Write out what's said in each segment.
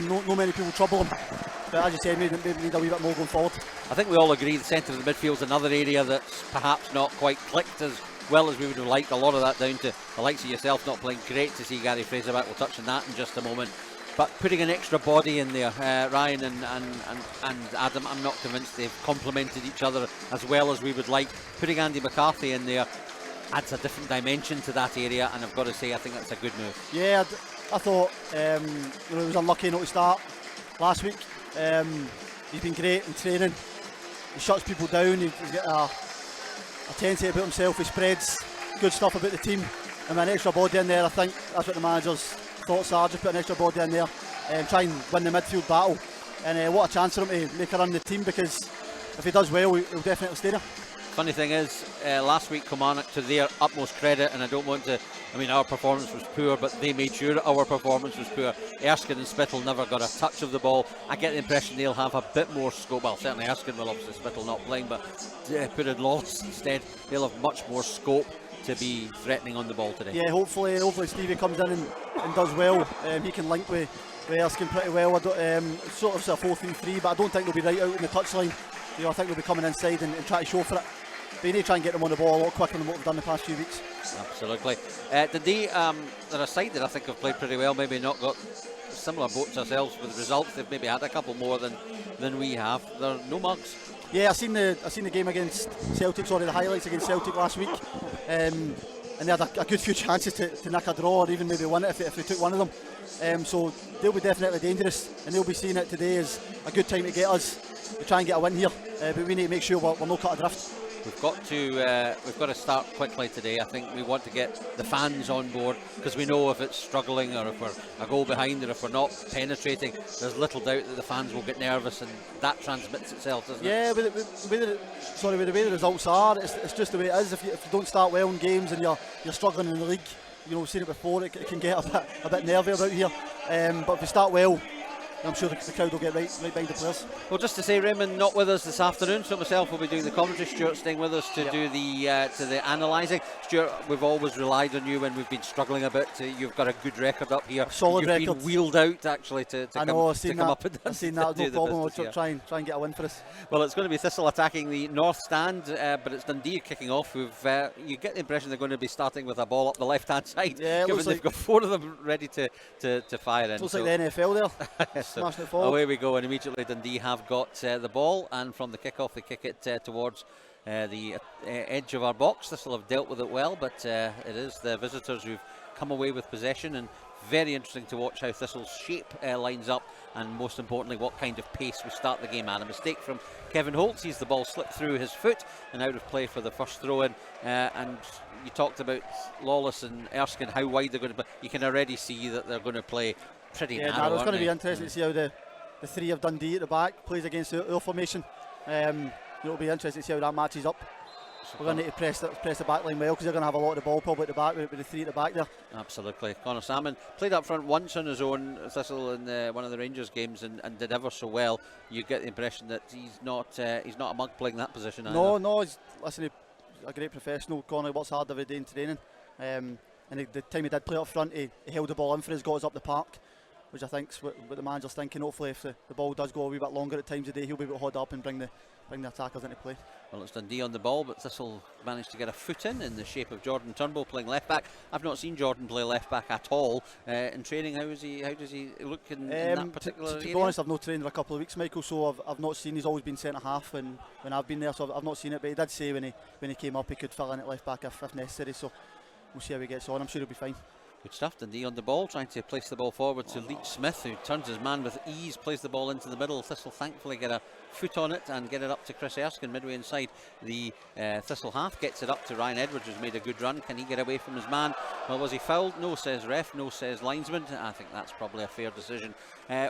no many people trouble him. But as you said, maybe need a wee bit more going forward. I think we all agree the centre of the midfield is another area that's perhaps not quite clicked as well as we would have liked. A lot of that down to the likes of yourself not playing. Great to see Gary Fraser back. We'll touch on that in just a moment. But putting an extra body in there, Ryan and Adam, I'm not convinced they've complemented each other as well as we would like. Putting Andy McCarthy in there adds a different dimension to that area, and I've got to say, I think that's a good move. Yeah, I thought he was unlucky not to start last week. He's been great in training. He shuts people down. He's got a tendency about himself. He spreads good stuff about the team. And an extra body in there, I think that's what the manager's thoughts are. Just put an extra body in there and try and win the midfield battle. And what a chance for him to make a run in the team, because if he does well, he'll definitely stay there. Funny thing is, last week Kilmarnock, to their utmost credit, and I don't want to, I mean, our performance was poor, but they made sure our performance was poor. Erskine and Spittle never got a touch of the ball. I get the impression they'll have a bit more scope. Well, certainly Erskine will, obviously Spittle not playing, but put in Loss instead, they'll have much more scope to be threatening on the ball today. Yeah, hopefully Stevie comes in and does well. He can link with Erskine pretty well. Sort of a 4-3-3, but I don't think they'll be right out in the touchline. I think they'll be coming inside and try to show for it. But you need to try and get them on the ball a lot quicker than what we've done the past few weeks. Absolutely. Dundee, they're a side that I think have played pretty well, maybe not got similar boats ourselves with results. They've maybe had a couple more than we have. They're no mugs. Yeah, I seen the game against Celtic, the highlights against Celtic last week. And they had a good few chances to nick a draw or even maybe win it if they took one of them. So they'll be definitely dangerous, and they'll be seeing it today as a good time to get us to try and get a win here. But we need to make sure we're not cut adrift. We've got to start quickly today. I think we want to get the fans on board, because we know if it's struggling or if we're a goal behind or if we're not penetrating, there's little doubt that the fans will get nervous, and that transmits itself, doesn't it? Yeah, with the way the results are, it's just the way it is. If you don't start well in games and you're struggling in the league, we've seen it before, it can get a bit nervy about here. But if we start well, I'm sure the crowd will get right behind the players. Well, just to say, Raymond not with us this afternoon, so myself will be doing the commentary. Stuart staying with us to do the analysing. Stuart, we've always relied on you when we've been struggling a bit. You've got a good record up here. Solid record. You've been wheeled out actually to come up and I've seen that. No problem. I'll try and get a win for us. Well, it's going to be Thistle attacking the north stand, but it's Dundee kicking off. You get the impression they're going to be starting with a ball up the left-hand side, given they've got four of them ready to fire in. Looks like the NFL there. Smashing it forward. Away we go, and immediately Dundee have got the ball, and from the kick-off they kick it towards the edge of our box. Thistle have dealt with it well, but it is the visitors who've come away with possession, and very interesting to watch how Thistle's shape lines up, and most importantly what kind of pace we start the game at. A mistake from Kevin Holt, sees the ball slip through his foot and out of play for the first throw-in, and you talked about Lawless and Erskine, how wide they're going to be. You can already see that they're going to play pretty narrow. It's going to be interesting to see how the three of Dundee at the back plays against our formation. It'll be interesting to see how that matches up. We're going to need to press the back line well, because they're going to have a lot of the ball probably at the back with the three at the back there. Absolutely. Connor Salmon played up front once on his own, Thistle, in one of the Rangers games, and did ever so well. You get the impression that he's not a mug playing that position either. No, he's a great professional. Connor works hard every day in training, and the time he did play up front, he held the ball in for us, got us up the park, which I think's what the manager's thinking. Hopefully if the ball does go a wee bit longer at times of day, he'll be able to hold up and bring the attackers into play. Well, it's Dundee on the ball, but Thistle managed to get a foot in the shape of Jordan Turnbull playing left back. I've not seen Jordan play left back at all in training. How does he look in that particular area? To be honest, I've not trained in a couple of weeks, Michael, so I've not seen. He's always been centre half when I've been there, so I've not seen it, but he did say when he came up he could fill in at left back if necessary, so we'll see how he gets on. I'm sure he'll be fine. Good stuff. Dundee on the ball, trying to place the ball forward to Leach Smith, who turns his man with ease, plays the ball into the middle. Thistle thankfully get a foot on it and get it up to Chris Erskine midway inside the Thistle half. Gets it up to Ryan Edwards, who's made a good run. Can he get away from his man? Well, was he fouled? No, says ref. No, says linesman. I think that's probably a fair decision.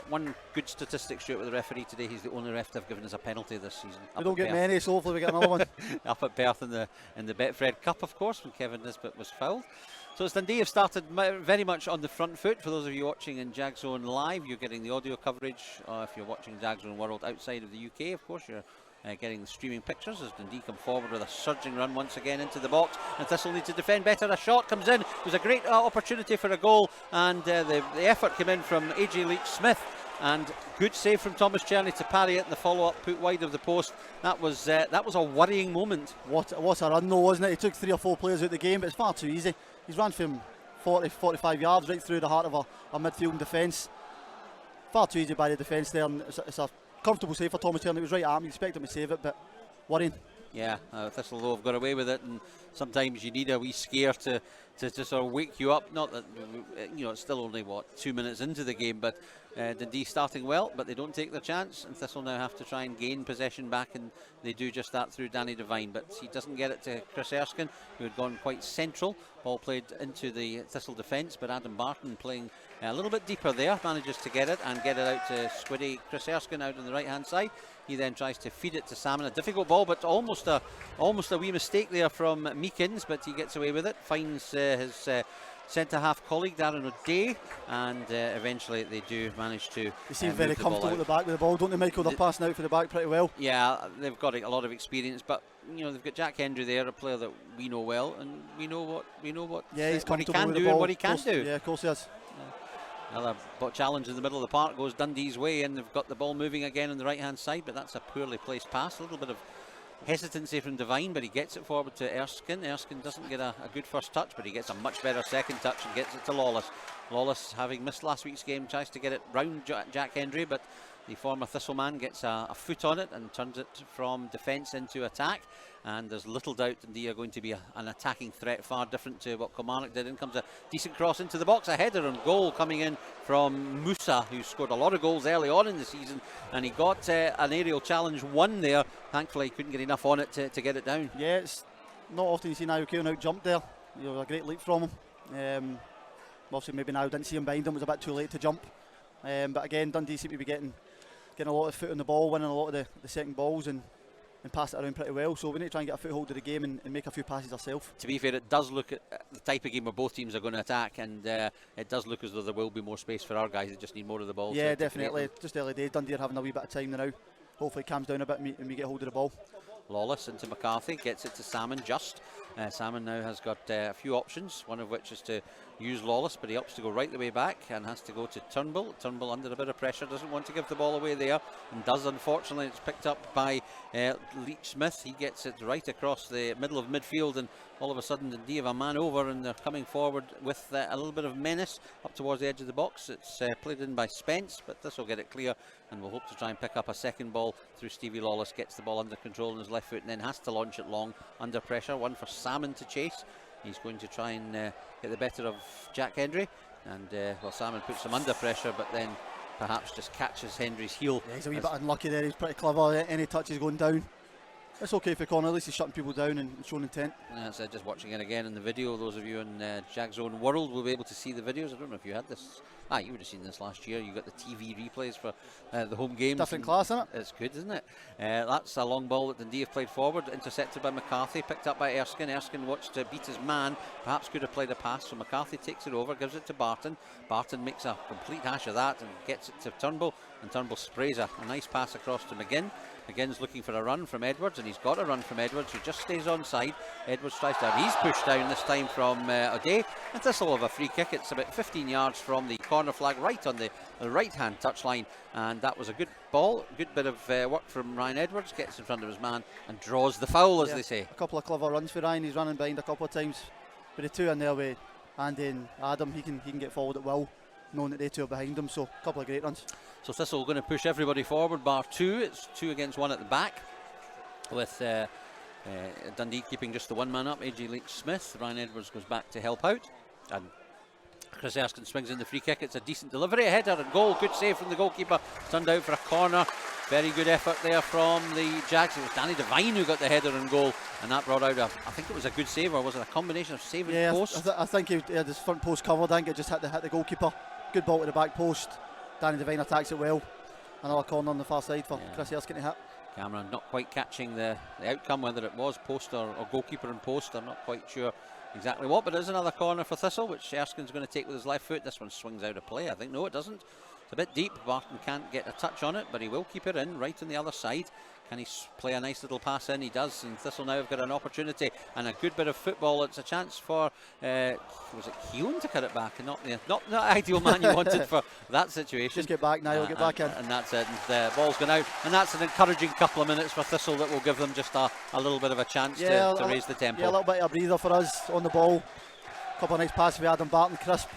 One good statistic, Stuart, with the referee today: he's the only ref to have given us a penalty this season. We don't get many, so hopefully we get another one. Up at Perth in the Betfred Cup, of course, when Kevin Nisbet was fouled. So it's Dundee have started very much on the front foot. For those of you watching in Jagzone Live, you're getting the audio coverage. If you're watching Jagzone World outside of the UK, of course, you're getting the streaming pictures as Dundee come forward with a surging run once again into the box, and Thistle need to defend better. A shot comes in. It was a great opportunity for a goal, and the effort came in from AJ Leach Smith, and good save from Thomas Cherney to parry it, and the follow-up put wide of the post. That was a worrying moment. What a run though, wasn't it? He took 3 or 4 players out of the game, but it's far too easy. He's run from 40-45 yards right through the heart of a midfield defence. Far too easy by the defence there, and it's a comfortable save for Thomas Cherney. It was right at him, you expect him to save it, but worrying. Yeah, Thistle though have got away with it, and sometimes you need a wee scare to sort of wake you up. Not that, it's still only 2 minutes into the game, but Dundee starting well, but they don't take their chance, and Thistle now have to try and gain possession back, and they do just that through Danny Devine, but he doesn't get it to Chris Erskine, who had gone quite central. Ball played into the Thistle defence, but Adam Barton playing a little bit deeper there, manages to get it and get it out to Squiddy. Chris Erskine out on the right hand side. He then tries to feed it to Salmon. A difficult ball, but almost a wee mistake there from Meekins, but he gets away with it. Finds his centre-half colleague Darren O'Day, and eventually they do manage to. They seem very comfortable at the back with the ball, don't they, Michael? They're passing out for the back pretty well. Yeah, they've got a lot of experience, but they've got Jack Hendry there, a player that we know well, and we know what he's what he comfortable can with the do ball. and what he can do. Yeah, of course he is. Another challenge in the middle of the park goes Dundee's way, and they've got the ball moving again on the right hand side, but that's a poorly placed pass. A little bit of hesitancy from Devine, but he gets it forward to Erskine. Erskine doesn't get a good first touch, but he gets a much better second touch and gets it to Lawless. Lawless, having missed last week's game, tries to get it round Jack Hendry, but the former Thistle man gets a foot on it and turns it from defence into attack. And there's little doubt Dundee are going to be an attacking threat, far different to what Kilmarnock did. In comes a decent cross into the box, a header and goal coming in from Musa, who scored a lot of goals early on in the season, and he got an aerial challenge won there. Thankfully he couldn't get enough on it to get it down. Yeah, it's not often you see Niall Keown out jump there. A great leap from him. Obviously maybe Niall didn't see him behind him, it was a bit too late to jump. But again, Dundee seem to be getting a lot of foot on the ball, winning a lot of the second balls and pass it around pretty well, so we need to try and get a foothold of the game and make a few passes ourselves. To be fair, it does look at the type of game where both teams are going to attack, and it does look as though there will be more space for our guys. They just need more of the ball. Yeah, definitely. Just early days, Dundee are having a wee bit of time now. Hopefully it calms down a bit and we get hold of the ball. Lawless into McCarthy, gets it to Salmon just. Salmon now has got a few options, one of which is to use Lawless, but he opts to go right the way back and has to go to Turnbull. Turnbull under a bit of pressure, doesn't want to give the ball away there, and does unfortunately. It's picked up by Leach Smith. He gets it right across the middle of midfield, and all of a sudden Dundee have a man over and they're coming forward with a little bit of menace up towards the edge of the box. It's played in by Spence, but this will get it clear, and we'll hope to try and pick up a second ball through Stevie Lawless. Gets the ball under control on his left foot and then has to launch it long under pressure. One for Salmon to chase. He's going to try and get the better of Jack Hendry, and Salmon puts him under pressure, but then perhaps just catches Hendry's heel. Yeah, he's a wee bit unlucky there. He's pretty clever. Any touch is going down. It's okay for Connor, at least he's shutting people down and showing intent. So just watching it again in the video, those of you in Jack's Own World will be able to see the videos. I don't know if you had this. You would have seen this last year. You got the TV replays for the home games. Different class, isn't it? It's good, isn't it? That's a long ball that Dundee have played forward, intercepted by McCarthy, picked up by Erskine. Erskine watched to beat his man, perhaps could have played a pass, so McCarthy takes it over, gives it to Barton. Barton makes a complete hash of that and gets it to Turnbull, and Turnbull sprays a nice pass across to McGinn. McGinn's looking for a run from Edwards, and he's got a run from Edwards, who just stays on side. Edwards tries to have, he's pushed down this time from O'Day, and Thistle have a free kick. It's about 15 yards from the corner flag, right on the right hand touchline, and that was a good ball, good bit of work from Ryan Edwards. Gets in front of his man and draws the foul, as they say. A couple of clever runs for Ryan. He's running behind a couple of times, but the two in there with Andy and Adam, he can get forward at will, knowing that they two are behind him. So a couple of great runs. So Thistle going to push everybody forward, bar two. It's 2 against 1 at the back, with Dundee keeping just the one man up, AJ Leach Smith. Ryan Edwards goes back to help out, and Chris Erskine swings in the free kick. It's a decent delivery, a header and goal. Good save from the goalkeeper. Turned out for a corner. Very good effort there from the Jacks. It was Danny Devine who got the header and goal, and that brought out I think it was a good save, or was it a combination of save and post? I think he had his front post covered. I think it just hit the goalkeeper. Good ball to the back post. Danny Devine attacks it well. Another corner on the far side for Chris Erskine to hit. Cameron not quite catching the outcome, whether it was post or goalkeeper and post. I'm not quite sure exactly what, but there's another corner for Thistle, which Erskine's going to take with his left foot. This one swings out of play, I think. No, it doesn't. It's a bit deep. Barton can't get a touch on it, but he will keep it in right on the other side. Can he play a nice little pass in? He does, and Thistle now have got an opportunity and a good bit of football. It's a chance for, was it Keown to cut it back, and not the ideal man you wanted for that situation. Just get back now, get back in. And that's it, and the ball's gone out, and that's an encouraging couple of minutes for Thistle that will give them just a little bit of a chance to raise the tempo. Yeah, a little bit of a breather for us on the ball. A couple of nice passes we had on Barton, crisp.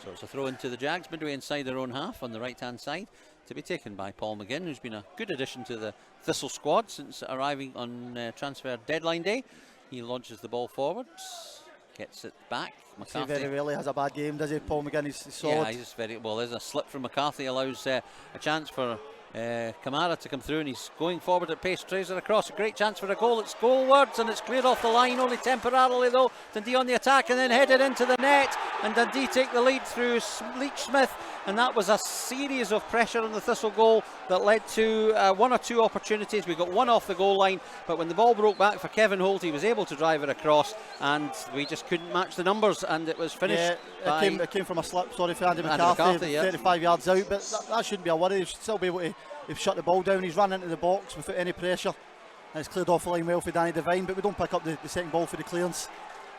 So it's a throw into the Jags, midway inside their own half on the right-hand side, to be taken by Paul McGinn, who's been a good addition to the Thistle squad since arriving on transfer deadline day. He launches the ball forwards, gets it back. McCarthy He very rarely has a bad game, does he? Paul McGinn, he's solid. Yeah, he's very well. There's a slip from McCarthy, allows a chance for Kamara to come through, and he's going forward at pace, trays it across. A great chance for a goal. It's goalwards, and it's cleared off the line, only temporarily though. Dundee on the attack and then headed into the net, and Dundee take the lead through Leach Smith, and that was a series of pressure on the Thistle goal that led to one or two opportunities. We got one off the goal line, but when the ball broke back for Kevin Holt, he was able to drive it across, and we just couldn't match the numbers, and it was finished. Yeah, it came from a slip, sorry, for Andy McCarthy, 35 yards out, but that shouldn't be a worry. He should still be able to shut the ball down. He's run into the box without any pressure, and it's cleared off the line well for Danny Devine, but we don't pick up the second ball for the clearance,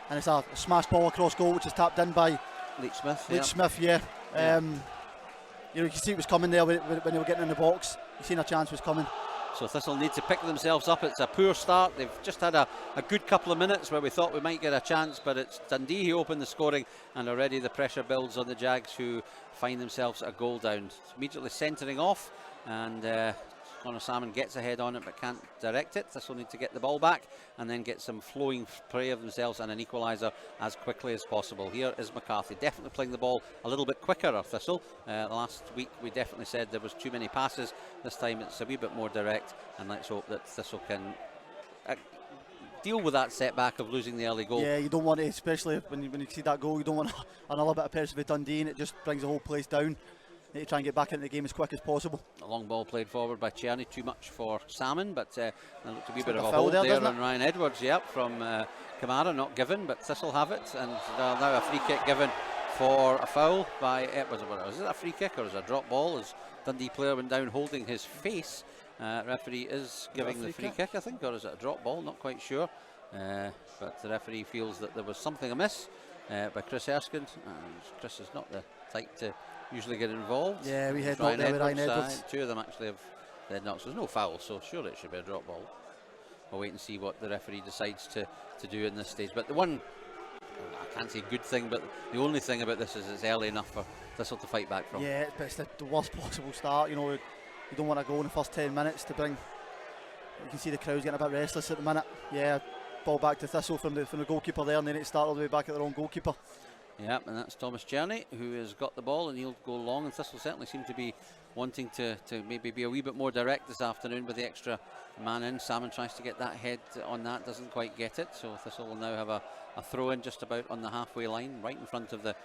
and it's a smash ball across goal, which is tapped in by Leach Smith. You know, you can see it was coming there when they were getting in the box. You seen a chance was coming. So Thistle need to pick themselves up. It's a poor start. They've just had a good couple of minutes where we thought we might get a chance, but it's Dundee who opened the scoring, and already the pressure builds on the Jags, who find themselves a goal down. Immediately centering off, and Connor Salmon gets ahead on it but can't direct it. Thistle need to get the ball back and then get some flowing play of themselves and an equaliser as quickly as possible. Here is McCarthy, definitely playing the ball a little bit quicker of Thistle. Last week we definitely said there was too many passes. This time it's a wee bit more direct, and let's hope that Thistle can deal with that setback of losing the early goal. Yeah, you don't want it, especially when you see that goal, you don't want another bit of pressure with Dundee, and it just brings the whole place down. Need to try and get back into the game as quick as possible. A long ball played forward by Tierney, too much for Salmon, but there looked to be a bit of a hold there on Ryan Edwards. Yep, from Kamara, not given, but Thistle have it, and now a free kick given for a foul by Edwards. Was it a free kick or was it a drop ball? As Dundee player went down holding his face. Referee is giving the free kick, I think, or is it a drop ball? Not quite sure. But the referee feels that there was something amiss by Chris Erskine. Chris is not the type to usually get involved. Yeah, we had Ryan Edwards. Two of them actually have head knocks. There's no foul, so surely it should be a drop ball. We'll wait and see what the referee decides to do in this stage. But the one, I can't say good thing, but the only thing about this is it's early enough for Thistle to fight back from. Yeah, it's the worst possible start. You know, you don't want to go in the first 10 minutes to bring. You can see the crowd's getting a bit restless at the minute. Yeah, ball back to Thistle from the goalkeeper there, and they need to start all the way back at their own goalkeeper. Yeah, and that's Thomas Tierney who has got the ball, and he'll go long, and Thistle certainly seem to be wanting to maybe be a wee bit more direct this afternoon with the extra man in. Salmon tries to get that head on that, doesn't quite get it, so Thistle will now have a throw in just about on the halfway line, right in front of the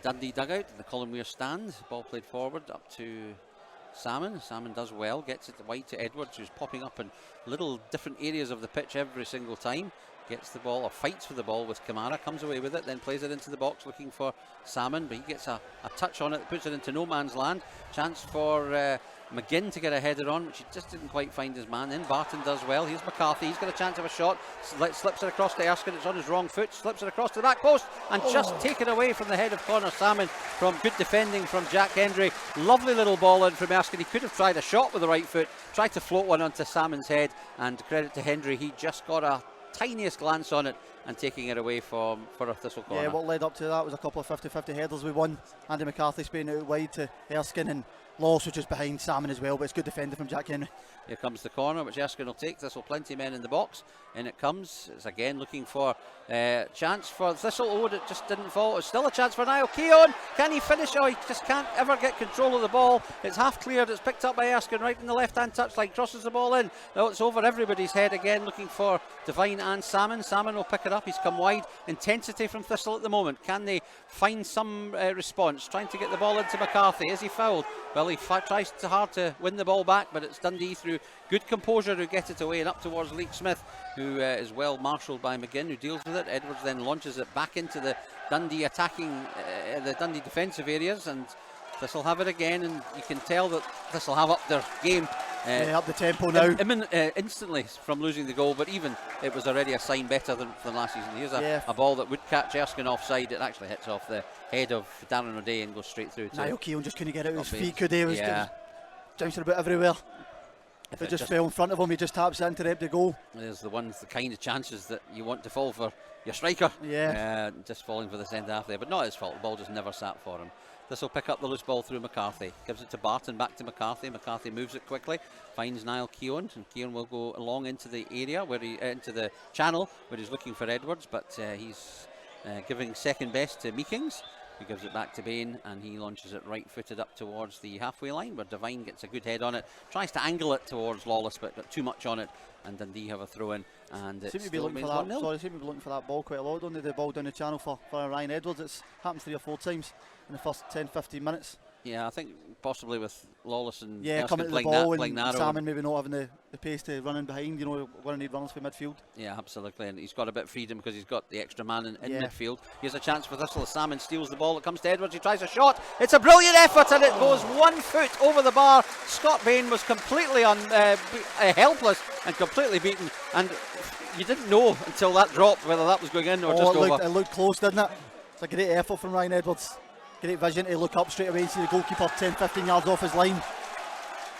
Dundee dugout, the Colin Weir stand. Ball played forward up to Salmon. Salmon does well, gets it wide to Edwards, who's popping up in little different areas of the pitch every single time. Gets the ball, or fights for the ball with Kamara, comes away with it, then plays it into the box looking for Salmon, but he gets a touch on it, puts it into no man's land. Chance for McGinn to get a header on, which he just didn't quite find his man in. Barton does well. Here's McCarthy, he's got a chance of a shot, slips it across to Erskine, it's on his wrong foot, slips it across to the back post, and just taken away from the head of Connor Salmon from good defending from Jack Hendry. Lovely little ball in from Erskine. He could have tried a shot with the right foot, tried to float one onto Salmon's head, and credit to Hendry, he just got a tiniest glance on it and taking it away for a Thistle corner. Yeah, what led up to that was a couple of 50-50 headers we won. Andy McCarthy spinning out wide to Erskine, and Lawes was just behind Salmon as well, but it's good defending from Jack Henry. Here comes the corner, which Erskine will take. Thistle plenty of men in the box. In it comes. It's again looking for chance for Thistle. Oh, it just didn't fall. It's still a chance for Niall Keown. Can he finish? Oh, he just can't ever get control of the ball. It's half cleared. It's picked up by Erskine right in the left-hand touchline. Crosses the ball in. Now it's over everybody's head again, looking for Devine and Salmon. Salmon will pick it up. He's come wide. Intensity from Thistle at the moment. Can they find some response? Trying to get the ball into McCarthy. Is he fouled? Well, he tries too hard to win the ball back, but it's Dundee through good composure who get it away and up towards Leach Smith, who is well marshalled by McGinn, who deals with it. Edwards then launches it back into the Dundee attacking, the Dundee defensive areas, and Thistle have it again, and you can tell that Thistle have up their game. Up the tempo now. Instantly from losing the goal, but even it was already a sign better than last season. Here's a ball that would catch Erskine offside. It actually hits off the head of Darren O'Day and goes straight through to Niall Keown just couldn't get out of his feet, could he? Was bouncing about everywhere. If it just fell in front of him, he just taps it into the empty goal. There's the kind of chances that you want to fall for your striker. Just falling for the centre half there, but not his fault. The ball just never sat for him. This will pick up the loose ball through McCarthy. Gives it to Barton, back to McCarthy. McCarthy moves it quickly, finds Niall Keown, and Keown will go along into the area into the channel where he's looking for Edwards, but he's giving second best to Meekings, who gives it back to Bain, and he launches it right-footed up towards the halfway line, where Devine gets a good head on it, tries to angle it towards Lawless, but got too much on it, and Dundee have a throw-in, and it seem to be looking for that ball quite a lot, don't they? The ball down the channel for Ryan Edwards. It's happened 3 or 4 times in the first 10-15 minutes. Yeah, I think possibly with Lawless and coming to the ball and Salmon maybe not having the pace to run in behind. You know, we're going to need runners for midfield. Yeah, absolutely, and he's got a bit of freedom because he's got the extra man in midfield. Here's a chance for Thistle. Salmon steals the ball. It comes to Edwards. He tries a shot. It's a brilliant effort, and it goes 1 foot over the bar. Scott Bain was completely helpless and completely beaten, and you didn't know until that dropped whether that was going in or just over. It looked close, didn't it? It's a great effort from Ryan Edwards. Great vision to look up straight away and see the goalkeeper 10-15 yards off his line.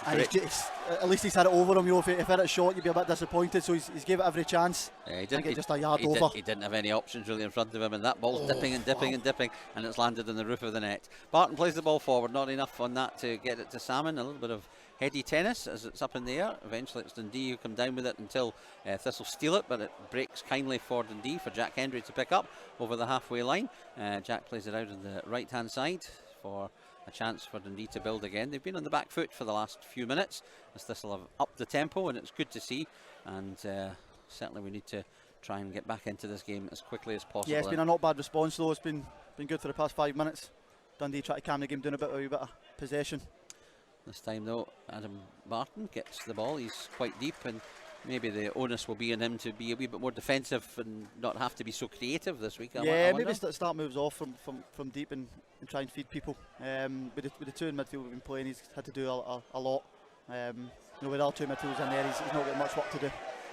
And at least he's had it over him. You know, if he had it shot, you'd be a bit disappointed. So he's gave it every chance. Yeah, he didn't. Just a yard over. He didn't have any options really in front of him, and that ball's dipping, and it's landed on the roof of the net. Barton plays the ball forward. Not enough on that to get it to Salmon. A little bit of heady tennis as it's up in the air. Eventually, it's Dundee who come down with it until Thistle steal it, but it breaks kindly for Dundee for Jack Hendry to pick up over the halfway line. Jack plays it out on the right-hand side for a chance for Dundee to build again. They've been on the back foot for the last few minutes as Thistle have upped the tempo, and it's good to see, and certainly we need to try and get back into this game as quickly as possible. Yeah, it's been a not bad response though. It's been good for the past 5 minutes. Dundee try to calm the game down a wee bit of possession. This time though, Adam Barton gets the ball. He's quite deep, and maybe the onus will be on him to be a wee bit more defensive and not have to be so creative this week. Maybe start moves off from deep and try and feed people. With the two in midfield we've been playing, he's had to do a lot. With all two midfielders in there, he's not got much work to do.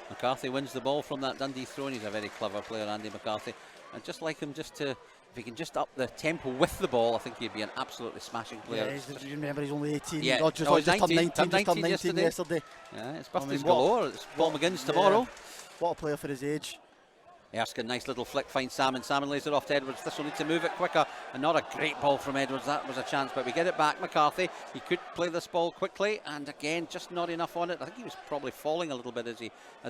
McCarthy wins the ball from that Dundee throw, and he's a very clever player, Andy McCarthy. I'd just like him if he can just up the tempo with the ball, I think he'd be an absolutely smashing player. Yeah, you remember he's only 18. Yeah, just turned 19 yesterday. Yeah, it's birthday's galore. It's Paul McGinn's tomorrow. What a player for his age. Erskine, nice little flick, finds Salmon. Salmon lays it off to Edwards. This will need to move it quicker, and not a great ball from Edwards. That was a chance, but we get it back. McCarthy, he could play this ball quickly, and again, just not enough on it. I think he was probably falling a little bit as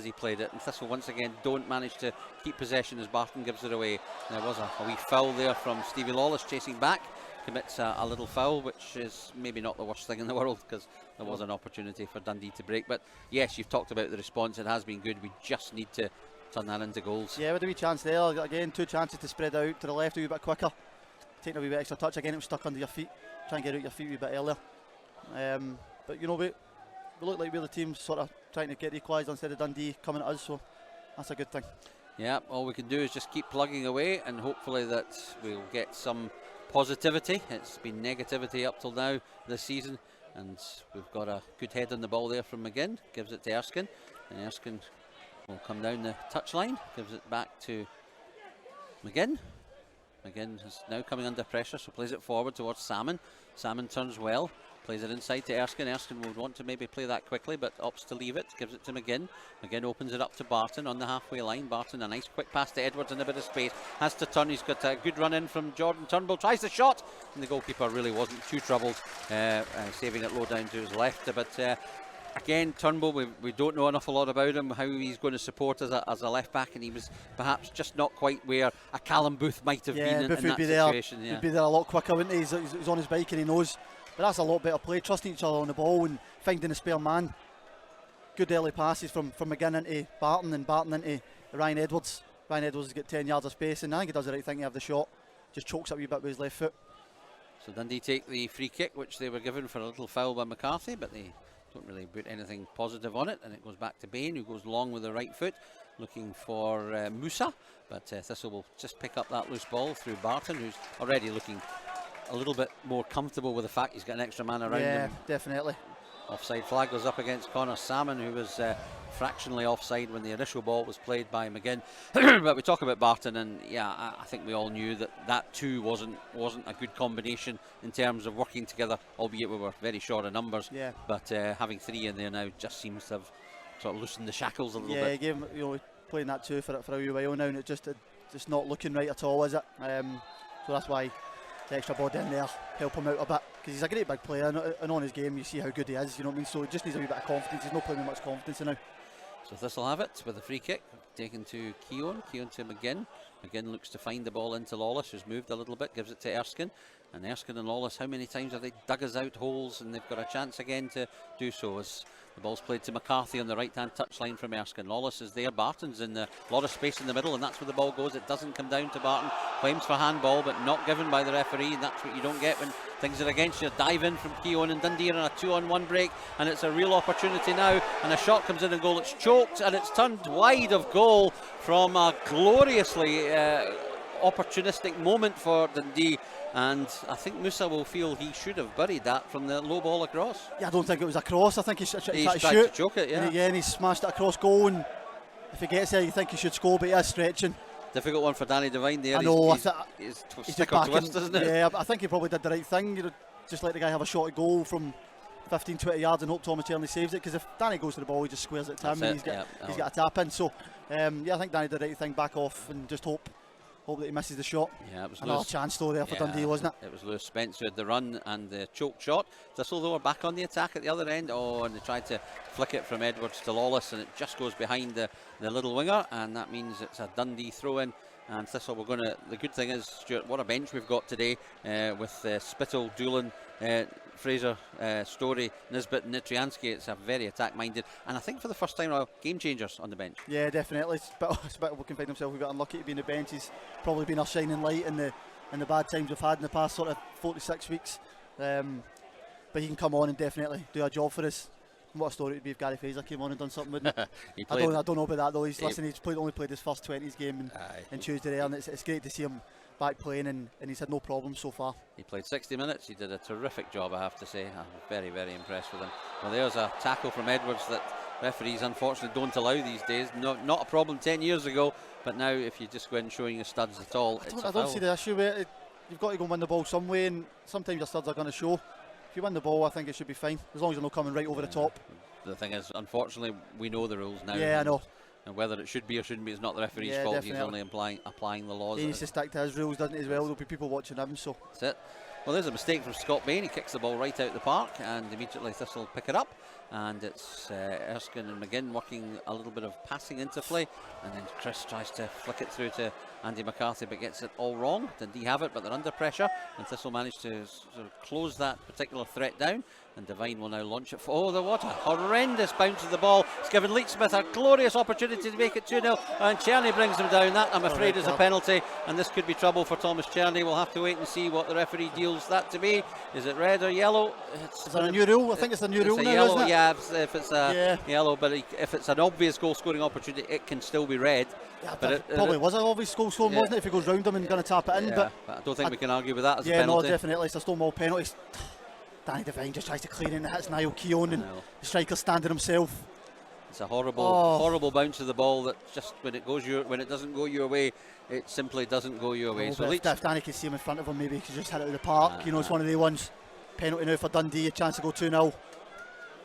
he played it, and Thistle once again don't manage to keep possession as Barton gives it away. There was a wee foul there from Stevie Lawless chasing back. Commits a little foul, which is maybe not the worst thing in the world, because there was an opportunity for Dundee to break. But yes, you've talked about the response. It has been good. We just need to turn that into goals. Yeah, with a wee chance there. Again, 2 chances to spread out to the left a wee bit quicker. Taking a wee bit extra touch. Again, it was stuck under your feet. Try and get out your feet a wee bit earlier. But you know, we look like we're the team sort of trying to get equalised instead of Dundee coming at us, so that's a good thing. Yeah, all we can do is just keep plugging away, and hopefully that we'll get some positivity. It's been negativity up till now this season, and we've got a good head on the ball there from McGinn. Gives it to Erskine, and Erskine will come down the touchline, gives it back to McGinn. McGinn is now coming under pressure, so plays it forward towards Salmon. Salmon turns well, plays it inside to Erskine. Erskine would want to maybe play that quickly, but opts to leave it, gives it to McGinn. McGinn opens it up to Barton on the halfway line. Barton, a nice quick pass to Edwards in a bit of space, has to turn. He's got a good run in from Jordan Turnbull, tries the shot, and the goalkeeper really wasn't too troubled, saving it low down to his left. But again, Turnbull, we don't know an awful lot about him, how he's going to support as a left back, and he was perhaps just not quite where a Callum Booth might have been in that situation. He'd be there a lot quicker, wouldn't he? He's on his bike and he knows. But that's a lot better play, trusting each other on the ball and finding a spare man. Good early passes from McGinn into Barton, and Barton into Ryan Edwards. Ryan Edwards has got 10 yards of space, and I think he does the right thing to have the shot. Just chokes up a wee bit with his left foot. So Dundee take the free kick, which they were given for a little foul by McCarthy, but they don't really put anything positive on it, and it goes back to Bain, who goes long with the right foot, looking for Musa, but Thistle will just pick up that loose ball through Barton, who's already looking a little bit more comfortable with the fact he's got an extra man around him. Yeah, definitely. Offside flag goes up against Connor Salmon, who was fractionally offside when the initial ball was played by McGinn. But we talk about Barton, and yeah, I think we all knew that too wasn't a good combination in terms of working together, albeit we were very short of numbers. Yeah. But having 3 in there now just seems to have sort of loosened the shackles a little bit. Yeah, he gave him, playing that too for a wee while now, and it's just not looking right at all, is it? So that's why the extra ball in there help him out a bit, because he's a great big player, and on his game you see how good he is, you know what I mean? So he just needs a wee bit of confidence. He's not playing with much confidence now. So Thistle have it with a free kick taken to Keown to McGinn. McGinn looks to find the ball into Lawless, who's moved a little bit, gives it to Erskine. And Erskine and Lawless, how many times have they dug us out holes, and they've got a chance again to do so as the ball's played to McCarthy on the right hand touchline from Erskine. Lawless is there, Barton's in a lot of space in the middle, and that's where the ball goes. It doesn't come down to Barton, claims for handball but not given by the referee, and that's what you don't get when things are against you. Dive in from Keown and Dundee on a 2-on-1 break, and it's a real opportunity now, and a shot comes in and goal. It's choked and it's turned wide of goal from a gloriously opportunistic moment for Dundee, and I think Musa will feel he should have buried that from the low ball across. Yeah, I don't think it was a cross. I think he's tried to tried shoot. to choke it, yeah. And again, he's smashed it across goal, and if he gets there, you think he should score, but he is stretching. Difficult one for Danny Devine there. I know. He's just stick or twist, isn't it? Yeah, I think he probably did the right thing. Just let the guy have a shot at goal from 15-20 yards and hope Thomas Cherney saves it, because if Danny goes to the ball, he just squares it to him, and he's got a tap in. So yeah, I think Danny did the right thing, back off and just hope that he misses the shot. Yeah, it was another Lewis. Chance though there for Dundee, wasn't it? It was Lewis Spence who had the run and the choke shot. Thistle though are back on the attack at the other end. And they tried to flick it from Edwards to Lawless, and it just goes behind the little winger, and that means it's a Dundee throw in. And Thistle, we're going to. The good thing is, Stuart, what a bench we've got today with Spittle, Doolan, Fraser, Story, Nisbet, and Nitriansky. It's a very attack-minded, and I think for the first time, game changers on the bench. Yeah, definitely. It's a bit we can find himself a bit unlucky to be on the bench. He's probably been our shining light in the bad times we've had in the past sort of 46 weeks. But he can come on and definitely do a job for us. What a story it would be if Gary Fraser came on and done something, wouldn't he? I don't know about that though. He's only played his first 20s game in Tuesday there, and it's great to see him back playing, and he's had no problems so far. He played 60 minutes. He did a terrific job, I have to say. I'm very, very impressed with him. Well, there's a tackle from Edwards that referees unfortunately don't allow these days. Not a problem 10 years ago, but now if you just go in showing your studs at all, I don't see the issue with it. You've got to go and win the ball some way, and sometimes your studs are going to show. If you win the ball, I think it should be fine, as long as you're not coming right over the top. The thing is, unfortunately, we know the rules now. Yeah, I know. And whether it should be or shouldn't be is not the referee's fault. Definitely. He's only applying the laws. He needs to stick to his rules, doesn't he, as well? There'll be people watching him, so. That's it. Well, there's a mistake from Scott Bain. He kicks the ball right out the park, and immediately Thistle pick it up. And it's Erskine and McGinn working a little bit of passing interplay, and then Chris tries to flick it through to Andy McCarthy, but gets it all wrong. Dundee have it, but they're under pressure, and Thistle managed to sort of close that particular threat down, and Devine will now launch it for, what a horrendous bounce of the ball. It's given Leachsmith a glorious opportunity to make it 2-0, and Cherney brings him down. That, I'm afraid, is a penalty, and this could be trouble for Thomas Cherney. We'll have to wait and see what the referee deals that to be. Is it red or yellow? Is that a new rule? I think it's a new rule now, yellow, isn't it? Yeah, if it's a yellow, but if it's an obvious goal scoring opportunity, it can still be red. Yeah, but it probably was an obvious goal scoring, wasn't it, if he goes round him and going to tap it in? But I don't think we can argue with that as a penalty. No, definitely, it's a Stonewall penalty. Danny Devine just tries to clear in, hits Niall Keown, and the striker standing himself. It's a horrible bounce of the ball that just when it doesn't go your way, it simply doesn't go your way. So if Danny can see him in front of him, maybe he could just hit it out of the park. It's one of the ones. Penalty now for Dundee, a chance to go 2-0.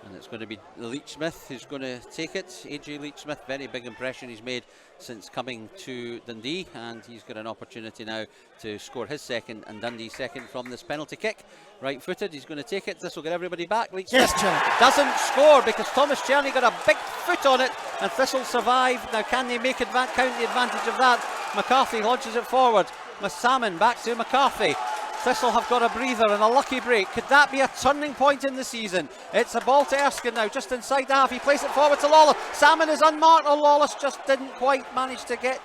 And it's going to be Leachsmith who's going to take it. AJ Leachsmith, very big impression he's made since coming to Dundee, and he's got an opportunity now to score his second and Dundee's second from this penalty kick. Right footed, he's going to take it. This will get everybody back. Leachsmith doesn't score because Thomas Cherney got a big foot on it, and Thistle survived. Now can they count the advantage of that? McCarthy launches it forward with Salmon back to McCarthy. Thistle have got a breather and a lucky break. Could that be a turning point in the season? It's a ball to Erskine now, just inside the half. He plays it forward to Lawless. Salmon is unmarked. Lawless just didn't quite manage to get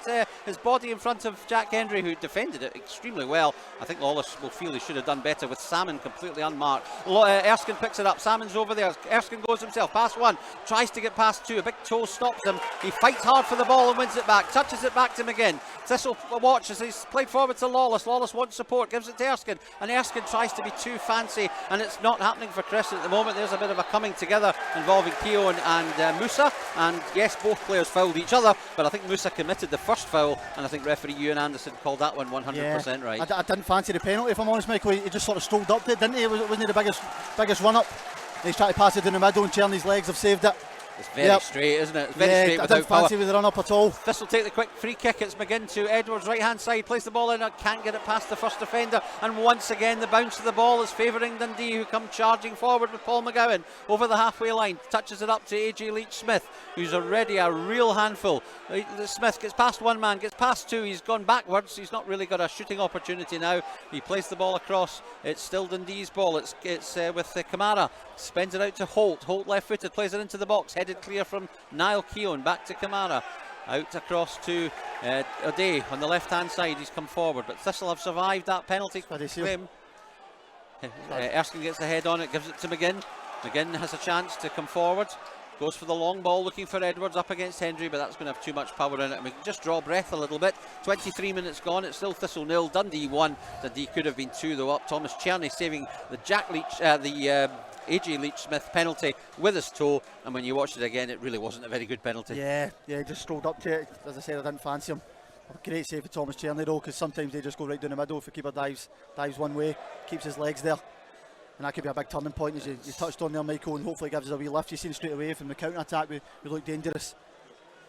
his body in front of Jack Hendry, who defended it extremely well. I think Lawless will feel he should have done better with Salmon completely unmarked. Erskine picks it up. Salmon's over there. Erskine goes himself. Past one. Tries to get past two. A big toe stops him. He fights hard for the ball and wins it back. Touches it back to McGinn. Thistle watch as he's played forward to Lawless. Lawless wants support. Gives it to Erskine. Erskine, and Erskine tries to be too fancy, and it's not happening for Chris at the moment. There's a bit of a coming together involving Keown and Musa, and yes, both players fouled each other, but I think Musa committed the first foul, and I think referee Ewan Anderson called that one 100% right. I didn't fancy the penalty, if I'm honest, Michael. He just sort of strolled up to it, didn't he? Wasn't he the biggest run up? He's trying to pass it in the middle, and Tierney's legs have saved it. It's very straight, isn't it? It's very straight I without didn't fancy with the run up at all. Thistle take the quick free kick. It's McGinn to Edwards, right hand side, plays the ball in, can't get it past the first defender, and once again the bounce of the ball is favouring Dundee, who come charging forward with Paul McGowan over the halfway line, touches it up to AJ Leach-Smith, who's already a real handful. Smith gets past one man, gets past two, he's gone backwards, he's not really got a shooting opportunity now. He plays the ball across, it's still Dundee's ball, it's with Kamara, spends it out to Holt left footed, plays it into the box, headed clear from Niall Keown, back to Kamara, out across to O'Day on the left hand side. He's come forward, but Thistle have survived that penalty claim. Erskine gets the head on it, gives it to McGinn. McGinn has a chance to come forward, goes for the long ball looking for Edwards up against Hendry, but that's going to have too much power in it, and we can just draw breath a little bit. 23 minutes gone, it's still Thistle 0, Dundee 1. Dundee could have been 2 though up. Thomas Tierney saving the AJ Leach-Smith penalty with his toe, and when you watched it again, it really wasn't a very good penalty. Yeah, just strolled up to it. As I said, I didn't fancy him. Great save for Thomas Tierney though, because sometimes they just go right down the middle. If the keeper dives one way, keeps his legs there, and that could be a big turning point, as you touched on there, Michael, and hopefully gives us a wee lift. You've seen straight away from the counter-attack, we look dangerous.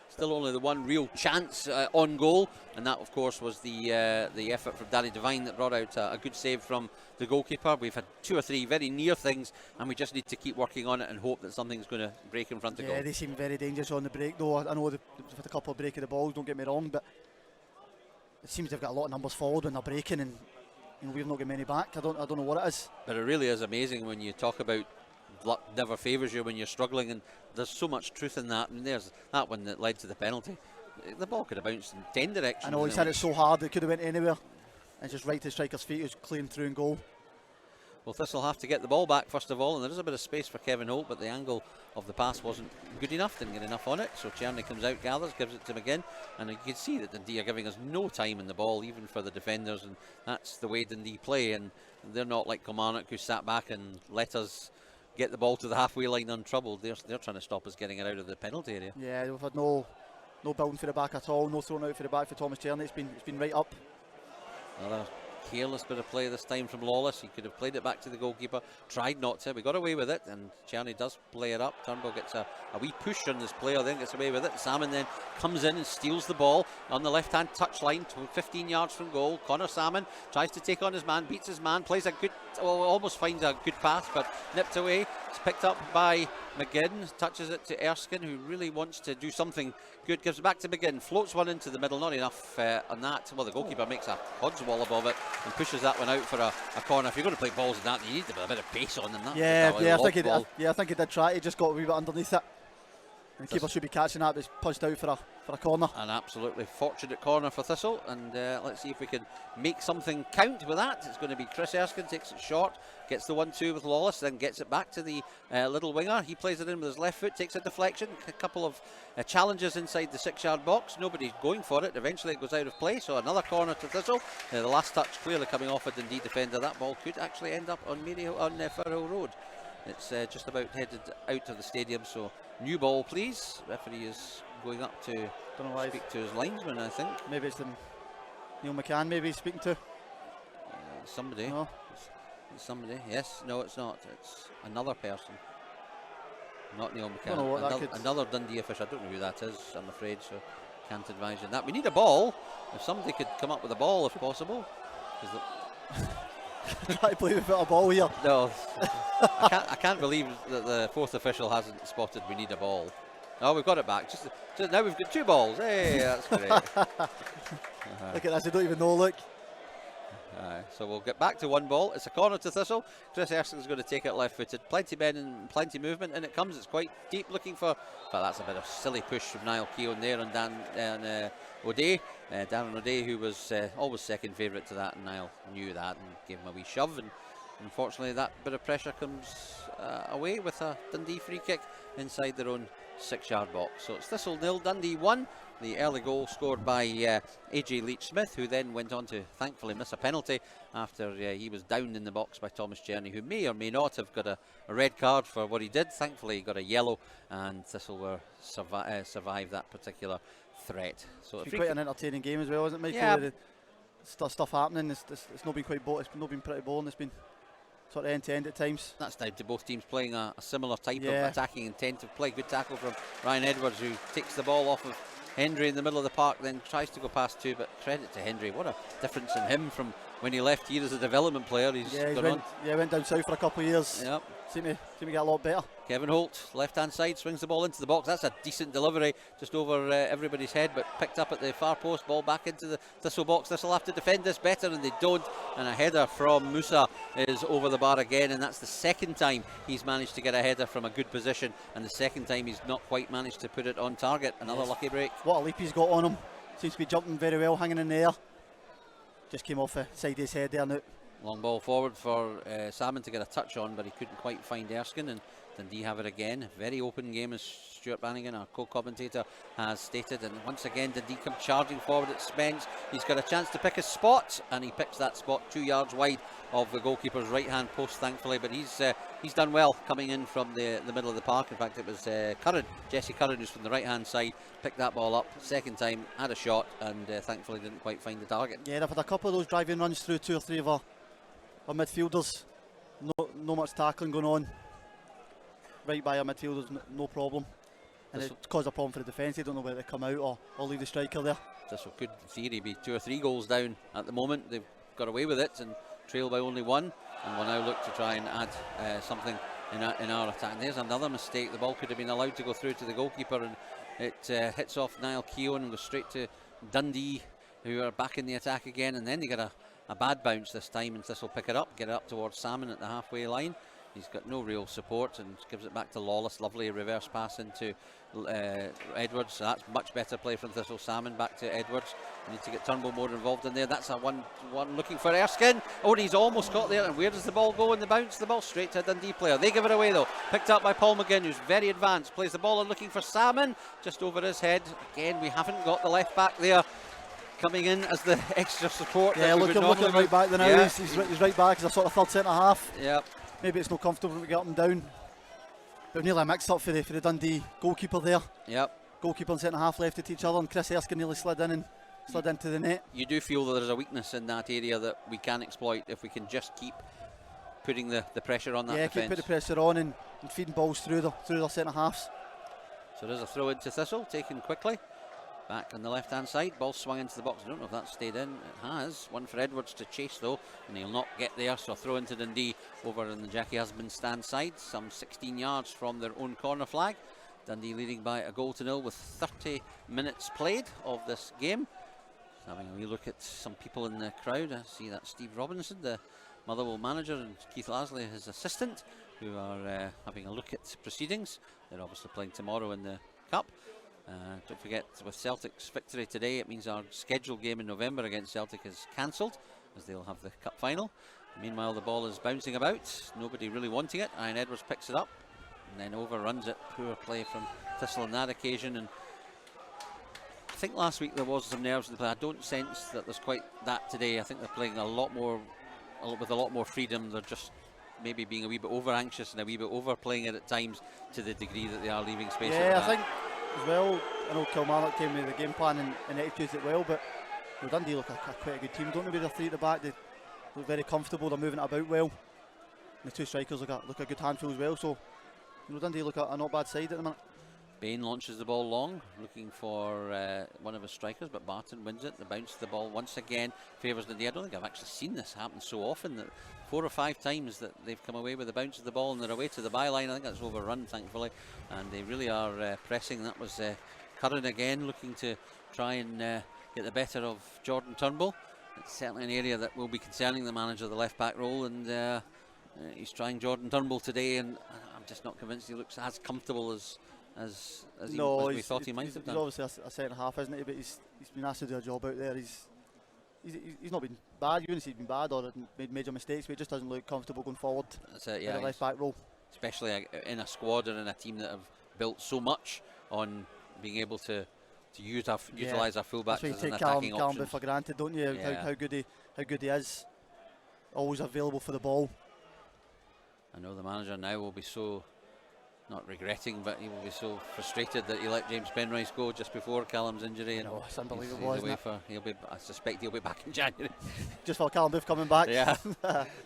Still only the one real chance on goal, and that of course was the effort from Danny Devine that brought out a good save from the goalkeeper. We've had 2 or 3 very near things, and we just need to keep working on it and hope that something's going to break in front of goal. Yeah, they seem very dangerous on the break though. I know they've had a couple of break of the balls, don't get me wrong, but it seems they've got a lot of numbers forward when they're breaking, and we've not got many back. I don't know what it is. But it really is amazing when you talk about luck never favours you when you're struggling, and there's so much truth in that. And there's that one that led to the penalty. The ball could have bounced in 10 directions. I know, he's hit it so hard it could have went anywhere, and just right to the striker's feet, who's clearing through and goal. Well, Thistle have to get the ball back first of all, and there is a bit of space for Kevin Holt, but the angle of the pass wasn't good enough, didn't get enough on it. So Tierney comes out, gathers, gives it to McGinn, and you can see that Dundee are giving us no time in the ball, even for the defenders, and that's the way Dundee play. And they're not like Kilmarnock, who sat back and let us get the ball to the halfway line untroubled. They're trying to stop us getting it out of the penalty area. Yeah, we've had no building for the back at all, no throwing out for the back for Thomas Tierney. It's been right up. Another careless bit of play this time from Lawless. He could have played it back to the goalkeeper, tried not to. We got away with it, and Tierney does play it up. Turnbull gets a wee push on this player, then gets away with it. Salmon then comes in and steals the ball on the left-hand touchline, 15 yards from goal. Connor Salmon tries to take on his man, beats his man, plays a good, almost finds a good pass, but nipped away. It's picked up by McGinn, touches it to Erskine, who really wants to do something good, gives it back to McGinn, floats one into the middle, not enough on that. Well, the goalkeeper makes a odds wall above it and pushes that one out for a corner. If you're going to play balls in that, you need a bit of pace on them. I think he did try. He just got a wee bit underneath it. And the keeper should be catching that, but he's punched out for a corner. An absolutely fortunate corner for Thistle, and let's see if we can make something count with that. It's going to be Chris Erskine, takes it short, gets the 1-2 with Lawless, then gets it back to the little winger. He plays it in with his left foot, takes a deflection, a couple of challenges inside the 6-yard box. Nobody's going for it. Eventually it goes out of play, so another corner to Thistle. The last touch clearly coming off a Dundee defender. That ball could actually end up on Firhill Road. It's just about headed out of the stadium, so new ball please. Referee is going up to speak to his linesman, I think. Maybe it's Neil McCann maybe he's speaking to. Somebody. No. It's somebody. Yes, no it's not. It's another person. Not Neil McCann. Don't know what another Dundee official. I don't know who that is, I'm afraid, so can't advise you on that. We need a ball. If somebody could come up with a ball if possible. Try to play without a ball here. No, I can't believe that the fourth official hasn't spotted we need a ball. Oh, we've got it back. Just now we've got 2 balls. Hey, that's great. Look at this, I don't even know, look. So we'll get back to 1 ball. It's a corner to Thistle. Chris Erskine's going to take it left-footed. Plenty men and plenty movement, and it comes. It's quite deep, looking for. But that's a bit of silly push from Niall Keown there on Dan O'Day. Darren O'Day, who was always second favourite to that, and Niall knew that and gave him a wee shove. And unfortunately, that bit of pressure comes away with a Dundee free kick inside their own 6-yard box. So it's Thistle 0, Dundee 1. The early goal scored by AJ Leach-Smith, who then went on to thankfully miss a penalty after he was downed in the box by Thomas Journey, who may or may not have got a red card for what he did. Thankfully he got a yellow, and Thistle were survived that particular threat. So it's quite an entertaining game as well, isn't it, Michael? Yeah. Stuff happening. It's not been quite it's not been pretty boring. It's been sort of end to end at times. That's down to both teams playing a similar type of Yeah. attacking intent of play. Good tackle from Ryan Edwards, who takes the ball off of Hendry in the middle of the park, then tries to go past two, but credit to Hendry. What a difference in him from when he left here as a development player. He's went down south for a couple of years. Yep. Seemed to get a lot better. Kevin Holt, left-hand side, swings the ball into the box. That's a decent delivery, just over everybody's head, but picked up at the far post. Ball back into the Thistle box. Thistle have to defend this better, and they don't. And a header from Musa is over the bar again, and that's the second time he's managed to get a header from a good position, and the second time he's not quite managed to put it on target. Another lucky break. What a leap he's got on him. Seems to be jumping very well, hanging in the air. Just came off the side of his head there now. Long ball forward for Salmon to get a touch on, but he couldn't quite find Erskine, and Dundee have it again. Very open game, as Stuart Bannigan, our co-commentator, has stated. And once again, Dundee come charging forward at Spence. He's got a chance to pick a spot, and he picks that spot 2 yards wide of the goalkeeper's right-hand post, thankfully. But he's done well coming in from the middle of the park. In fact, it was Jesse Curran, who's from the right-hand side, picked that ball up. Second time, had a shot, and thankfully didn't quite find the target. Yeah, they've had a couple of those driving runs through 2 or 3 of our midfielders. No much tackling going on. Right by our midfielders, no problem. And it's caused a problem for the defence. They don't know whether to come out or leave the striker there. This could, in theory, be 2 or 3 goals down at the moment. They've got away with it and trail by only 1, and will now look to try and add something in our attack. And there's another mistake. The ball could have been allowed to go through to the goalkeeper, and it hits off Niall Keown and goes straight to Dundee, who are back in the attack again. And then they get a bad bounce this time, and Thistle pick it up, get it up towards Salmon at the halfway line. He's got no real support and gives it back to Lawless. Lovely reverse pass into Edwards. So that's much better play from Thistle. Salmon back to Edwards. We need to get Turnbull more involved in there. That's a one looking for Erskine. Oh, and he's almost got there. And where does the ball go in the bounce? The ball straight to a Dundee player. They give it away though. Picked up by Paul McGinn, who's very advanced. Plays the ball and looking for Salmon. Just over his head. Again, we haven't got the left back there coming in as the extra support. Yeah, looking right back there now. Yeah. He's right back as a sort of third centre half. Yep. Maybe it's not comfortable to get him down. But nearly a mix up for the Dundee goalkeeper there. Yep. Goalkeeper and centre half left at each other, and Chris Erskine nearly slid into the net. You do feel that there's a weakness in that area that we can exploit if we can just keep putting the pressure on that defence. Yeah, keep putting the pressure on and feeding balls through their centre halves. So there's a throw into Thistle, taken quickly. Back on the left-hand side, ball swung into the box. I don't know if that stayed in. It has. One for Edwards to chase though, and he'll not get there. So a throw into Dundee over on the Jackie Husband stand side, some 16 yards from their own corner flag. Dundee leading by 1-0 with 30 minutes played of this game. So having a wee look at some people in the crowd. I see that Steve Robinson, the Motherwell manager, and Keith Lasley, his assistant, who are having a look at proceedings. They're obviously playing tomorrow in the Cup. Don't forget, with Celtic's victory today, it means our scheduled game in November against Celtic is cancelled, as they'll have the cup final. Meanwhile, the ball is bouncing about, nobody really wanting it. Ian Edwards picks it up and then overruns it. Poor play from Thistle on that occasion. And I think last week there was some nerves in the play. I don't sense that there's quite that today. I think they're playing with a lot more freedom. They're just maybe being a wee bit over anxious and a wee bit overplaying it at times, to the degree that they are leaving space. Yeah, I think as well, I know Kilmarnock came with the game plan and executed it well, but Dundee look quite a good team, don't they, with their 3 at the back? They look very comfortable, they're moving it about well. And the 2 strikers look a good handful as well, so Dundee look a not bad side at the minute. Bain launches the ball long, looking for one of his strikers, but Barton wins it. The bounce of the ball once again favours Dundee. I don't think I've actually seen this happen so often, that 4 or 5 times that they've come away with the bounce of the ball and they're away to the byline. I think that's overrun, thankfully, and they really are pressing. That was Curran again, looking to try and get the better of Jordan Turnbull. It's certainly an area that will be concerning the manager, the left back role, and he's trying Jordan Turnbull today, and I'm just not convinced he looks as comfortable as we thought he might have done. He's obviously a centre half, isn't he? But he's been asked to do a job out there. He's not been bad. You wouldn't say he's been bad or made major mistakes, but he just doesn't look comfortable going forward. That's it, in the left back role. Especially in a squad or in a team that have built so much on being able to utilise our fullbacks That's why you as an take attacking Callum option. for granted, don't you? Yeah. How good he is. Always available for the ball. I know the manager now will be so, not regretting, but he will be so frustrated that he let James Penrice go just before Callum's injury. And It's unbelievable, he's isn't away it? I suspect he'll be back in January. Just for Callum Booth coming back. Yeah.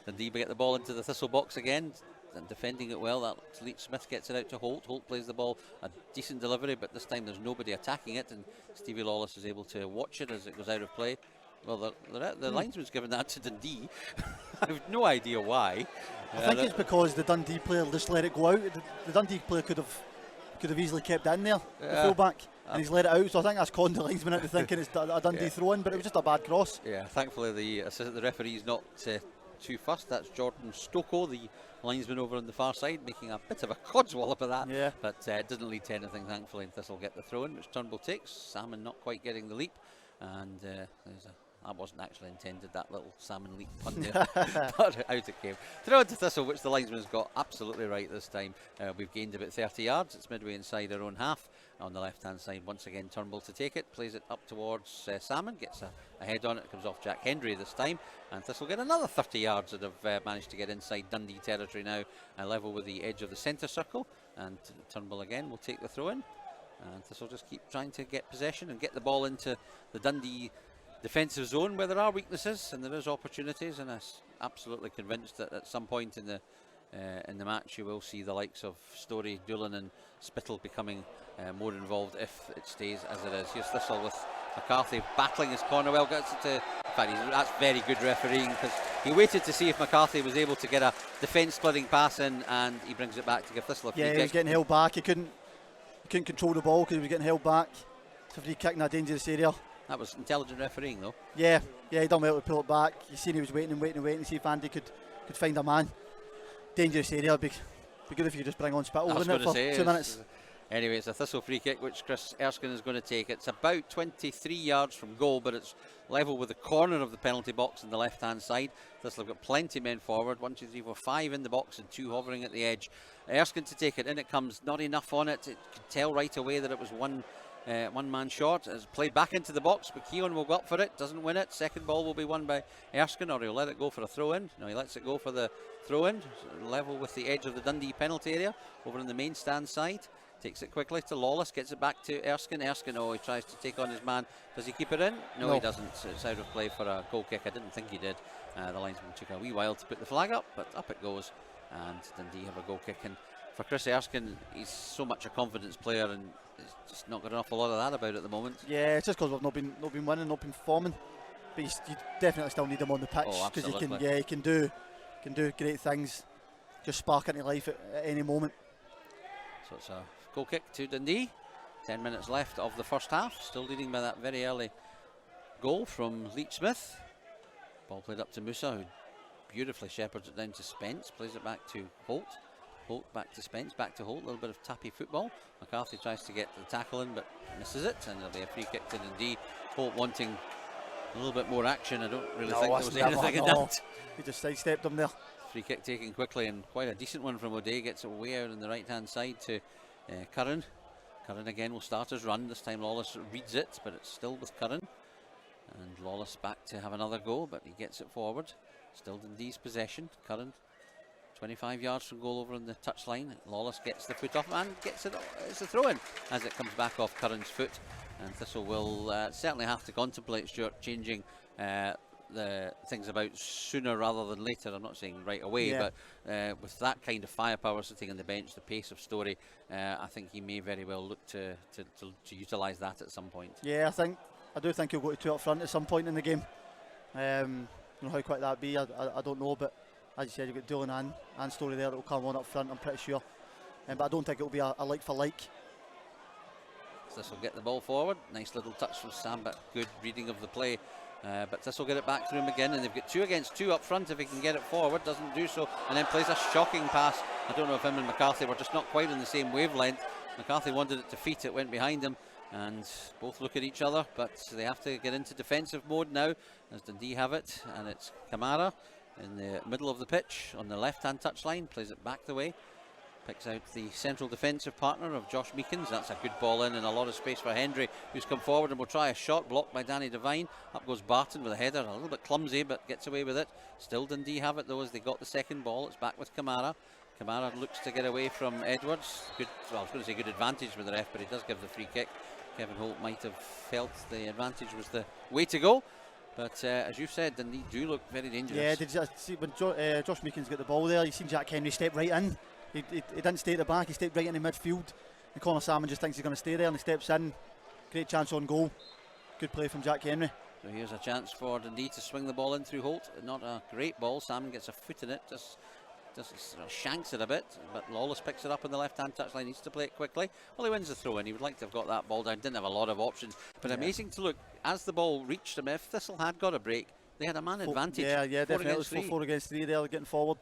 Dundee get the ball into the Thistle box again, and defending it well. That Leach Smith gets it out to Holt. Holt plays the ball, a decent delivery, but this time there's nobody attacking it, and Stevie Lawless is able to watch it as it goes out of play. Well, the linesman's given that to Dundee. I have no idea why. I think it's because the Dundee player just let it go out. The Dundee player could have easily kept it in there, the fullback, and he's let it out. So I think that's conned the linesman into thinking it's a Dundee throw-in, but it was just a bad cross. Yeah, thankfully the referee's not too fussed. That's Jordan Stocco, the linesman over on the far side, making a bit of a codswallop of that. Yeah. But it didn't lead to anything, thankfully, and Thistle get the throw-in, which Turnbull takes. Salmon not quite getting the leap, and that wasn't actually intended, that little salmon leap pun there, but out it came. Throw it to Thistle, which the linesman's got absolutely right this time. We've gained about 30 yards. It's midway inside our own half. On the left-hand side, once again, Turnbull to take it, plays it up towards Salmon, gets a head on it, comes off Jack Hendry this time, and Thistle get another 30 yards that have managed to get inside Dundee territory now, level with the edge of the centre circle, and Turnbull again will take the throw-in, and Thistle just keep trying to get possession and get the ball into the Dundee defensive zone where there are weaknesses and there is opportunities, and I'm absolutely convinced that at some point in the match you will see the likes of Storey, Doolan and Spittle becoming more involved if it stays as it is. Here's Thistle with McCarthy battling his corner well, gets it to, in fact that's very good refereeing, because he waited to see if McCarthy was able to get a defence splitting pass in, and he brings it back to give Thistle a free kick. He was getting held back, he couldn't control the ball because he was getting held back. It's a free kick in a dangerous area. That was intelligent refereeing though. Yeah, he done well to pull it back. You seen he was waiting to see if Andy could find a man. Dangerous area. It'd be good if you could just bring on Spittle, wouldn't it, for 2 minutes? Anyway, it's a Thistle free kick which Chris Erskine is going to take. It's about 23 yards from goal, but it's level with the corner of the penalty box on the left hand side. Thistle have got plenty of men forward, 1, 2, 3, 4, 5 in the box and 2 hovering at the edge. Erskine to take it, in it comes, not enough on it. It could tell right away that it was one man short. It's played back into the box, but Keown will go up for it, doesn't win it. Second ball will be won by Erskine, or he'll let it go for a throw-in. No, he lets it go for the throw-in, level with the edge of the Dundee penalty area, over on the main stand side. Takes it quickly to Lawless, gets it back to Erskine. Erskine, he tries to take on his man. Does he keep it in? No, he doesn't. It's out of play for a goal kick. I didn't think he did. The linesman took a wee while to put the flag up, but up it goes, and Dundee have a goal kick. And for Chris Erskine, he's so much a confidence player, and he's just not got an awful lot of that about at the moment. Yeah, it's just because we've not been winning, not been performing. But you definitely still need him on the pitch, because he can do great things, just spark into life at any moment. So it's a goal kick to Dundee. 10 minutes left of the first half, still leading by that very early goal from Leach Smith. Ball played up to Musa, who beautifully shepherds it down to Spence, plays it back to Holt. Holt back to Spence, back to Holt, a little bit of tappy football. McCarthy tries to get the tackle in but misses it, and there'll be a free kick to Dundee. Holt wanting a little bit more action. I don't really think there was anything in that. He just sidestepped him there. Free kick taken quickly, and quite a decent one from O'Day. Gets it way out on the right hand side to Curran. Curran again will start his run. This time Lawless reads it, but it's still with Curran. And Lawless back to have another go, but he gets it forward. Still Dundee's possession. Curran 25 yards from goal over on the touchline. Lawless gets the foot off and gets it. It's a throw-in as it comes back off Curran's foot. And Thistle will certainly have to contemplate, Stuart, changing the things about sooner rather than later. I'm not saying right away, but with that kind of firepower sitting on the bench, the pace of Storey, I think he may very well look to utilise that at some point. Yeah, I do think he'll go to 2 up front at some point in the game. You know how quick that'd be, I don't know, but as you said, you've got Doolan and Storey there that will come on up front, I'm pretty sure. But I don't think it'll be a like for like. This will get the ball forward. Nice little touch from Sam, but good reading of the play. But this will get it back through him again, and they've got 2 against 2 up front if he can get it forward. Doesn't do so, and then plays a shocking pass. I don't know if him and McCarthy were just not quite on the same wavelength. McCarthy wanted it to feet, it went behind him, and both look at each other, but they have to get into defensive mode now as Dundee have it, and it's Kamara in the middle of the pitch on the left hand touchline, plays it back the way. Picks out the central defensive partner of Josh Meekins. That's a good ball in and a lot of space for Hendry, who's come forward and will try a shot, blocked by Danny Devine. Up goes Barton with a header, a little bit clumsy, but gets away with it. Still Dundee have it though, as they got the second ball. It's back with Kamara. Kamara looks to get away from Edwards. Good, well, I was going to say good advantage with the ref, but he does give the free kick. Kevin Holt might have felt the advantage was the way to go. But as you said, Dundee do look very dangerous. Yeah, did you see when Josh Meekins got the ball there? You seen Jack Henry step right in. He didn't stay at the back, he stepped right into midfield. And Connor Salmon just thinks he's going to stay there and he steps in. Great chance on goal. Good play from Jack Henry. So here's a chance for Dundee to swing the ball in through Holt. Not a great ball. Salmon gets a foot in it, just sort of shanks it a bit. But Lawless picks it up on the left-hand touchline, needs to play it quickly. Well, he wins the throw in. He would like to have got that ball down. Didn't have a lot of options. But amazing to look, as the ball reached him, if Thistle had got a break, they had a man advantage. Yeah, definitely. It was 4 against 3 there, getting forward.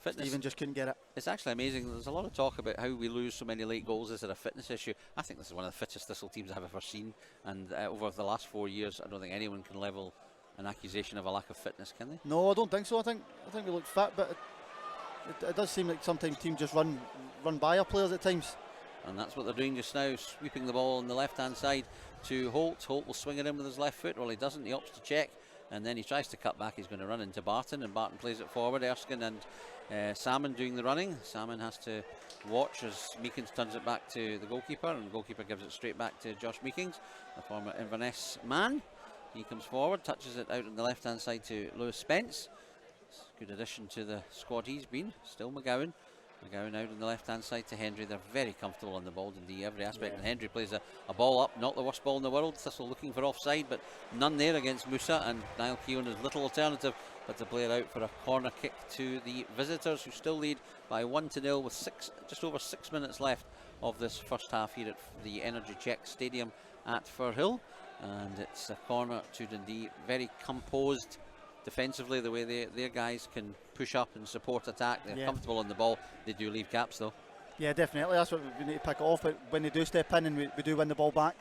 Fitness. Stephen just couldn't get it. It's actually amazing. There's a lot of talk about how we lose so many late goals. Is it a fitness issue? I think this is one of the fittest Thistle teams I've ever seen. And over the last 4 years, I don't think anyone can level an accusation of a lack of fitness, can they? No, I don't think so. I think we look fit, but it does seem like sometimes teams just run by our players at times. And that's what they're doing just now, sweeping the ball on the left-hand side to Holt. Holt will swing it in with his left foot. Well, he doesn't. He opts to check. And then he tries to cut back. He's going to run into Barton, and Barton plays it forward. Erskine and Salmon doing the running. Salmon has to watch as Meekins turns it back to the goalkeeper, and the goalkeeper gives it straight back to Josh Meekins, the former Inverness man. He comes forward, touches it out on the left-hand side to Lewis Spence. Good addition to the squad he's been. Still McGowan. McGowan out on the left-hand side to Hendry. They're very comfortable on the ball in every aspect. And Hendry plays a ball up, not the worst ball in the world. Thistle looking for offside, but none there against Musa. And Niall Keown has little alternative but to play it out for a corner kick to the visitors, who still lead by 1-0 with just over 6 minutes left of this first half here at the Energy Check Stadium at Firhill. And it's a corner to Dundee. Very composed defensively, the way their guys can push up and support attack. They're comfortable on the ball. They do leave gaps though. Yeah, definitely. That's what we need to pick it off. But when they do step in and we do win the ball back,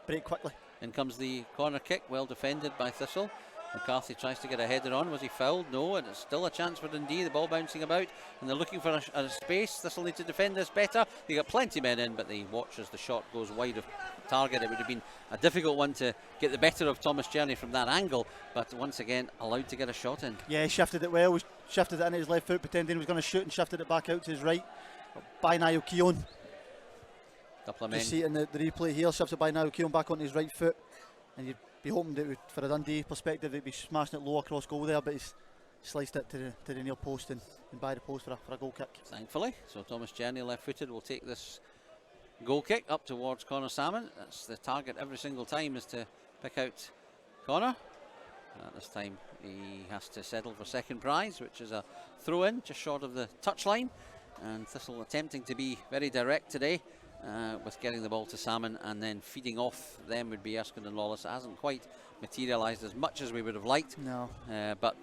break quickly. In comes the corner kick, well defended by Thistle. McCarthy tries to get a header on. Was he fouled? No, and it's still a chance for Dundee. The ball bouncing about, and they're looking for a space. Thistle need to defend this better. They got plenty of men in, but they watch as the shot goes wide of target. It would have been a difficult one to get the better of Thomas Journey from that angle, but once again allowed to get a shot in. Yeah, he shifted it well. Shifted it into his left foot, pretending he was going to shoot, and shifted it back out to his right by Niall Keown. Couple of men. You see it in the replay here. Shifts it by Niall Keown back onto his right foot, and you'd be hoping that for a Dundee perspective they'd be smashing it low across goal there, but he's sliced it to the near post and by the post for a goal kick. Thankfully, so Thomas Journey, left-footed, will take this goal kick up towards Connor Salmon. That's the target every single time, is to pick out Connor. This time he has to settle for second prize, which is a throw-in just short of the touchline. And Thistle attempting to be very direct today, with getting the ball to Salmon, and then feeding off them would be Erskine and Lawless. It hasn't quite materialised as much as we would have liked. No. But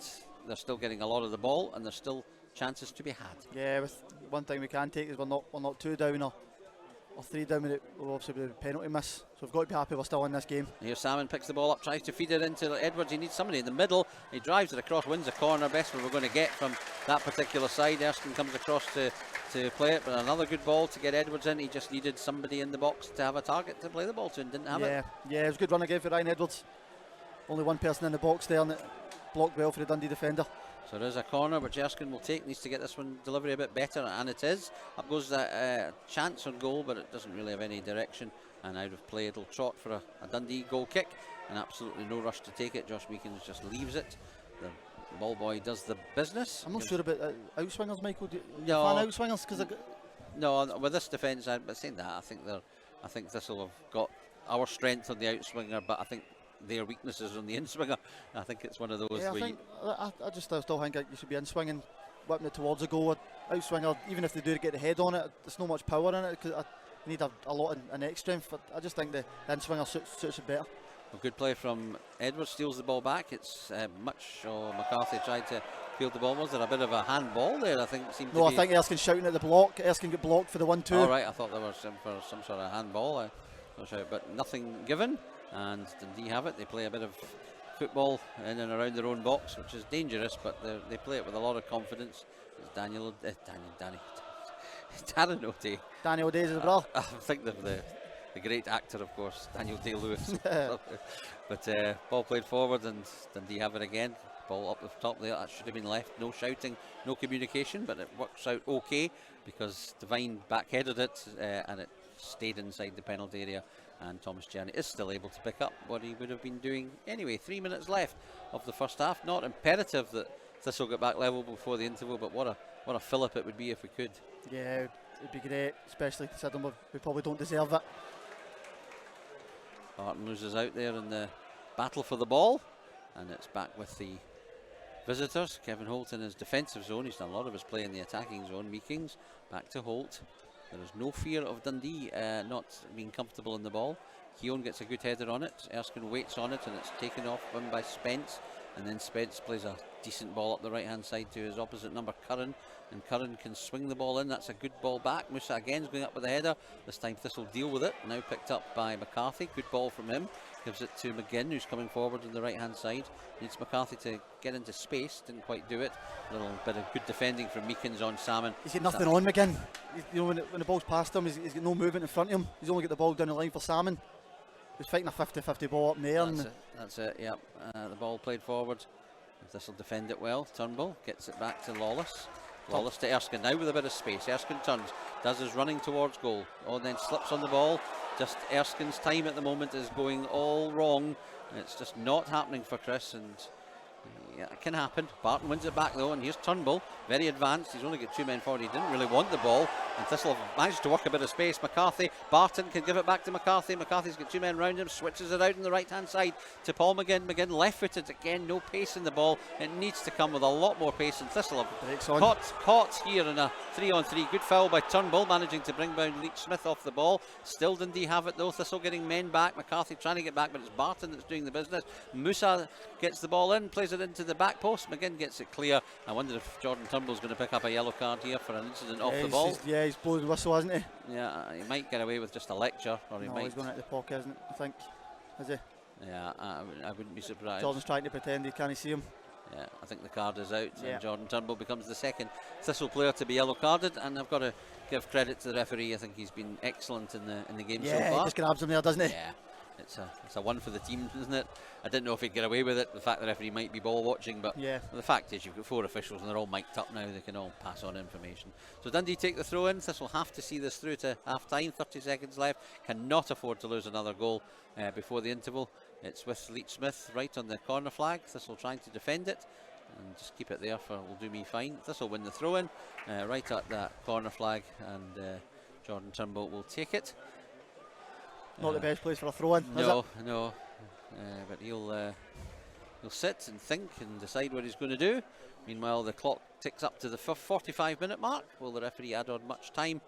they're still getting a lot of the ball, and there's still chances to be had. Yeah, with one thing we can take is we're not 2 down or 3 down with it. We'll obviously be a penalty miss, so we've got to be happy we're still in this game. Here Salmon picks the ball up, tries to feed it into Edwards. He needs somebody in the middle. He drives it across, wins a corner. Best we're going to get from that particular side. Erskine comes across to play it, but another good ball to get Edwards in. He just needed somebody in the box to have a target to play the ball to, and didn't have it. Yeah, it was a good run again for Ryan Edwards. Only one person in the box there, and it blocked well for the Dundee defender. So there's a corner which Erskine will take. Needs to get this one delivery a bit better, and it is. Up goes a chance on goal, but it doesn't really have any direction, and out of play. It'll trot for a Dundee goal kick, and absolutely no rush to take it. Josh Meekins just leaves it. The ball boy does the business. I'm not sure about outswingers, Michael. Do you fan outswingers? Because no, with this defence, but saying that, I think Thistle have got our strength on the outswinger, but I think their weaknesses on the inswinger. I think it's one of those. Yeah, I still think you should be inswinging, whipping it towards the goal. Outswinger, even if they do get the head on it, there's not much power in it, because you need a lot of neck strength. But I just think the inswinger suits it better. A good play from Edwards, steals the ball back. It's McCarthy tried to field the ball. Was there a bit of a handball there? I think I think Erskine shouting at the block. Erskine got blocked for the 1-2. All right, I thought there was for some sort of handball. But nothing given. And Dundee have it. They play a bit of football in and around their own box, which is dangerous, but they play it with a lot of confidence. It's Darren O'Day. Daniel Days as a brother. I'm thinking of the great actor, of course, Daniel Day-Lewis. But ball played forward, and Dundee have it again. Ball up the top there. That should have been left. No shouting, no communication, but it works out okay because Devine backheaded it and it stayed inside the penalty area. And Thomas Journey is still able to pick up what he would have been doing anyway. 3 minutes left of the first half. Not imperative that Thistle get back level before the interval, but what a fillip it would be if we could. Yeah, it'd be great, especially considering we probably don't deserve it. Barton loses out there in the battle for the ball, and it's back with the visitors. Kevin Holt in his defensive zone. He's done a lot of his play in the attacking zone. Meekings back to Holt. There is no fear of Dundee not being comfortable in the ball. Keown gets a good header on it. Erskine waits on it, and it's taken off him by Spence. And then Spence plays a decent ball up the right hand side to his opposite number, Curran. And Curran can swing the ball in. That's a good ball back. Musa again is going up with a header. This time Thistle deal with it. Now picked up by McCarthy. Good ball from him. Gives it to McGinn, who's coming forward on the right hand side. Needs McCarthy to get into space. Didn't quite do it. A little bit of good defending from Meekins on Salmon. He's got nothing on McGinn. You know, when the ball's past him, he's got no movement in front of him. He's only got the ball down the line for Salmon. He's fighting a 50-50 ball up in the air. That's it, yeah. The ball played forward. This'll defend it well. Turnbull gets it back to Lawless. Lawless to Erskine now with a bit of space. Erskine turns, does his running towards goal. Oh, then slips on the ball. Just Erskine's time at the moment is going all wrong. It's just not happening for Chris, and yeah, it can happen. Barton wins it back though, and here's Turnbull, very advanced. He's only got 2 men forward. He didn't really want the ball, and Thistle have managed to work a bit of space. McCarthy, Barton can give it back to McCarthy. McCarthy's got 2 men round him, switches it out on the right hand side to Paul McGinn. McGinn left footed again, no pace in the ball. It needs to come with a lot more pace, and Thistle have caught here in a 3-on-3. Good foul by Turnbull, managing to bring down Leach Smith off the ball. Still Dundee have it though. Thistle getting men back. McCarthy trying to get back, but it's Barton that's doing the business. Musa gets the ball in, plays it into the back post. McGinn gets it clear. I wonder if Jordan Turnbull's going to pick up a yellow card here for an incident off the ball. He's blowing the whistle, hasn't he? Yeah, he might get away with just a lecture, or he might. He's going out the pocket, isn't it? I think. Is he? Yeah, I wouldn't be surprised. Jordan's trying to pretend he can't see him. Yeah, I think the card is out, and Jordan Turnbull becomes the second Thistle player to be yellow carded. And I've got to give credit to the referee. I think he's been excellent in the game so far. Yeah, he just grabs him there, doesn't he? Yeah. It's a one for the team, isn't it? I didn't know if he'd get away with it, the fact the referee might be ball watching, but the fact is you've got 4 officials and they're all mic'd up now. They can all pass on information. So Dundee take the throw in. Thistle have to see this through to half time. 30 seconds left. Cannot afford to lose another goal before the interval. It's with Leach Smith right on the corner flag. Thistle trying to defend it and just keep it there for will do me fine. Thistle win the throw in right at that corner flag, and Jordan Turnbull will take it. Not the best place for a throw-in, no, but he'll sit and think and decide what he's going to do. Meanwhile, the clock ticks up to the 45-minute mark. Will the referee add on much time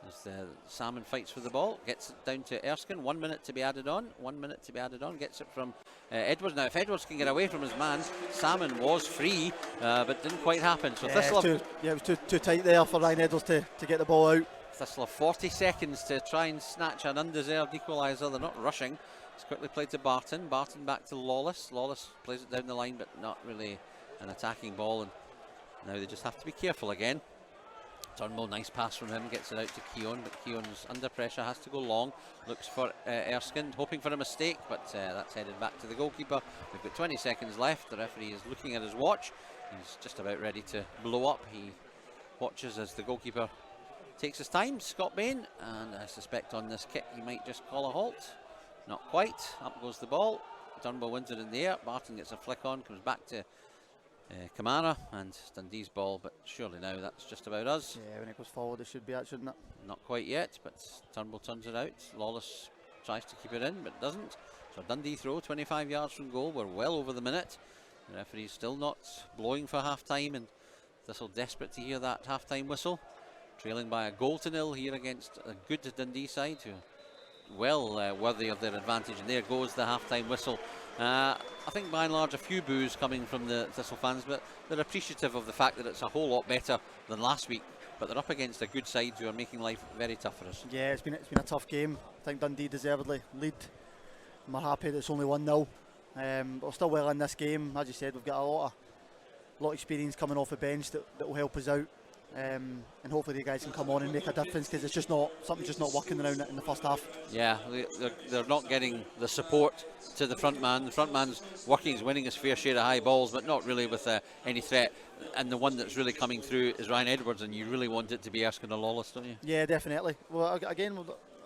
as Salmon fights for the ball? Gets it down to Erskine. 1 minute to be added on. 1 minute to be added on. Gets it from Edwards. Now, if Edwards can get away from his man, Salmon was free, but didn't quite happen. So Thistle, it was too tight there for Ryan Edwards to get the ball out. Thistle have 40 seconds to try and snatch an undeserved equaliser. They're not rushing. It's quickly played to Barton. Barton back to Lawless. Lawless plays it down the line, but not really an attacking ball. And now they just have to be careful again. Turnbull, nice pass from him, gets it out to Keown, but Keown's under pressure, has to go long. Looks for Erskine, hoping for a mistake, but that's headed back to the goalkeeper. We've got 20 seconds left. The referee is looking at his watch. He's just about ready to blow up. He watches as the goalkeeper takes his time, Scott Bain, and I suspect on this kick he might just call a halt. Not quite. Up goes the ball. Turnbull wins it in the air. Barton gets a flick on, comes back to Kamara, and Dundee's ball, but surely now that's just about us. Yeah, when it goes forward it should be that, shouldn't it? Not quite yet, but Turnbull turns it out. Lawless tries to keep it in, but doesn't. So Dundee throw, 25 yards from goal. We're well over the minute. The referee's still not blowing for half time, and Thistle desperate to hear that half time whistle. Trailing by a 1-0 here against a good Dundee side, who well worthy of their advantage. And there goes the half-time whistle. I think by and large a few boos coming from the Thistle fans, but they're appreciative of the fact that it's a whole lot better than last week. But they're up against a good side who are making life very tough for us. Yeah, it's been a tough game. I think Dundee deservedly lead. We're happy that it's only 1-0. But we're still well in this game. As you said, we've got a lot of experience coming off the bench that will help us out. and hopefully the guys can come on and make a difference, because it's just not something's just not working around it in the first half. Yeah, they're not getting the support to the front man. The front man's working, he's winning his fair share of high balls, but not really with any threat. And the one that's really coming through is Ryan Edwards, and you really want it to be Erskine or Lawless, don't you? Yeah, definitely. Well, again, I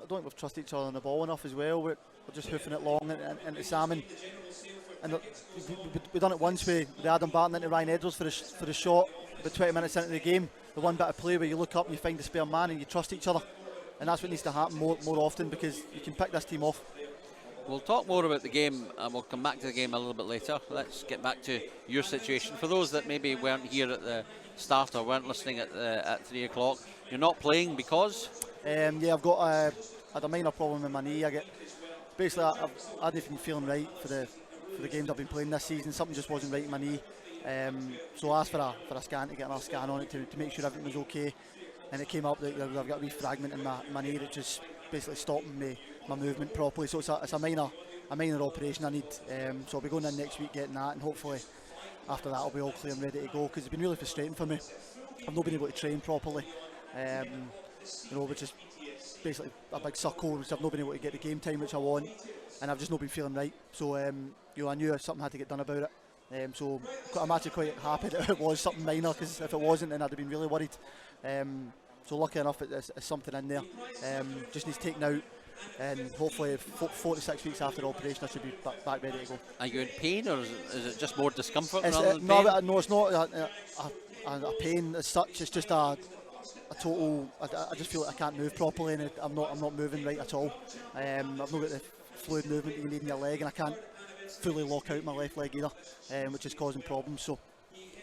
don't think we've trusted each other on the ball enough as well. We're just hoofing it long into Salmon. And we done it once with Adam Barton into Ryan Edwards for the shot, about 20 minutes into the game. The one bit of play where you look up and you find the spare man and you trust each other. And that's what needs to happen more often, because you can pick this team off. We'll talk more about the game and we'll come back to the game a little bit later. Let's get back to your situation. For those that maybe weren't here at the start or weren't listening at 3 o'clock, you're not playing because? Yeah, I've got I had a minor problem with my knee. I hadn't been feeling right for the games I've been playing this season. Something just wasn't right in my knee. So I asked for a scan, to get another scan on it to make sure everything was okay. And it came up that I've got a wee fragment in my knee that just basically stopping my movement properly. So it's a minor operation I need. So I'll be going in next week getting that, and hopefully after that I'll be all clear and ready to go, because it's been really frustrating for me. I've not been able to train properly, which is basically a big circle, which I've not been able to get the game time which I want, and I've just not been feeling right. So I knew something had to get done about it. So I'm actually quite happy that it was something minor, because if it wasn't, then I'd have been really worried. So lucky enough, it's something in there. Just needs taken out, and hopefully 4 to 6 weeks after the operation I should be back ready to go. Are you in pain, or is it just more discomfort It's, rather than pain? No, it's not a pain as such. It's just a total. I just feel like I can't move properly, and I'm not moving right at all. I've not got the fluid movement that you need in your leg, and I can't fully lock out my left leg either, which is causing problems. So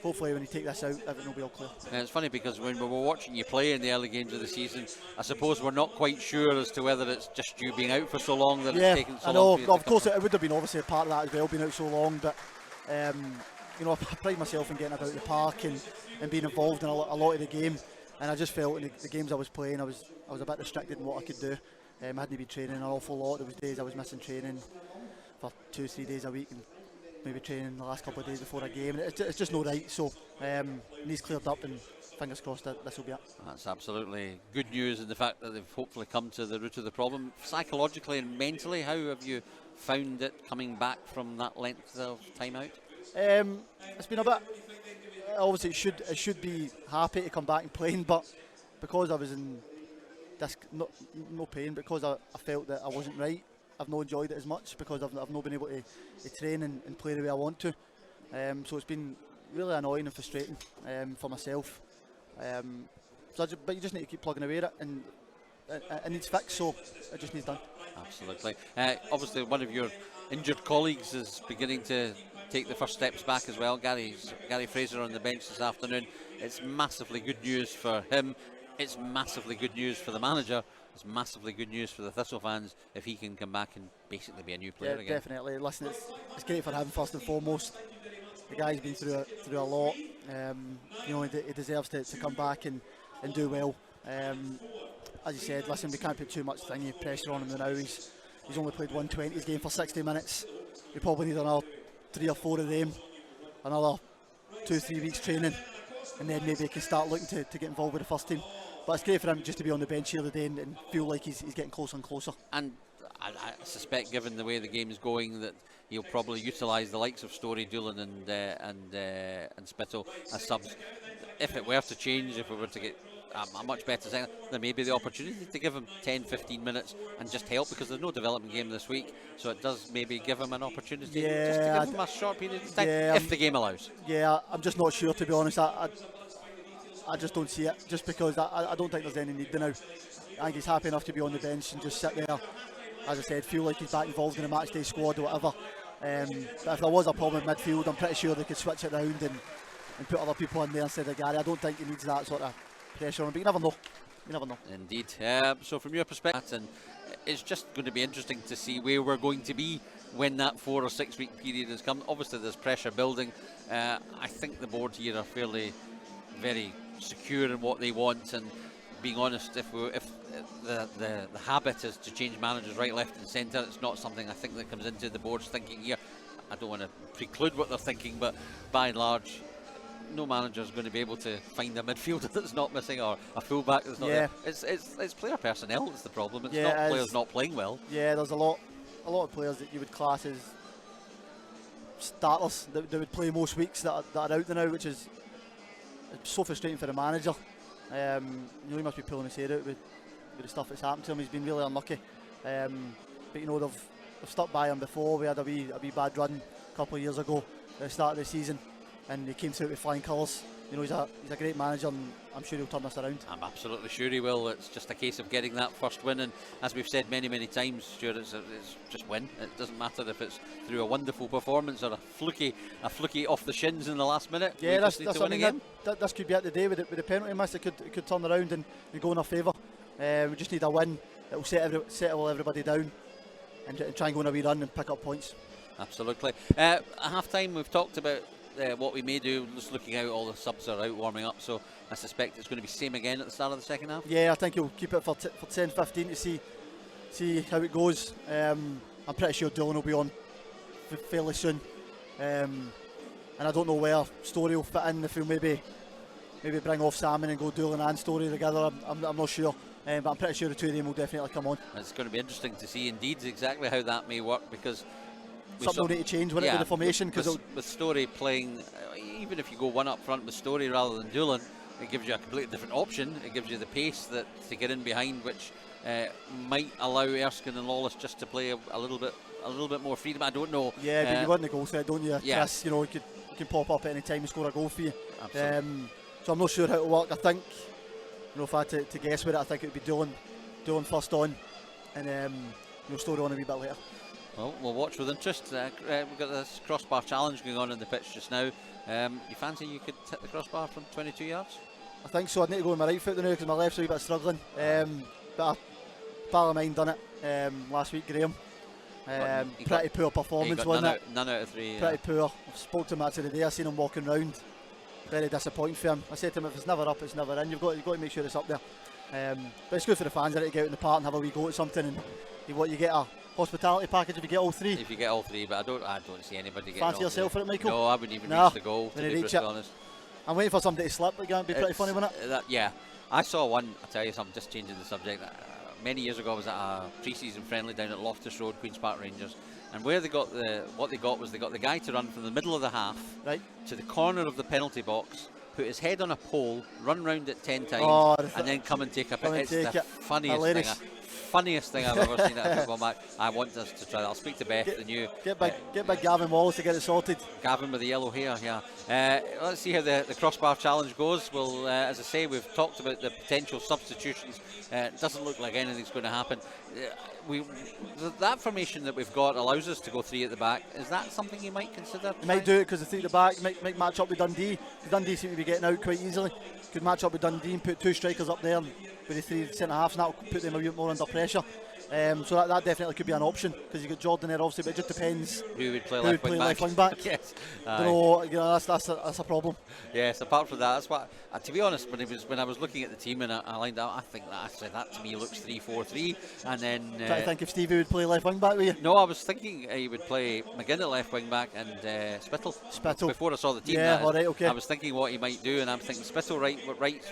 hopefully when you take this out, everything will be all clear. And it's funny, because when we were watching you play in the early games of the season, I suppose we're not quite sure as to whether it's just you being out for so long that it's taken so long. Of course it would have been obviously a part of that as well, being out so long, but I pride myself in getting about the park and being involved in a lot of the game, and I just felt in the games I was playing I was a bit restricted in what I could do. I hadn't been training an awful lot. There was days I was missing training for 2-3 days a week, and maybe training the last couple of days before a game. It's just no right, so needs cleared up, and fingers crossed that this will be it. That's absolutely good news, in the fact that they've hopefully come to the root of the problem. Psychologically and mentally, how have you found it coming back from that length of time out? It's been a bit, obviously it should be happy to come back and playing, but because I was in this no pain, because I felt that I wasn't right, I've not enjoyed it as much, because I've not been able to train and play the way I want to. So it's been really annoying and frustrating for myself. But you just need to keep plugging away at it, and it needs fixed, so it just needs done. Absolutely. Obviously one of your injured colleagues is beginning to take the first steps back as well. Gary Fraser on the bench this afternoon. It's massively good news for him. It's massively good news for the manager. It's massively good news for the Thistle fans if he can come back and basically be a new player again. Definitely. Listen, it's great for him first and foremost. The guy's been through a lot. He deserves to come back and do well. As you said, listen, we can't put too much pressure on him now. He's only played 120s game for 60 minutes. We probably need another 3 or 4 of them, another 2-3 weeks training, and then maybe he can start looking to get involved with the first team. But it's great for him just to be on the bench here today and feel like he's getting closer and closer. And I suspect, given the way the game is going, that he'll probably utilise the likes of Storey, Doolan and Spittle as subs. If it were to change, if we were to get a much better second, there may be the opportunity to give him 10-15 minutes and just help, because there's no development game this week, so it does maybe give him an opportunity just to give him a short period of time, if the game allows. Yeah, I'm just not sure, to be honest. I just don't see it, just because I don't think there's any need now. I think he's happy enough to be on the bench and just sit there, as I said, feel like he's back involved in a matchday squad or whatever. But if there was a problem in midfield, I'm pretty sure they could switch it around and put other people in there instead of Gary. I don't think he needs that sort of pressure on him, but you never know. You never know. Indeed. So from your perspective, and it's just going to be interesting to see where we're going to be when that 4 or 6 week period has come. Obviously there's pressure building. I think the board here are very secure in what they want, and being honest, if the habit is to change managers right, left and centre, it's not something I think that comes into the board's thinking here. I don't want to preclude what they're thinking, but by and large no manager is going to be able to find a midfielder that's not missing or a fullback that's not there. It's player personnel that's the problem. It's not players not playing well. Yeah, there's a lot of players that you would class as starters that would play most weeks that are out there now, which is so frustrating for the manager. He must be pulling his hair out with the stuff that's happened to him. He's been really unlucky. But they've stuck by him before. We had a wee bad run a couple of years ago at the start of the season, and he came through with flying colours. He's a great manager, and I'm sure he'll turn this around. I'm absolutely sure he will. It's just a case of getting that first win, and as we've said many times, Stuart, it's just win. It doesn't matter if it's through a wonderful performance or a fluky off the shins in the last minute. Yeah, that's what I mean. This could be at the day with the penalty miss. It could turn around and go in our favour. We just need a win that will settle everybody down and try and go on a wee run and pick up points. Absolutely. At half time, we've talked about what we may do, just looking out, all the subs are out warming up, so I suspect it's going to be same again at the start of the second half. Yeah, I think he'll keep it for 10-15 to see how it goes. I'm pretty sure Dillon will be on fairly soon, and I don't know where Story will fit in, if he'll maybe bring off Salmon and go Dillon and Story together. I'm not sure, but I'm pretty sure the two of them will definitely come on. It's going to be interesting to see indeed exactly how that may work, because something will need to change with the formation, because with Story playing, even if you go one up front with Story rather than Doolan, it gives you a completely different option. It gives you the pace to get in behind, which might allow Erskine and Lawless just to play a little bit more freedom. I don't know. Yeah, but you want the goal threat, don't you, Chris? You can pop up at any time and score a goal for you. Absolutely. So I'm not sure how it will work. I think, if I had to guess with it, I think it would be Dillon first on, and Story on a wee bit later. Well, we'll watch with interest. We've got this crossbar challenge going on in the pitch just now. You fancy you could hit the crossbar from 22 yards? I think so. I'd need to go with my right foot now because my left's a wee bit struggling. But a pal of mine done it last week, Graham. Pretty poor performance, wasn't it? None out of 3. Pretty poor. I spoke to him after the day. I seen him walking round. Very disappointing for him. I said to him, if it's never up, it's never in. You've got to make sure it's up there. But it's good for the fans to get out in the park and have a wee go at something. And you get a hospitality package if you get all 3. If you get all 3, but I don't see anybody getting fancy yourself for it, Michael? No, I wouldn't even reach the goal, to be brutally honest. I'm waiting for somebody to slip again. It'd be pretty funny, wouldn't it? Yeah. I saw one, I'll tell you something, just changing the subject. Many years ago I was at a pre-season friendly down at Loftus Road, Queen's Park Rangers, and where they got what they got was they got the guy to run from the middle of the half to the corner of the penalty box, put his head on a pole, run round it 10 times, and then come and take a pic. It's the funniest thing I've ever seen at a football match. I want us to try that. I'll speak to Beth, the new... Get back Gavin Wallace to get it sorted. Gavin with the yellow hair, yeah. Let's see how the crossbar challenge goes. Well, as I say, we've talked about the potential substitutions. It doesn't look like anything's going to happen. That formation that we've got allows us to go 3 at the back. Is that something you might consider? You might do it because the 3 at the back might match up with Dundee. Dundee seem to be getting out quite easily. Could match up with Dundee and put 2 strikers up there with the 3 centre halves, and that'll put them a bit more under pressure. So that definitely could be an option, because you've got Jordan there obviously, but it just depends who would play left wing back. Yes, that's a problem. Yes, apart from that, that's what. To be honest, when I was looking at the team and I lined up, I think that to me looks 3-4-3, and then. I think if Stevie would play left wing back with you. No, I was thinking he would play McGinn at left wing back and Spittle. Before I saw the team, yeah, all right, okay. I was thinking what he might do, and I'm thinking Spittle right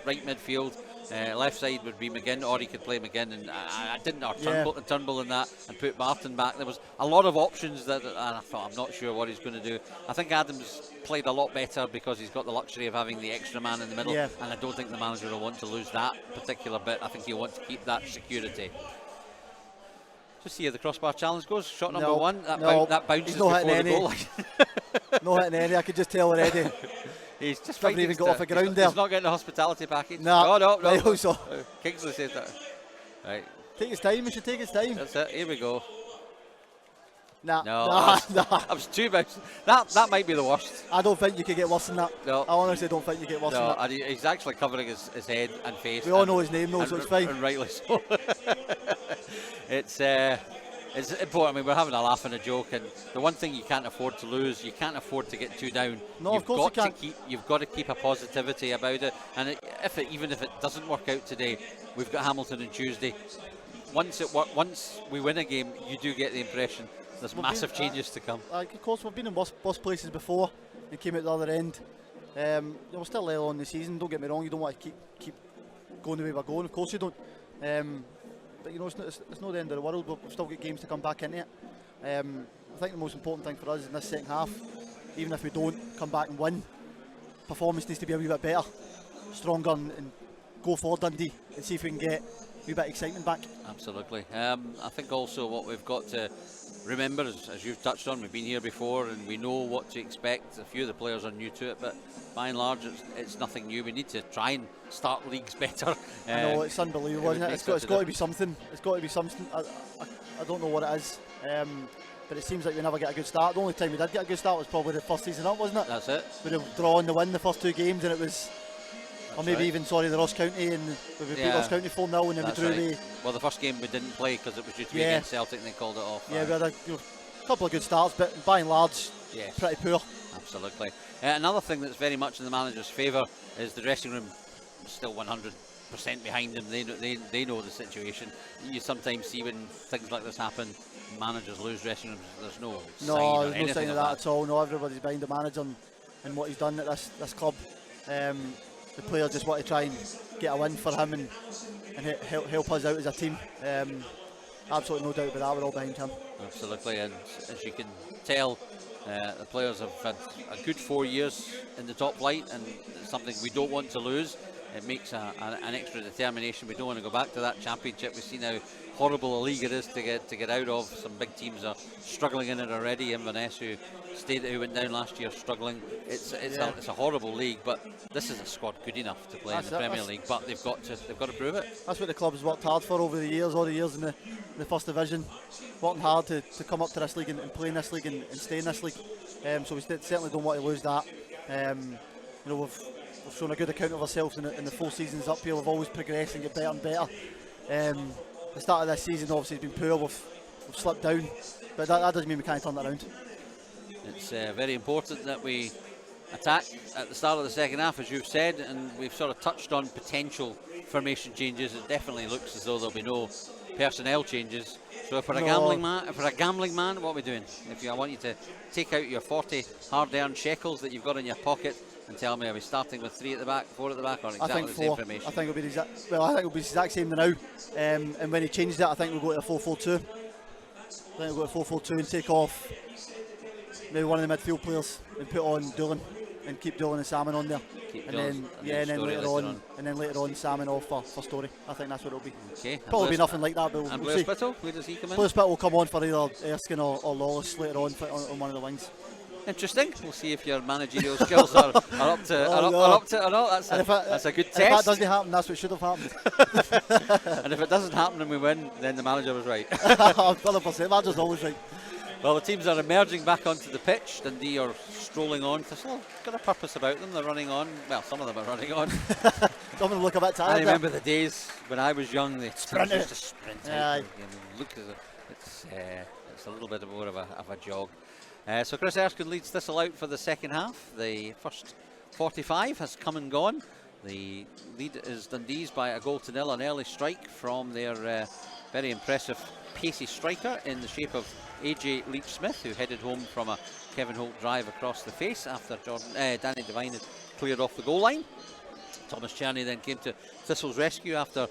midfield. Left side would be McGinn, or he could play McGinn, and I didn't, or Turnbull in that, and put Martin back. There was a lot of options that, and I thought, I'm not sure what he's going to do. I think Adams played a lot better because he's got the luxury of having the extra man in the middle, and I don't think the manager will want to lose that particular bit. I think he'll want to keep that security. Just see how the crossbar challenge goes. Shot number 1, that bounces before the goal line. Not hitting any, I could just tell already. He's just never even got off the ground there. He's not getting a hospitality package. No. Right, Kingsley says that. Right. Take his time, we should take his time. That's it, here we go. Nah. I was too bad. That might be the worst. I don't think you could get worse than that. No. I honestly don't think you get worse than that. And he's actually covering his head and face. We all know his name though, so it's fine. And rightly so. It's important. I mean, we're having a laugh and a joke, and the one thing you can't afford to lose, you can't afford to get 2 down. No, of course you can't. You've got to keep a positivity about it, and even if it doesn't work out today, we've got Hamilton on Tuesday. Once we win a game, you do get the impression there's massive changes to come. Of course, we've been in worse places before and came out the other end. We're still early on in the season, don't get me wrong, you don't want to keep going the way we're going, of course you don't. But you know, it's not the end of the world, we've still got games to come back into it. I think the most important thing for us in this second half, even if we don't come back and win, performance needs to be a wee bit better, stronger, and go for Dundee and see if we can get a wee bit of excitement back. Absolutely. I think also what we've got to remember, as you've touched on, we've been here before and we know what to expect. A few of the players are new to it, but by and large it's nothing new. We need to try and start leagues better. I know, it's unbelievable, isn't it? It's got to be something. It's got to be something. I don't know what it is, but it seems like we never get a good start. The only time we did get a good start was probably the first season up, wasn't it? That's it. We'd have drawn the win the first 2 games, and it was, or maybe even the Ross County, and we beat Ross County 4-0, and then we drew away. Well, the first game we didn't play because it was due to be against Celtic, and they called it off. Yeah, we had a couple of good starts, but by and large, pretty poor. Absolutely. Another thing that's very much in the manager's favour is the dressing room still 100% behind him. They know the situation. You sometimes see when things like this happen, managers lose dressing rooms. There's no sign of that at all. No, everybody's behind the manager and what he's done at this club. The players just want to try and get a win for him and help us out as a team. Absolutely no doubt about that. We're all behind him. Absolutely, and as you can tell, the players have had a good 4 years in the top flight, and it's something we don't want to lose. It makes an extra determination. We don't want to go back to that championship. We've seen how horrible a league it is to get out of. Some big teams are struggling in it already. Inverness, who went down last year, struggling. It's a horrible league, but this is a squad good enough to play in the Premier League. But they've got to prove it. That's what the club has worked hard for over the years, all the years in the first division, working hard to come up to this league and play in this league and stay in this league. So we certainly don't want to lose that. You know, we've shown a good account of ourselves in the 4 seasons up here. We've always progressed and get better and better. The start of this season obviously has been poor. We've slipped down, but that doesn't mean we can't turn that around. It's very important that we attack at the start of the second half, as you've said, and we've sort of touched on potential formation changes. It definitely looks as though there'll be no personnel changes. So if we're a gambling man, what are we doing? I want you to take out your 40 hard-earned shekels that you've got in your pocket and tell me, are we starting with 3 at the back, 4 at the back, or exactly the same formation? I think it'll be the exact same now. And when he changed it, I think we'll go to a 4-4-2. I think we'll go to 4-4-2 and take off maybe one of the midfield players and put on Doolan and keep Doolan and Salmon on there. And then later on Salmon off for Story. I think that's what it'll be. Okay. Probably be nothing like that, but and we'll Blair see. Spittle, where does he come in? Blair Spittle will come on for either Erskine or Lawless later on one of the wings. Interesting. We'll see if your managerial skills are up to it or not. That's a good test. If that doesn't happen, that's what should have happened. And if it doesn't happen and we win, then the manager was right. 100%. Manager's always right. Well, the teams are emerging back onto the pitch. Dundee are strolling on. Thistle got a purpose about them. They're running on. Well, some of them are running on. Some of them look a bit tired. I remember the days when I was young. They used to sprint out. Look, it's a little bit more of a jog. So Chris Erskine leads Thistle out for the second half. The first 45 has come and gone. The lead is Dundee's by 1-0, an early strike from their very impressive pacey striker in the shape of AJ Leach-Smith, who headed home from a Kevin Holt drive across the face after Danny Devine had cleared off the goal line. Thomas Cherney then came to Thistle's rescue after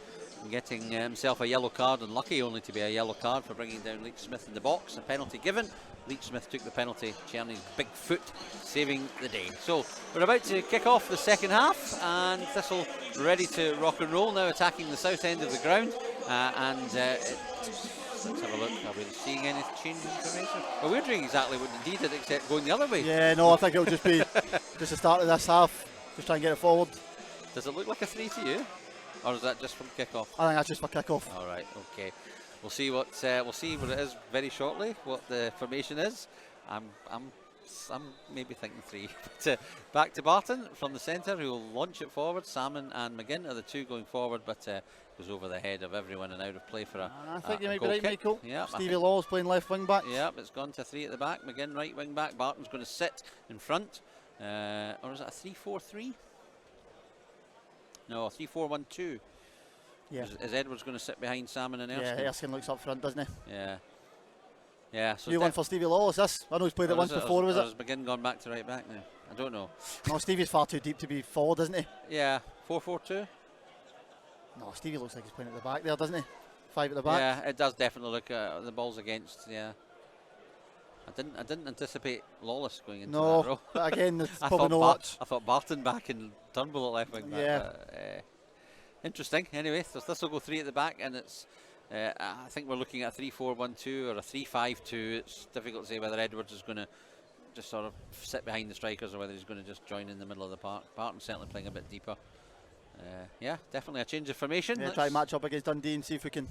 getting himself a yellow card, and lucky only to be a yellow card for bringing down Leach-Smith in the box. A penalty given. Leach-Smith took the penalty. Cherney's big foot saving the day. So we're about to kick off the second half, and Thistle ready to rock and roll, now attacking the south end of the ground. Let's have a look. Are we seeing any change in formation? Well, we're doing exactly what Dundee did, except going the other way. Yeah, no, I think it'll just be just the start of this half. Just try and get it forward. Does it look like a 3 to you, or is that just from kick-off? I think that's just for kick-off. All right, okay. We'll see what it is very shortly. What the formation is. I'm maybe thinking 3. But back to Barton from the centre, who will launch it forward. Salmon and McGinn are the 2 going forward, but goes over the head of everyone and out of play for I think you might be right, Michael. Yep, Stevie Law is playing left wing back. Yep, it's gone to 3 at the back. McGinn right wing back. Barton's going to sit in front. Or is it a 3-4-3? No, 3-4-1-2. Yeah. Is Edwards going to sit behind Salmon and Erskine? Yeah, Erskine looks up front, doesn't he? Yeah. Yeah. So new one for Stevie Law, is this? I know he's played it once before, was it? Has McGinn gone back to right back now? I don't know. No, Stevie's far too deep to be forward, isn't he? Yeah, 4-4-2. No, Stevie looks like he's playing at the back there, doesn't he? 5 at the back. Yeah, it does definitely look the ball's against. Yeah, I didn't anticipate Lawless going into that role. But again, it's I probably not I thought Barton back and Turnbull at left wing back. Yeah. But, interesting. Anyway, so this will go 3 at the back, and it's. I think we're looking at a 3-4-1-2 or a 3-5-2. It's difficult to say whether Edwards is going to just sort of sit behind the strikers or whether he's going to just join in the middle of the park. Barton's certainly playing a bit deeper. Yeah, definitely a change of formation. Yeah, try to match up against Dundee and see if we can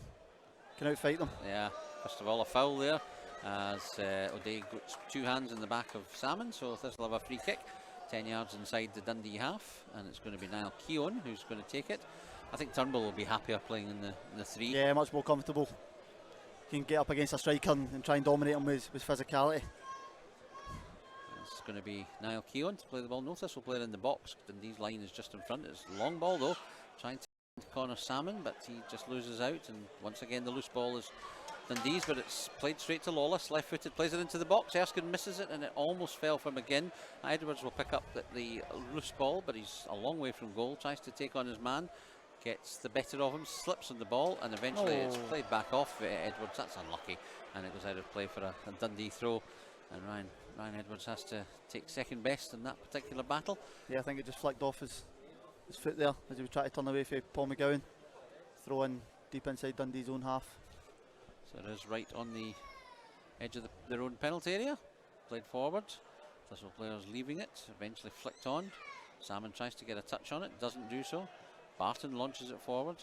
outfight them. Yeah, first of all a foul there as O'Day gets 2 hands in the back of Salmon, so Thistle have a free kick 10 yards inside the Dundee half, and it's going to be Niall Keown who's going to take it. I think Turnbull will be happier playing in the 3. Yeah, much more comfortable. Can get up against a striker and try and dominate him with physicality. It's going to be Niall Keown to play the ball. No Thistle player in the box. Dundee's line is just in front. It's a long ball though, trying to corner Salmon, but he just loses out, and once again the loose ball is Dundee's, but it's played straight to Lawless. Left-footed, plays it into the box. Erskine misses it, and it almost fell for McGinn. Edwards will pick up the loose ball, but he's a long way from goal. Tries to take on his man, gets the better of him, slips on the ball, and eventually it's played back off Edwards. That's unlucky, and it goes out of play for a Dundee throw, and Ryan Edwards has to take second best in that particular battle. Yeah, I think it just flicked off his foot there as he was trying to turn away for Paul McGowan. Throw in deep inside Dundee's own half. So it is right on the edge of their own penalty area. Played forward. Thistle players leaving it. Eventually flicked on. Salmon tries to get a touch on it. Doesn't do so. Barton launches it forward.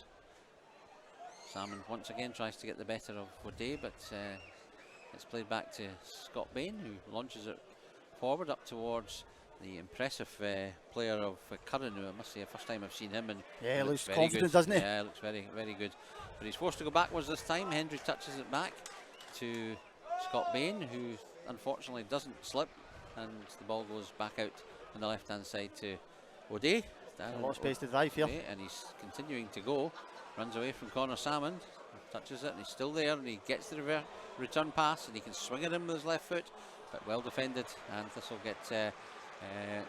Salmon once again tries to get the better of O'Day, but it's played back to Scott Bain, who launches it forward up towards the impressive player of Curran, who I must say, the first time I've seen him, and yeah, he looks very confident, good. doesn't he? Yeah, looks very, very good. But he's forced to go backwards this time. Hendry touches it back to Scott Bain, who unfortunately doesn't slip, and the ball goes back out on the left-hand side to O'Day. A lot of space to drive here. And he's continuing to go. Runs away from Connor Salmon, touches it, and he's still there, and he gets the return pass, and he can swing at him with his left foot, but well defended, and this will get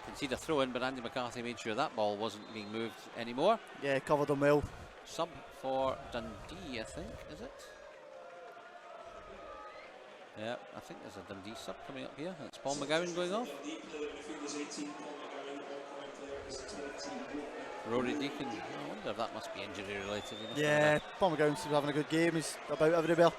concede a throw in, but Andy McCarthy made sure that ball wasn't being moved anymore. Yeah, covered him well. Sub for Dundee, I think, is it? Yeah, I think there's a Dundee sub coming up here. It's Paul McGowan going off. Rory Deacon, I wonder if that must be injury related. Yeah, Paul McGowan seems having a good game. He's about everywhere.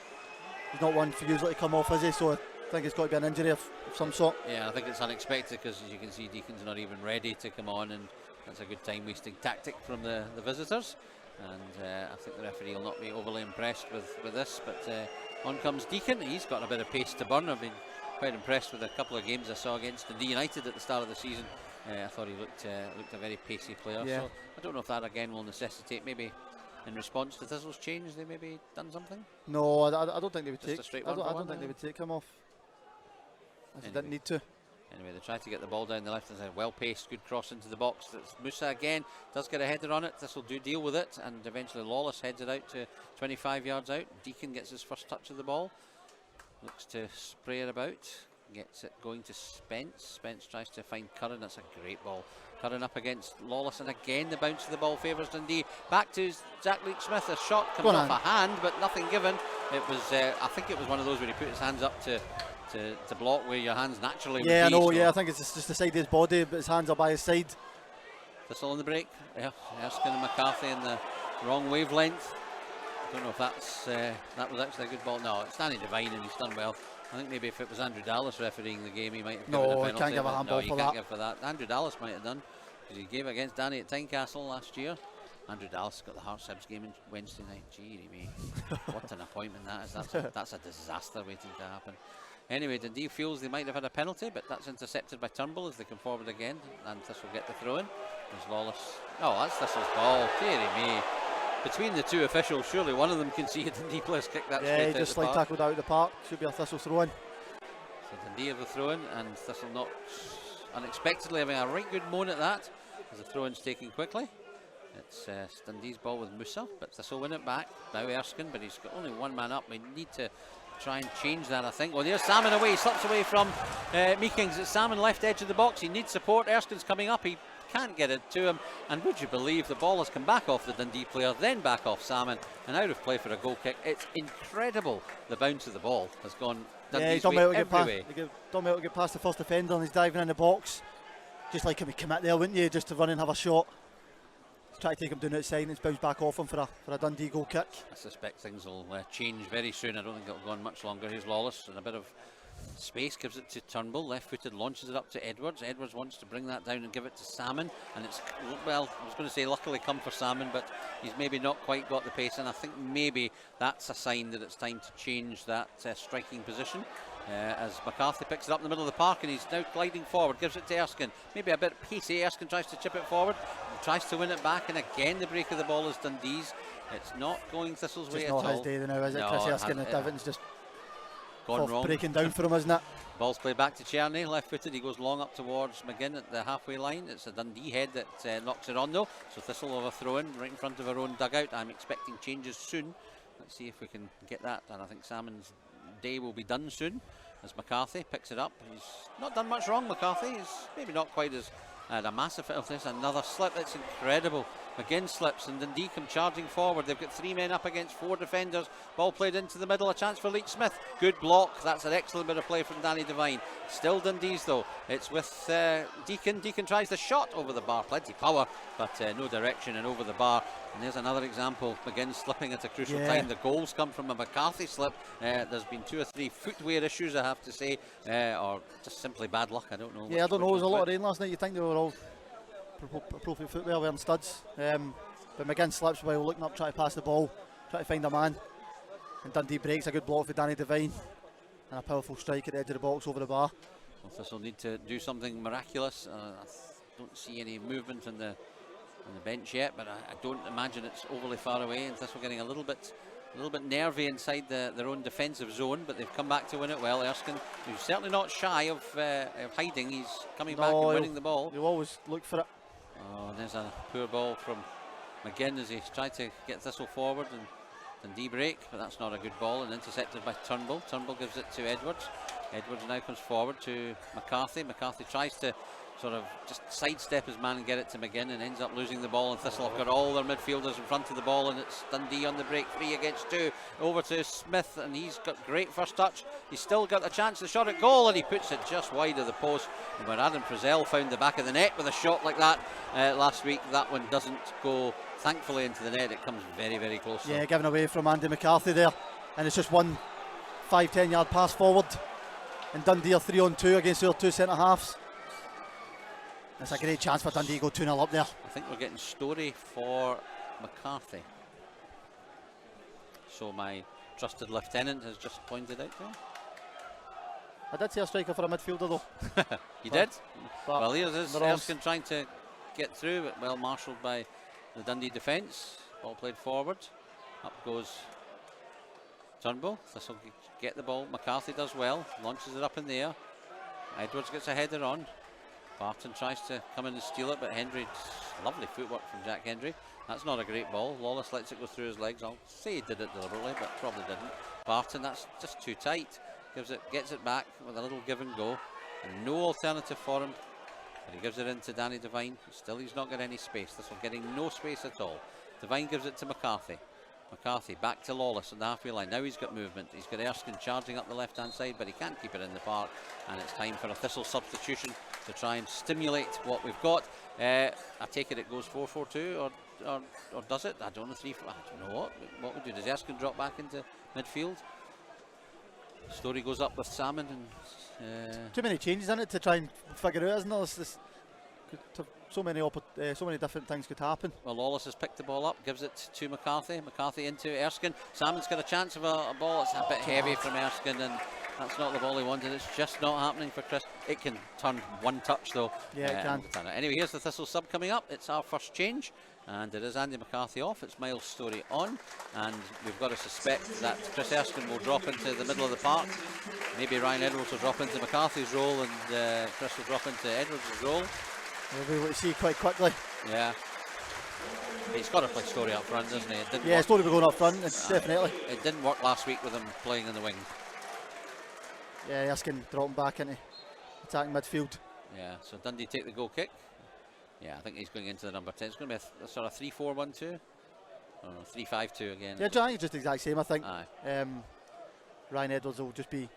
He's not one for usually to come off, is he? So I think it's got to be an injury of some sort. Yeah, I think it's unexpected because, as you can see, Deacon's not even ready to come on, and that's a good time-wasting tactic from the visitors. And I think the referee will not be overly impressed with this, but on comes Deacon. He's got a bit of pace to burn. I've been quite impressed with a couple of games I saw against Dundee United at the start of the season. I thought he looked a very pacey player. Yeah. So I don't know if that again will necessitate, maybe in response to Thistle's change, they maybe done something. No, I don't think they would Just take. a I don't think they would take him off. They didn't need to. Anyway, they try to get the ball down the left hand side. Well paced, good cross into the box. That's Musa again, does get a header on it. Thistle do deal with it, and eventually Lawless heads it out to 25 yards out. Deacon gets his first touch of the ball. Looks to spray it about. Gets it going to Spence. Spence tries to find Curran. That's a great ball. Curran up against Lawless, and again the bounce of the ball favours Dundee. Back to Jack Leach-Smith. A shot comes off a hand, but nothing given. It was, I think it was one of those where he put his hands up to block where your hands naturally would be. Yeah, I know. So Yeah, I think it's just the side of his body, but his hands are by his side. Thistle on the break. Yeah, Erskine and McCarthy in the wrong wavelength. I don't know if that was actually a good ball. No, it's Danny Devine, and he's done well. I think maybe if it was Andrew Dallas refereeing the game, he might have given a penalty. No, can't give a handball for that. No, you can't give for that. Andrew Dallas might have done, because he gave against Danny at Tynecastle last year. Andrew Dallas got the Hearts Hibs game on Wednesday night. Gee, me, what an appointment that is. That's a disaster waiting to happen. Anyway, Dundee feels they might have had a penalty, but that's intercepted by Turnbull as they come forward again, and Thistle get the throw in. There's Lawless. Oh, that's Thistle's ball. Dearie me. Between the two officials, surely one of them can see a Dundee player's kick that straight out the park. Yeah, just tackled out of the park. Should be a Thistle throw in. So Dundee have the throw in, and Thistle not unexpectedly having a right good moan at that as the throw in's taken quickly. It's Dundee's ball with Musa, but Thistle win it back. Now Erskine, but he's got only one man up. We need to try and change that, I think. Well, there's Salmon away. He slips away from Meekings. It's Salmon left edge of the box. He needs support. Erskine's coming up. He can't get it to him. And would you believe the ball has come back off the Dundee player, then back off Salmon, and out of play for a goal kick. It's incredible. The bounce of the ball has gone Dundee's way every way. Done well to get past the first defender, and he's diving in the box. Just like him to commit there, wouldn't you? Just to run and have a shot. Try to take him down outside and it's bounced back off him for a Dundee goal kick. I suspect things will change very soon. I don't think it'll go on much longer. Here's Lawless and a bit of space, gives it to Turnbull, left-footed, launches it up to Edwards. Edwards wants to bring that down and give it to Salmon, and it's, well, I was going to say luckily come for Salmon, but he's maybe not quite got the pace, and I think maybe that's a sign that it's time to change that striking position. As McCarthy picks it up in the middle of the park and he's now gliding forward, gives it to Erskine, maybe a bit pacey. Erskine tries to chip it forward, tries to win it back, and again the break of the ball is Dundee's. It's not going Thistle's way at all. It's not his day now, is it? Chris Erskine and Divon's just gone wrong. Breaking down for him, isn't it? Ball's played back to Cherny, left-footed. He goes long up towards McGinn at the halfway line. It's a Dundee head that knocks it on though, so Thistle overthrown right in front of our own dugout. I'm expecting changes soon. Let's see if we can get that, and I think Salmon's day will be done soon as McCarthy picks it up. He's not done much wrong, McCarthy. He's maybe not quite as a massive hit of this. Another slip. It's incredible. McGinn slips and Dundee come charging forward. They've got 3 men up against 4 defenders. Ball played into the middle. A chance for Leach Smith. Good block. That's an excellent bit of play from Danny Devine. Still Dundee's though. It's with Deacon. Deacon tries the shot over the bar. Plenty power, but no direction and over the bar. And there's another example. McGinn slipping at a crucial time. The goals come from a McCarthy slip. There's been 2 or 3 footwear issues, I have to say, or just simply bad luck. I don't know. Yeah, I don't know. There was a lot of rain last night. You think they were all appropriate footwear wearing studs, but McGinn slips while looking up, trying to pass the ball, trying to find a man, and Dundee breaks. A good block for Danny Devine and a powerful strike at the edge of the box over the bar. Well, this will need to do something miraculous. I don't see any movement on the bench yet, but I don't imagine it's overly far away, and Thistle getting a little bit nervy inside their own defensive zone, but they've come back to win it well. Erskine, who's certainly not shy of hiding, he's coming back and winning the ball. You always look for it. Oh, and there's a poor ball from McGinn as he's tried to get Thistle forward, and Dundee break, but that's not a good ball, and intercepted by Turnbull. Turnbull gives it to Edwards. Edwards now comes forward to McCarthy. McCarthy tries to sort of just sidestep his man and get it to McGinn, and ends up losing the ball, and Thistle have got all their midfielders in front of the ball, and it's Dundee on the break, 3 against 2, over to Smith, and he's got great first touch. He's still got a chance to shot at goal, and he puts it just wide of the post. And when Adam Frizzell found the back of the net with a shot like that last week, that one doesn't go thankfully into the net. It comes very, very close. Yeah, given away from Andy McCarthy there, and it's just one 5-10 yard pass forward, and Dundee are 3-on-2 against their 2 centre halves. It's a great chance for Dundee to go 2-0 up there. I think we're getting Story for McCarthy. So my trusted lieutenant has just pointed out to him. I did see a striker for a midfielder though. You did? Well, here's Erskine trying to get through, but well marshalled by the Dundee defence. Ball played forward. Up goes Turnbull. This will get the ball. McCarthy does well. Launches it up in the air. Edwards gets a header on. Barton tries to come in and steal it, but Hendry, lovely footwork from Jack Hendry. That's not a great ball. Lawless lets it go through his legs. I'll say he did it deliberately, but probably didn't. Barton, that's just too tight. Gets it back with a little give and go, and no alternative for him. But he gives it into Danny Devine. Still, he's not got any space. This one getting no space at all. Devine gives it to McCarthy. McCarthy back to Lawless on the halfway line. Now he's got movement. He's got Erskine charging up the left-hand side, but he can't keep it in the park. And it's time for a Thistle substitution to try and stimulate what we've got. I take it goes 4-4-2, or does it? I don't know. 3-4. I don't know what would do. Does Erskine drop back into midfield? Story goes up with Salmon, and too many changes in it to try and figure out, isn't there? So many different things could happen. Well, Lawless has picked the ball up, gives it to McCarthy. McCarthy into Erskine. Salmon's got a chance of a ball. It's a bit heavy from Erskine, and that's not the ball he wanted. It's just not happening for Chris. It can turn one touch though. Yeah, it can. Anyway, here's the Thistle sub coming up. It's our first change, and it is Andy McCarthy off. It's Miles Story on, and we've got to suspect that Chris Erskine will drop into the middle of the park. Maybe Ryan Edwards will drop into McCarthy's role, and Chris will drop into Edwards' role. We'll be able to see quite quickly. Yeah. He's got to play Story up front, doesn't he? Story will go up front, definitely. It didn't work last week with him playing in the wing. Yeah, Erskine dropping back into attacking midfield. Yeah, so Dundee take the goal kick. Yeah, I think he's going into the number 10. It's going to be a sort of 3-4-1-2. Or 3-5-2 again. Yeah, Johnny, just the exact same, I think. Aye. Ryan Edwards will just be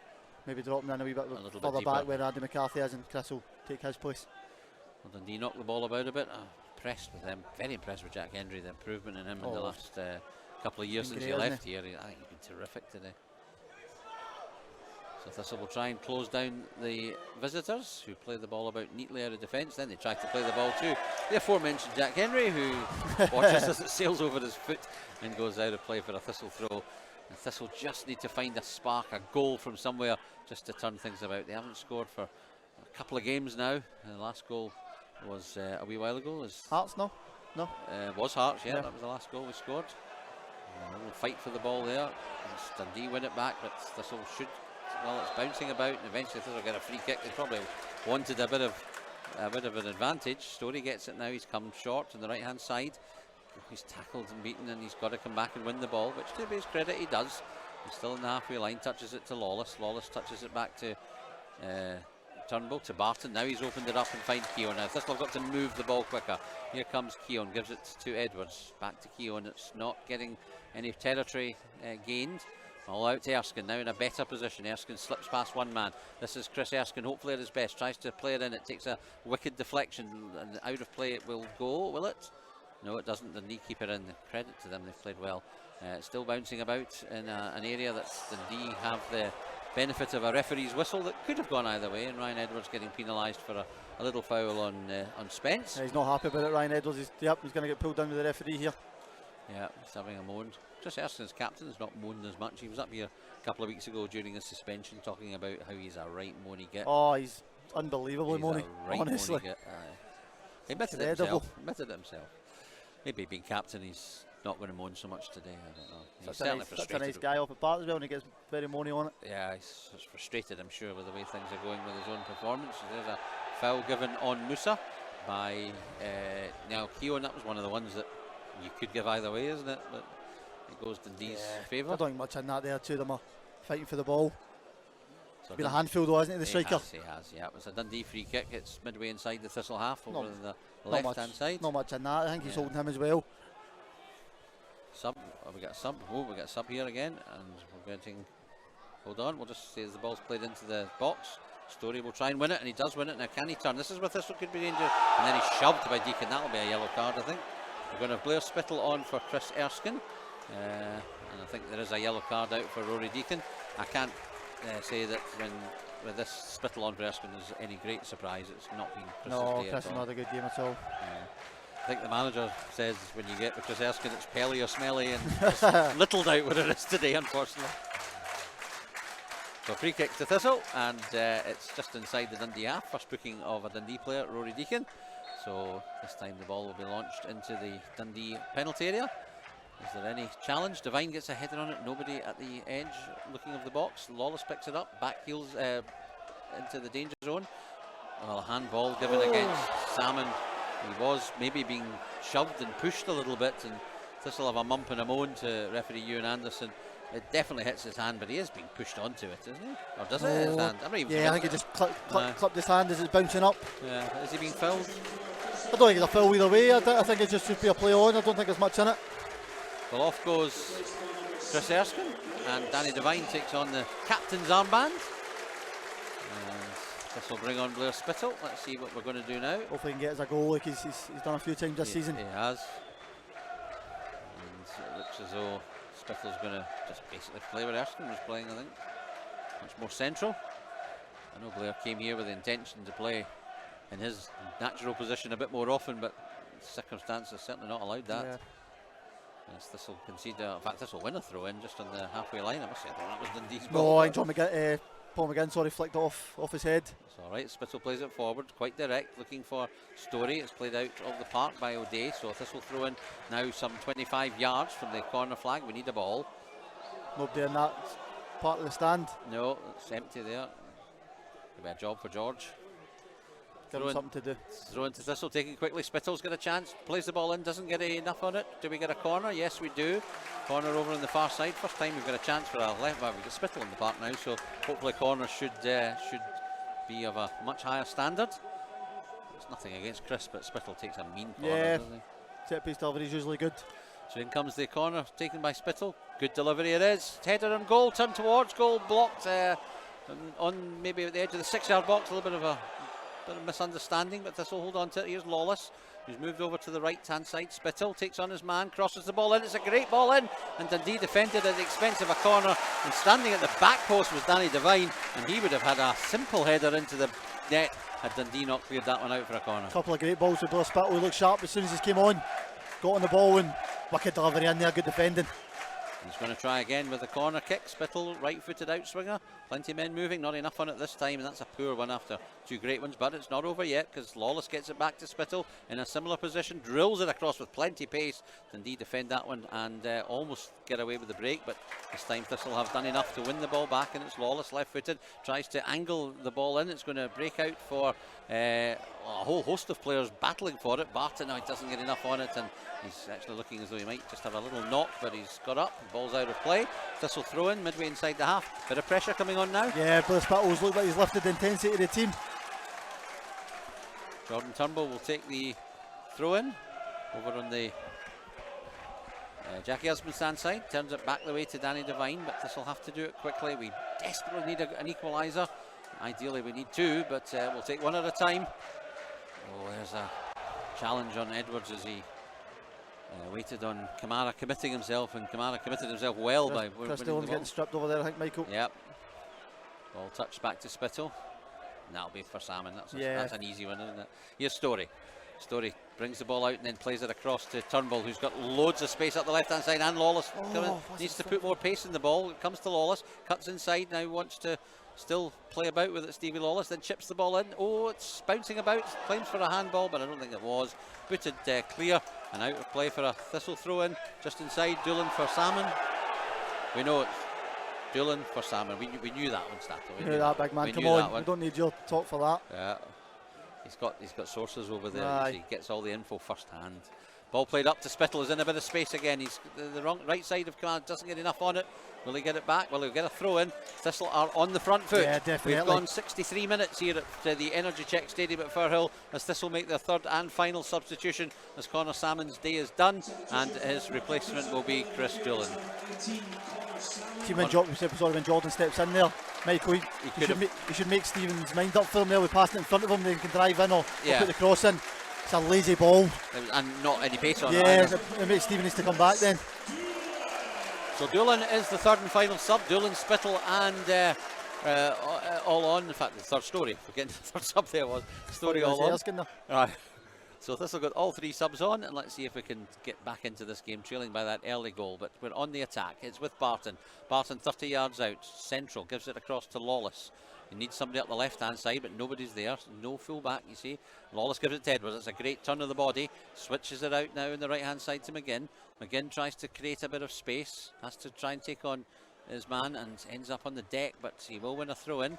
maybe dropping in a wee bit little further bit back deeper. where Andy McCarthy is, and Chris will take his place. Well, Dundee knocked the ball about a bit. Impressed with them. Very impressed with Jack Hendry. The improvement in him in the last couple of years since he left here. I think he's been terrific today. So Thistle will try and close down the visitors, who play the ball about neatly out of defence. Then they try to play the ball to the aforementioned Jack Hendry, who watches as it sails over his foot and goes out of play for a Thistle throw. And Thistle just need to find a spark, a goal from somewhere, just to turn things about. They haven't scored for a couple of games now. The last goal was a wee while ago. Hearts, no? Was Hearts, yeah, that was the last goal we scored. We'll fight for the ball there. Dundee win it back, but Thistle should. Well, it's bouncing about, and eventually Thistle get a free kick. They probably wanted a bit of an advantage. Story gets it now. He's come short on the right hand side. He's tackled and beaten, and he's got to come back and win the ball, which to his credit he does. He's still in the halfway line, touches it to Lawless. Lawless touches it back to Turnbull, to Barton. Now he's opened it up and finds Keown. Now Thistle have got to move the ball quicker. Here comes Keown, gives it to Edwards. Back to Keown. It's not getting any territory gained. All out to Erskine, now in a better position. Erskine slips past one man. This is Chris Erskine, hopefully at his best. Tries to play it in. It takes a wicked deflection, and out of play it will go, will it? No, it doesn't. The knee keeper in. Credit to them, they've played well. Still bouncing about in an area that Dundee have the benefit of a referee's whistle that could have gone either way, and Ryan Edwards getting penalised for a little foul on Spence. Yeah, he's not happy about it, Ryan Edwards. He's going to get pulled down with the referee here. Yeah, he's having a moan. Chris Erskine's captain has not moaned as much. He was up here a couple of weeks ago during the suspension talking about how he's a right moany git. Oh, he's unbelievably moany, right honestly. Moany he admitted it himself. Maybe being captain, he's not going to moan so much today. I don't know. He's certainly frustrated. Such a nice guy off the park as well, and he gets very moany on it. Yeah, he's frustrated, I'm sure, with the way things are going with his own performance. There's a foul given on Musa by now Keown. That was one of the ones that you could give either way, isn't it? But it goes Dundee's favour. I don't think much in that there. Two of them are fighting for the ball. So been a handful though, hasn't he, the striker? He has, yeah. It was a Dundee free kick. It's midway inside the Thistle half over on the left-hand side. Not much in that. I think he's holding him as well. Sub. Oh, we got a sub. Oh, we got a sub here again, and we're getting. Hold on. We'll just see as the ball's played into the box. Story will try and win it, and he does win it. Now can he turn? This is where Thistle could be dangerous. And then he's shoved by Deacon. That'll be a yellow card, I think. We're going to have Blair Spittle on for Chris Erskine, and I think there is a yellow card out for Rory Deacon. I can't say that with this Spittle on for Erskine is any great surprise. It's not been Chris's day Chris at all. not a good game at all. I think the manager says when you get with Chris Erskine it's Pelly or Smelly, and little doubt what it is today, unfortunately. So free kick to Thistle, and it's just inside the Dundee half. First booking of a Dundee player, Rory Deacon. So this time the ball will be launched into the Dundee penalty area. Is there any challenge? Devine gets a header on it. Nobody at the edge looking of the box. Lawless picks it up. Back heels into the danger zone. Well, a handball given against Salmon. He was maybe being shoved and pushed a little bit, and Thistle have a mump and a moan to referee Ewan Anderson. It definitely hits his hand, but he is being pushed onto it, isn't he? Or does it hit his hand? I'm not even I think he just clipped his hand as it's bouncing up. Yeah, is he being fouled? I don't think it's a foul either way. I think it just should be a play on. I don't think there's much in it. Well, off goes Chris Erskine, and Danny Devine takes on the captain's armband. And this will bring on Blair Spittle. Let's see what we're going to do now. Hopefully he can get us a goal like he's done a few times this season. He has. And it looks as though Spittle's going to just basically play where Erskine was playing, I think. Much more central. I know Blair came here with the intention to play in his natural position a bit more often, but circumstances certainly not allowed that. Yeah. Yes, this will concede, in fact this will win a throw in just on the halfway line. I must say, I thought that was Dundee's ball. No, I think Paul McGinn, flicked it off his head. It's alright, Spittle plays it forward, quite direct, looking for Story. It's played out of the park by O'Day, so this will throw in now some 25 yards from the corner flag. We need a ball. Nobody in that part of the stand. No, it's empty there. Could be a job for George. Give him something to do. Throw into Thistle, taking it quickly. Spittle's got a chance, plays the ball in, doesn't get enough on it. Do we get a corner? Yes, we do. Corner over on the far side. First time we've got a chance for a left. Well, we've got Spittle in the park now, so hopefully corners should be of a much higher standard. It's nothing against Chris, but Spittle takes a mean corner, doesn't he? Set piece delivery is usually good. So in comes the corner taken by Spittle. Good delivery it is. Header on goal, turned towards goal, blocked on maybe at the edge of the 6-yard box. A little bit of misunderstanding, but Thistle hold on to it. Here's Lawless, who's moved over to the right hand side. Spittle takes on his man, crosses the ball in. It's a great ball in, and Dundee defended at the expense of a corner. And standing at the back post was Danny Devine, and he would have had a simple header into the net had Dundee not cleared that one out for a corner. A couple of great balls with Blair Spittle. He looked sharp as soon as he came on. Got on the ball and wicked delivery in there, good defending. He's going to try again with the corner kick. Spittle, right-footed outswinger. Plenty of men moving, not enough on it this time, and that's a poor one after two great ones. But it's not over yet, because Lawless gets it back to Spittle in a similar position, drills it across with plenty of pace. Dundee defend that one and almost get away with the break, but this time Thistle have done enough to win the ball back, and it's Lawless, left-footed, tries to angle the ball in. It's going to break out for a whole host of players battling for it. Barton now doesn't get enough on it, and he's actually looking as though he might just have a little knock, but he's got up. The ball's out of play. Thistle throw in midway inside the half. Bit of pressure coming on now. Yeah, Blair Spittle's looked like he's lifted the intensity of the team. Jordan Turnbull will take the throw in over on the Jackie Husband stand side. Turns it back the way to Danny Devine, but Thistle have to do it quickly. We desperately need an equaliser. Ideally we need two, but we'll take one at a time. Oh, there's a challenge on Edwards as he waited on Kamara committing himself, and Kamara committed himself well by winning the ball. Getting stripped over there, I think, Michael. Yep. Ball touched back to Spittle. And that'll be for Salmon. That's an easy one, isn't it? Here's Story. Story brings the ball out and then plays it across to Turnbull, who's got loads of space up the left hand side, and Lawless needs to put more pace in the ball. It comes to Lawless, cuts inside, now wants to still play about with it. Stevie Lawless then chips the ball in. Oh, it's bouncing about, claims for a handball, but I don't think it was. Booted clear and out of play for a Thistle throw in just inside. Doolan for Salmon. We know it's Doolan for Salmon. We knew that one, Stato. We knew that, big man. Come on, we don't need your talk for that. Yeah, he's got sources over there. He gets all the info first hand. Ball played up to Spittle, is in a bit of space again. He's the right side of command, doesn't get enough on it. Will he get it back? Will he get a throw in? Thistle are on the front foot. Yeah, definitely. We've gone 63 minutes here at the Energy Check Stadium at Firhill as Thistle make their third and final substitution as Connor Salmon's day is done, and his replacement will be Chris Doolan. See when Jordan steps in there, Michael, he should make Stephen's mind up for him there with passing it in front of him. They can drive in or put the cross in. It's a lazy ball. And not any pace on it. Yeah, it makes Stephen needs to come back then. So Doolan is the third and final sub. Doolan, Spittle and all on. In fact, the third Story. Forgetting the third sub there was. Story all on. Right. So Thistle got all three subs on, and let's see if we can get back into this game, trailing by that early goal. But we're on the attack. It's with Barton. Barton 30 yards out. Central gives it across to Lawless. He needs somebody up the left-hand side, but nobody's there. No full-back, you see. Lawless gives it to Edwards. It's a great turn of the body. Switches it out now in the right-hand side to McGinn. McGinn tries to create a bit of space. Has to try and take on his man and ends up on the deck, but he will win a throw-in.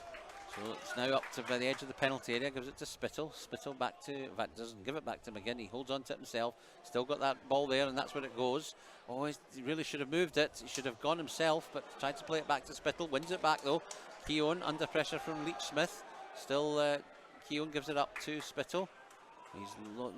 So it's now up to by the edge of the penalty area. Gives it to Spittle. Spittle back to... In fact, doesn't give it back to McGinn. He holds on to it himself. Still got that ball there, and that's where it goes. Oh, he really should have moved it. He should have gone himself, but tried to play it back to Spittle. Wins it back, though. Keown under pressure from Leach Smith. Still, Keown gives it up to Spittle. He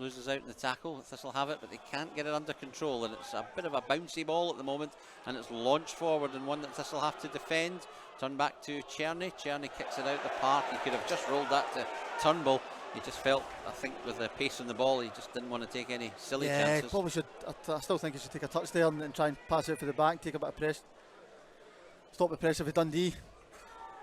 loses out in the tackle. Thistle have it, but they can't get it under control, and it's a bit of a bouncy ball at the moment, and it's launched forward, and one that Thistle have to defend. Turn back to Cherny. Cherny kicks it out the park. He could have just rolled that to Turnbull. He just felt, I think, with the pace on the ball, he just didn't want to take any silly chances. Yeah, probably should. I still think he should take a touch there and try and pass it for the back, take a bit of press. Stop the pressure for Dundee.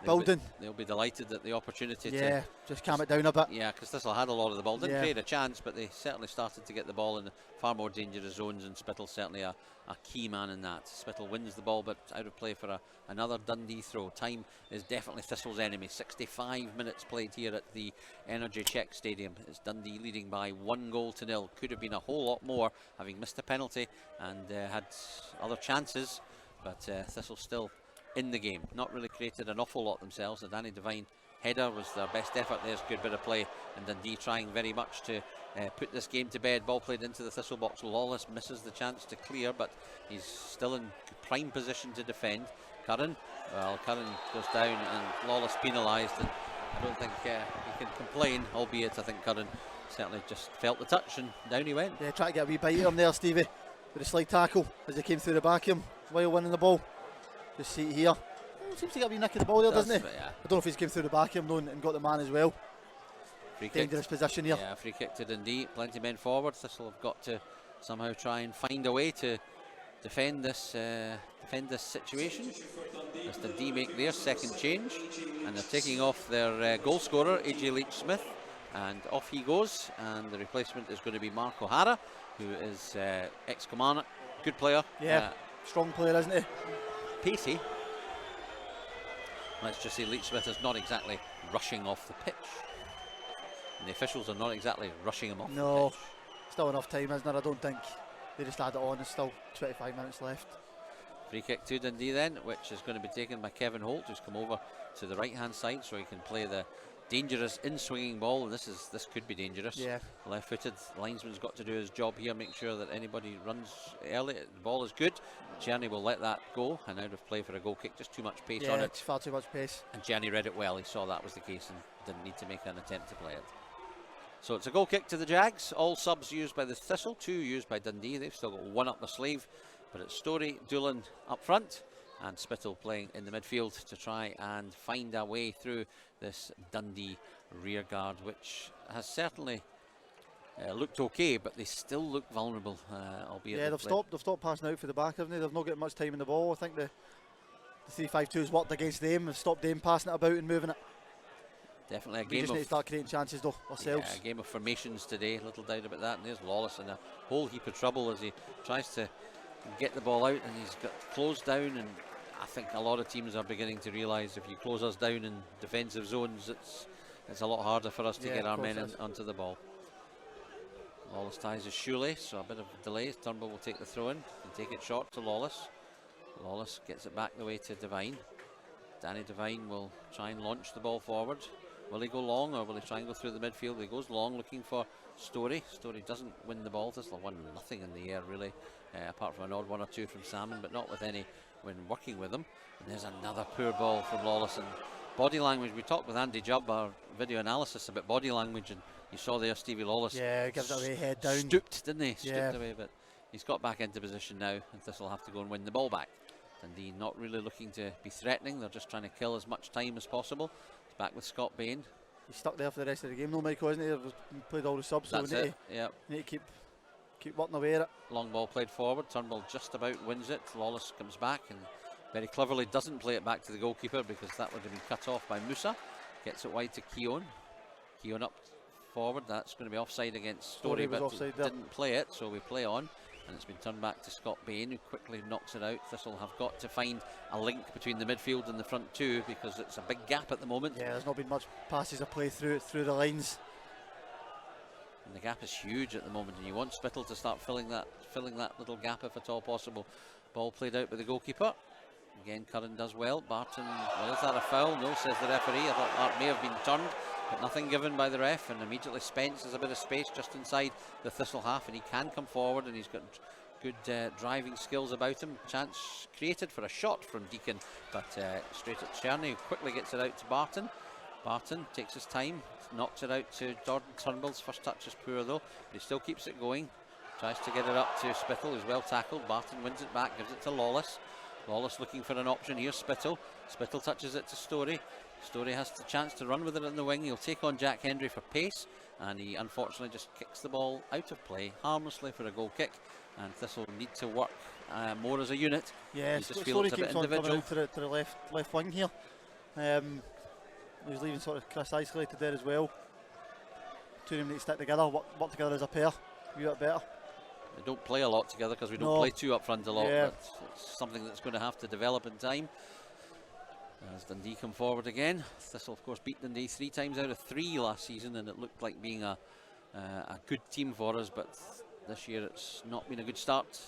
Building. They'll be delighted at the opportunity to just calm it down a bit. Yeah, because Thistle had a lot of the ball. Didn't create a chance, but they certainly started to get the ball in far more dangerous zones, and Spittle's certainly a key man in that. Spittle wins the ball, but out of play for another Dundee throw. Time is definitely Thistle's enemy. 65 minutes played here at the Energy Check Stadium. It's Dundee leading by 1-0. Could have been a whole lot more, having missed a penalty and had other chances, but Thistle still in the game. Not really created an awful lot themselves. So Danny Devine header was their best effort. There's a good bit of play, and Dundee trying very much to put this game to bed. Ball played into the Thistle box. Lawless misses the chance to clear, but he's still in prime position to defend. Curran goes down, and Lawless penalised, and I don't think he can complain, albeit I think Curran certainly just felt the touch and down he went. Yeah, try to get a wee bite of him there, Stevie, with a slide tackle as he came through the back of him while winning the ball. Just see it here. Seems to get a wee nick of the ball there, doesn't he? Yeah. I don't know if he's came through the back of him though and got the man as well. Dangerous position here. Yeah, free kick to Dundee. Plenty of men forward. Thistle have got to somehow try and find a way to defend this situation. As Dundee make their second change, and they're taking off their goal scorer, AJ Leach-Smith, and off he goes. And the replacement is going to be Mark O'Hara, who is ex-Kilmarnock, good player. Yeah, strong player, isn't he? Pacey. Let's just say Leach-Smith is not exactly rushing off the pitch. And the officials are not exactly rushing him off the pitch. Still enough time, isn't there? I don't think they just add it on. There's still 25 minutes left. Free kick to Dundee then, which is going to be taken by Kevin Holt, who's come over to the right hand side so he can play the dangerous in-swinging ball, and this could be dangerous. Yeah. Left-footed, the linesman's got to do his job here, make sure that anybody runs early. The ball is good. Gianni will let that go, and out of play for a goal kick. Just too much pace on it. Yeah, far too much pace. And Gianni read it well. He saw that was the case and didn't need to make an attempt to play it. So it's a goal kick to the Jags. All subs used by the Thistle, 2 used by Dundee. They've still got 1 up the sleeve, but it's Story, Doolan up front, and Spittle playing in the midfield to try and find a way through this Dundee rear guard, which has certainly looked okay, but they still look vulnerable, albeit. Yeah, they've stopped passing out for the back, haven't they? They've not got much time in the ball. I think the 3-5-2's worked against them. They've stopped them passing it about and moving it. Definitely a We game just need to start creating chances though ourselves. Yeah, a game of formations today, little doubt about that. And there's Lawless in a whole heap of trouble as he tries to get the ball out, and he's got closed down. And I think a lot of teams are beginning to realise if you close us down in defensive zones, it's a lot harder for us to get our men onto the ball. Lawless ties his shoelace, so a bit of delay. Turnbull will take the throw in and take it short to Lawless. Lawless gets it back the way to Devine. Danny Devine will try and launch the ball forward. Will he go long, or will he try and go through the midfield? He goes long, looking for Story. Story doesn't win the ball. Thistle won nothing in the air really, apart from an odd 1 or 2 from Salmon, but not with any when working with him. And there's another poor ball from Lawless. And body language, we talked with Andy Jubb, our video analysis, about body language, and you saw there Stevie Lawless. Yeah, gives it away, head down. Stooped, didn't he? Stooped away, but he's got back into position now, and Thistle will have to go and win the ball back. Dundee not really looking to be threatening. They're just trying to kill as much time as possible. He's back with Scott Bain. He's stuck there for the rest of the game, though, Michael, isn't he? They've played all the subs, so we need to keep working away at it. Long ball played forward. Turnbull just about wins it. Lawless comes back and very cleverly doesn't play it back to the goalkeeper, because that would have been cut off by Musa. Gets it wide to Keown. Keown up forward. That's going to be offside against Story, but offside didn't play it, so we play on. And it's been turned back to Scott Bain, who quickly knocks it out. Thistle have got to find a link between the midfield and the front two, because it's a big gap at the moment. Yeah, there's not been much passes of play through the lines. And the gap is huge at the moment, and you want Spittle to start filling that little gap if at all possible. Ball played out by the goalkeeper. Again, Curran does well. Barton, well, is that a foul? No, says the referee. I thought that may have been turned, but nothing given by the ref. And immediately Spence has a bit of space just inside the Thistle half, and he can come forward, and he's got good driving skills about him. Chance created for a shot from Deacon, but straight at Cherny, who quickly gets it out to Barton. Barton takes his time, knocks it out to Jordan Turnbull's first touch is poor though, but he still keeps it going. Tries to get it up to Spittle, who's well tackled. Barton wins it back, gives it to Lawless. Lawless looking for an option here. Spittle touches it to Story. Story has the chance to run with it in the wing. He'll take on Jack Hendry for pace, and he unfortunately just kicks the ball out of play harmlessly for a goal kick. And Thistle need to work more as a unit. Yeah, Story keeps on coming out to the left wing here. He's leaving sort of Chris isolated there as well. Two of them need to stick together, work together as a pair, a bit better. They don't play a lot together because we don't play two up front a lot, but it's something that's going to have to develop in time. As Dundee come forward again. Thistle of course beat Dundee 3 times out of 3 last season, and it looked like being a good team for us, but this year it's not been a good start.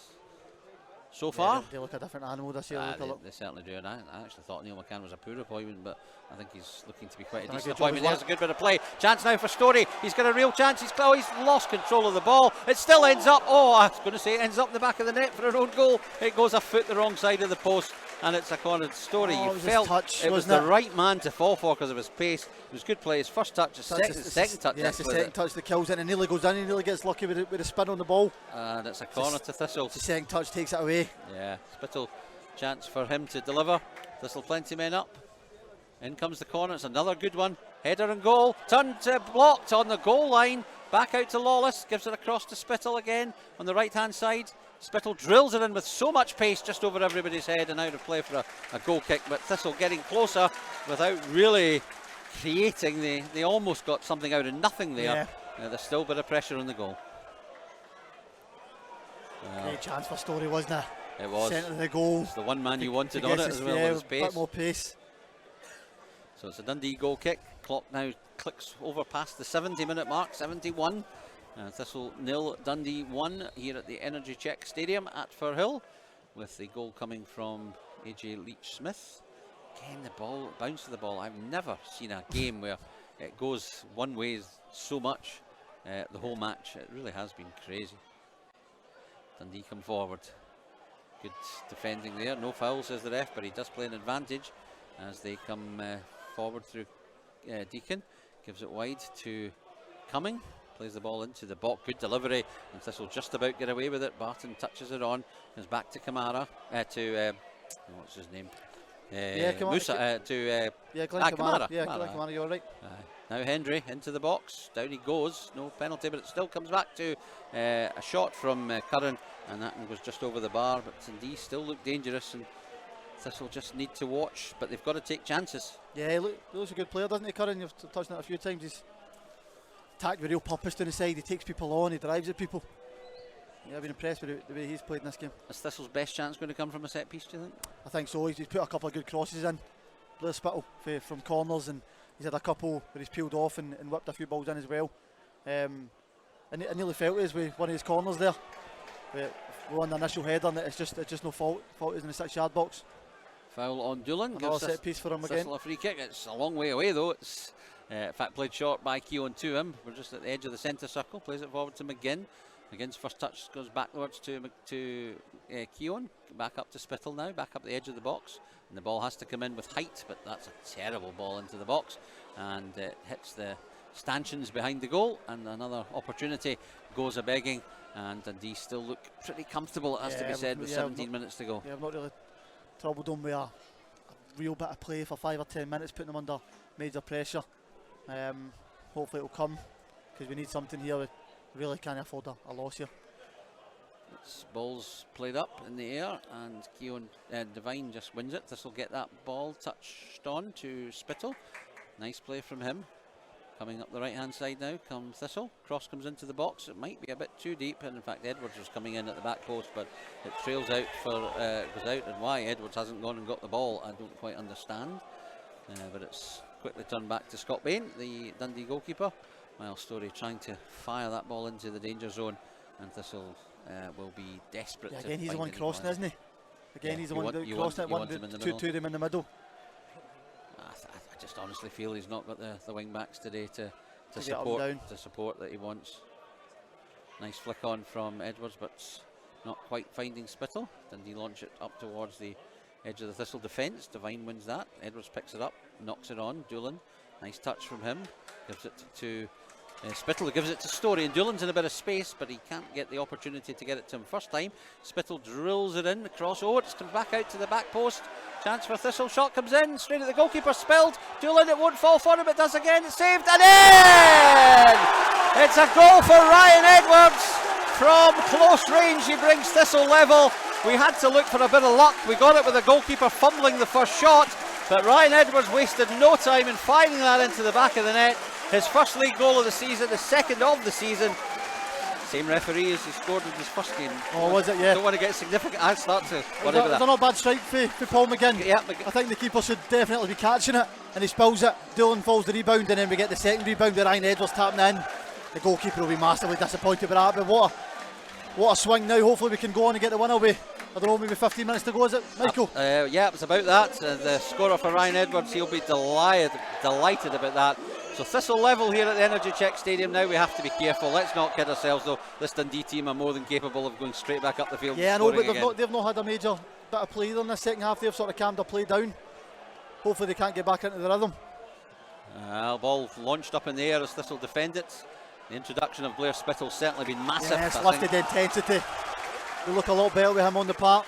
so far. They look a different animal this year. They certainly do, and I actually thought Neil McCann was a poor appointment, but I think he's looking to be quite a decent appointment. There's a good bit of play. Chance now for Storey. He's got a real chance. He's lost control of the ball. It still ends up, I was going to say it ends up in the back of the net for an own goal. It goes a foot the wrong side of the post, and it's a cornered Storey. You felt touch, it was the right man to fall for because of his pace. It was good play. His first touch, his second touch. Yes, the second touch that kills it, and nearly goes in. He nearly gets lucky with a spin on the ball. And it's a corner to Thistle. The second touch takes it away. Yeah, Spittle, chance for him to deliver. Thistle plenty men up. In comes the corner. It's another good one. Header and goal. Turned blocked on the goal line. Back out to Lawless. Gives it across to Spittle again on the right hand side. Spittle drills it in with so much pace just over everybody's head and out of play for a goal kick. But Thistle getting closer without really creating. They almost got something out of nothing there. Yeah. There's still a bit of pressure on the goal. Great chance for Storey, wasn't it? It was. Centre of the goal. It's the one man you wanted on it as well, with his pace. A bit more pace. So it's a Dundee goal kick. Clock now clicks over past the 70-minute mark, 71. Thistle 0, Dundee 1 here at the Energy Check Stadium at Firhill, with the goal coming from AJ Leach-Smith. Again, the ball, bounce of the ball. I've never seen a game where it goes one way so much the whole match. It really has been crazy. Dundee come forward. Good defending there. No foul, says the ref, but he does play an advantage as they come forward through Deacon. Gives it wide to Cumming. Plays the ball into the box. Good delivery. And Thistle just about get away with it. Barton touches it on. Goes back to Kamara. What's his name? Musa. Glenn Kamara. Yeah, Glenn Kamara, you're right. Now Hendry into the box. Down he goes. No penalty, but it still comes back to a shot from Curran. And that one goes just over the bar. But Dundee still look dangerous. And Thistle just need to watch. But they've got to take chances. Yeah, he looks a good player, doesn't he, Curran? You've touched on it a few times. He's attacked with real purpose to the side. He takes people on. He drives at people. Yeah, I've been impressed with the way he's played in this game. Is Thistle's best chance going to come from a set piece, do you think? I think so. He's put a couple of good crosses in. Blair Spittle from corners, and he's had a couple where he's peeled off and whipped a few balls in as well. And I nearly felt it with one of his corners there. We won the initial header, and it's just no fault. Fault is in the 6-yard box. Foul on Doolan. Another set piece for him again. Thistle a free kick. It's a long way away though. It's in fact played short by Keown to him. We're just at the edge of the centre circle. Plays it forward to McGinn. McGinn's first touch goes backwards to Keown. Back up to Spittle now. Back up the edge of the box. And the ball has to come in with height, but that's a terrible ball into the box. And it hits the stanchions behind the goal. And another opportunity goes a begging. And Dundee still look pretty comfortable, it has to be said, with 17 minutes to go. Yeah, I've not really troubled them with a real bit of play for 5 or 10 minutes, putting them under major pressure. Hopefully it'll come, because we need something here. We really can't afford a loss here. It's balls played up in the air, and Keown Devine just wins it. This will get that ball touched on to Spittle. Nice play from him. Coming up the right hand side now comes Thistle. Cross comes into the box. It might be a bit too deep, and in fact Edwards was coming in at the back post, but it trails out goes out, and why Edwards hasn't gone and got the ball I don't quite understand. But it's quickly turned back to Scott Bain, the Dundee goalkeeper. Miles Storey trying to fire that ball into the danger zone, and Thistle will be desperate. Yeah, again, he's the one crossing, isn't he? Again, he's the one crossing it. One to them in the middle. I just honestly feel he's not got the wing backs today to support that he wants. Nice flick on from Edwards, but not quite finding Spittle. Dundee launch it up towards the edge of the Thistle defence. Devine wins that. Edwards picks it up, knocks it on. Doolan, nice touch from him. Gives it to Spittle, gives it to Storey, and Doolan's in a bit of space, but he can't get the opportunity to get it to him first time. Spittle drills it in, across. It's come back out to the back post. Chance for Thistle, shot comes in, straight at the goalkeeper, spilled. Doolan, it won't fall for him, it does again, it's saved, and in! It's a goal for Ryan Edwards. From close range, he brings Thistle level. We had to look for a bit of luck. We got it with the goalkeeper fumbling the first shot, but Ryan Edwards wasted no time in firing that into the back of the net. His first league goal of the season, the second of the season. Same referee as he scored in his first game. Oh, was it? Yeah. Don't want to get significant. I start to worry about that. It's not a bad strike for Paul McGinn. Yeah, I think the keeper should definitely be catching it, and he spills it. Doolan falls the rebound, and then we get the second rebound with Ryan Edwards tapping in. The goalkeeper will be massively disappointed with that, but what a swing now. Hopefully we can go on and get the win away. I don't know, maybe 15 minutes to go, is it, Michael? Yeah, it was about that. The scorer for Ryan Edwards, he'll be delighted about that. So Thistle level here at the Energy Check Stadium now. We have to be careful. Let's not kid ourselves though. This Dundee team are more than capable of going straight back up the field. Yeah, I and know, but scoring they've not had a major bit of play there in the second half. They've sort of calmed their play down. Hopefully they can't get back into the rhythm. Ball launched up in the air as Thistle defend it. The introduction of Blair Spittle's certainly been massive. Yeah, it's lifted the intensity. They look a lot better with him on the park.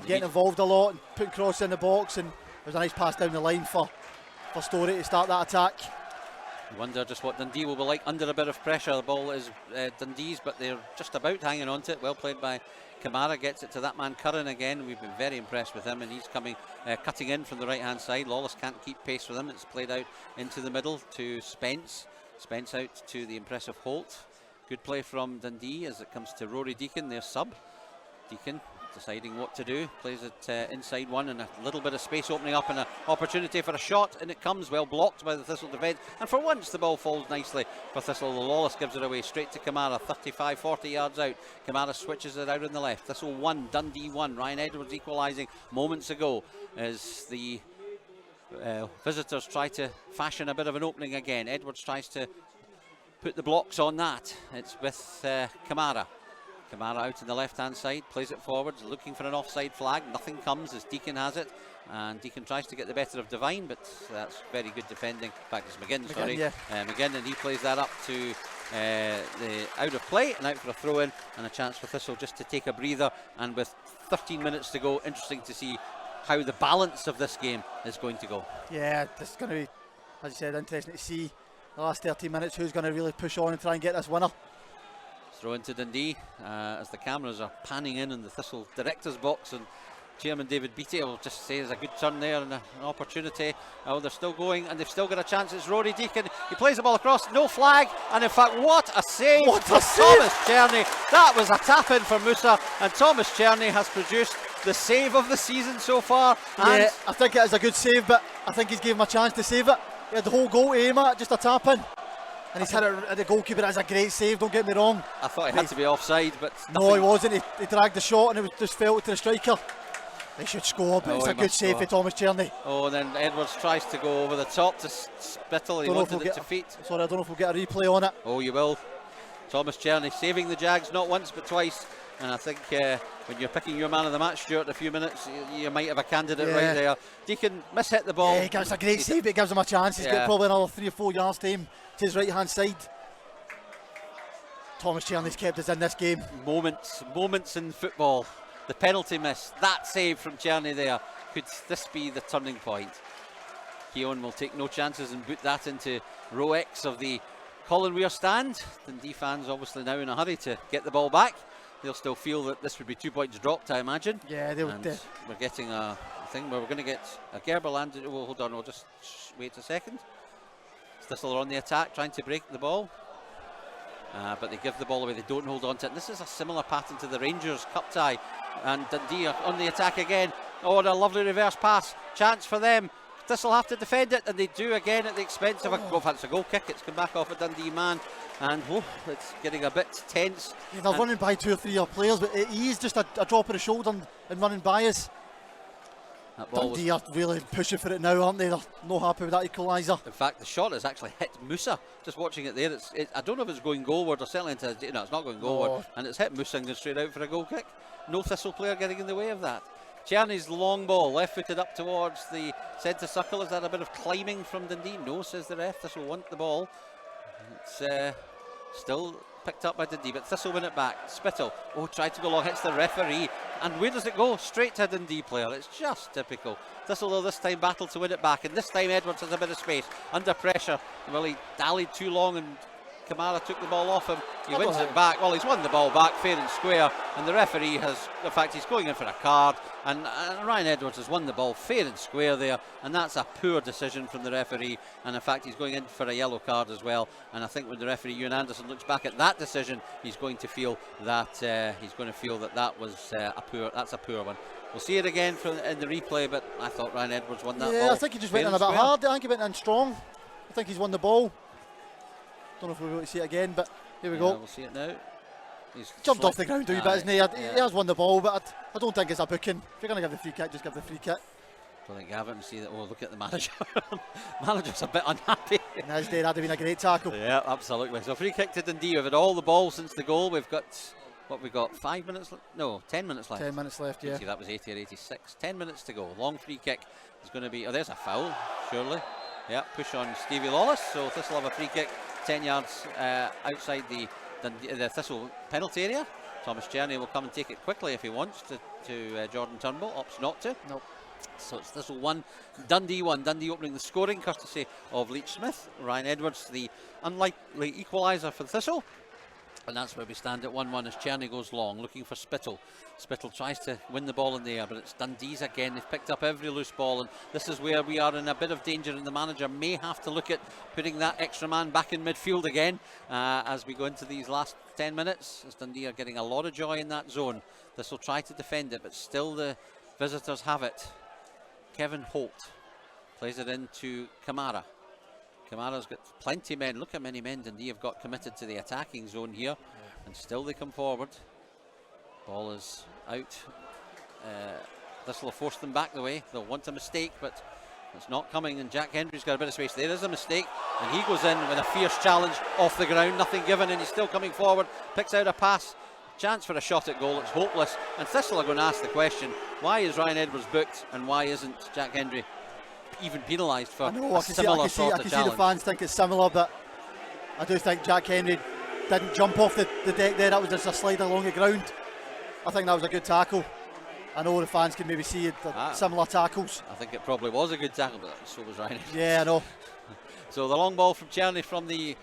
Getting involved a lot and putting crosses in the box, and there's a nice pass down the line for Story to start that attack. You wonder just what Dundee will be like under a bit of pressure. The ball is Dundee's, but they're just about hanging on to it. Well played by Kamara, gets it to that man Curran again. We've been very impressed with him, and he's coming, cutting in from the right hand side. Lawless can't keep pace with him. It's played out into the middle to Spence. Spence out to the impressive Holt. Good play from Dundee as it comes to Rory Deacon, their sub. Deacon deciding what to do, plays it inside one, and a little bit of space opening up and an opportunity for a shot, and it comes well blocked by the Thistle defence, and for once the ball falls nicely for Thistle. The Lawless gives it away straight to Kamara, 35-40 yards out. Kamara switches it out on the left. Thistle 1, Dundee 1. Ryan Edwards equalising moments ago as the visitors try to fashion a bit of an opening again. Edwards tries to put the blocks on that. It's with Kamara. Kamara out on the left hand side, plays it forwards, looking for an offside flag. Nothing comes as Deacon has it, and Deacon tries to get the better of Devine, but that's very good defending. In fact, it's McGinn, sorry. Yeah. McGinn, and he plays that up to the out of play and out for a throw in, and a chance for Thistle just to take a breather. And with 13 minutes to go, interesting to see how the balance of this game is going to go. Yeah, this is going to be, as you said, interesting to see the last 13 minutes who's going to really push on and try and get this winner. Throw into Dundee as the cameras are panning in the Thistle director's box, and Chairman David Beattie will just say there's a good turn there and an opportunity. Oh, they're still going and they've still got a chance. It's Rory Deacon. He plays the ball across, no flag, and in fact, what a save from Thomas Cherney. That was a tap in for Musa, and Thomas Cherney has produced the save of the season so far. And yeah, I think it is a good save, but I think he's given him a chance to save it. He had the whole goal to aim at, just a tap in. And he's hit it at the goalkeeper. That's a great save, don't get me wrong. I thought he had to be offside, but no, he wasn't. He dragged the shot and it was just fell to the striker. They should score, but it's a good save for Thomas Cherney. Oh, and then Edwards tries to go over the top to Spittle. He wanted it to feet. Sorry, I don't know if we'll get a replay on it. Oh, you will. Thomas Cherney saving the Jags not once but twice. And I think when you're picking your man of the match, Stuart, in a few minutes, you might have a candidate right there. Deacon mishit the ball. Yeah, he gives a great save, but it gives him a chance. He's got probably another 3 or 4 yards to him to his right hand side. Thomas Cherney's kept us in this game. Moments in football. The penalty miss, that save from Cherney there. Could this be the turning point? Keown will take no chances and boot that into row X of the Colin Weir stand. Dundee fans obviously now in a hurry to get the ball back. They'll still feel that this would be 2 points dropped, I imagine. Yeah, they'll. We're getting a thing where we're going to get a Gerber landed. Oh, hold on, we'll just wait a second. Thistle are on the attack, trying to break the ball. But they give the ball away, they don't hold on to it. And this is a similar pattern to the Rangers Cup tie. And Dundee are on the attack again. Oh, and a lovely reverse pass. Chance for them. Thistle have to defend it, and they do again at the expense of a goal. It's a goal kick, it's come back off a Dundee man. And it's getting a bit tense. Yeah, they're running by 2 or 3 players, but he is just a drop of the shoulder and running by us. Dundee are really pushing for it now, aren't they? They're not happy with that equaliser. In fact, the shot has actually hit Musa. Just watching it there, I don't know if it's going goalward or certainly into, no, it's not going goalward. And it's hit Musa and going straight out for a goal kick. No Thistle player getting in the way of that. Cherney's long ball, left-footed up towards the centre circle. Is that a bit of climbing from Dundee? No, says the ref. Thistle want the ball. It's still picked up by Dundee, but Thistle win it back. Spittle, tried to go long, hits the referee, and where does it go? Straight to a Dundee player. It's just typical. Thistle will this time battle to win it back, and this time Edwards has a bit of space, under pressure. Well, he dallied too long and Kamara took the ball off him. He wins it back. Well, he's won the ball back fair and square, and the referee has, in fact, he's going in for a card, and Ryan Edwards has won the ball fair and square there, and that's a poor decision from the referee, and in fact he's going in for a yellow card as well. And I think when the referee Ewan Anderson looks back at that decision, he's going to feel that that was a poor one. We'll see it again in the replay, but I thought Ryan Edwards won that ball. Yeah, I think he just went in a bit hard. I think he went in strong. I think he's won the ball. Don't know if we'll be able to see it again, but here we go. We'll see it now. He's jumped off the ground a wee bit, hasn't he? Yeah. He has won the ball, but I don't think it's a booking. If you're going to give the free kick, just give the free kick. I don't think Gavin can see that. Oh, look at the manager. Manager's a bit unhappy. In his day, that'd have been a great tackle. Yeah, absolutely. So free kick to Dundee. We've had all the ball since the goal. We've got, what we got, 5 minutes? No, 10 minutes left. 10 minutes left, yeah. See, that was 80 or 86. 10 minutes to go. Long free kick is going to be, oh, there's a foul, surely. Yeah, push on Stevie Lawless. So Thistle have a free kick 10 yards outside the Thistle penalty area. Thomas Journey will come and take it quickly if he wants to Jordan Turnbull. Opts not to. Nope. So it's Thistle 1, Dundee 1. Dundee opening the scoring courtesy of Leach Smith. Ryan Edwards, the unlikely equaliser for Thistle. And that's where we stand at 1-1 as Czerny goes long, looking for Spittle. Spittle tries to win the ball in the air, but it's Dundee's again. They've picked up every loose ball, and this is where we are in a bit of danger, and the manager may have to look at putting that extra man back in midfield again as we go into these last 10 minutes, as Dundee are getting a lot of joy in that zone. This will try to defend it, but still the visitors have it. Kevin Holt plays it into Kamara. Kamara's got plenty of men. Look how many men Dundee have got committed to the attacking zone here, and still they come forward. Ball is out. This will force them back the way. They'll want a mistake, but it's not coming, and Jack Hendry's got a bit of space. There is a mistake, and he goes in with a fierce challenge off the ground, nothing given, and he's still coming forward, picks out a pass. Chance for a shot at goal, it's hopeless, and Thistle are going to ask the question, why is Ryan Edwards booked and why isn't Jack Hendry even penalised for a similar sort of challenge? I can see the fans think it's similar, but I do think Jack Hendry didn't jump off the deck there. That was just a slide along the ground. I think that was a good tackle. I know the fans can maybe see similar tackles. I think it probably was a good tackle, but so was Ryan Edwards. Yeah, I know. So the long ball from Czerny from the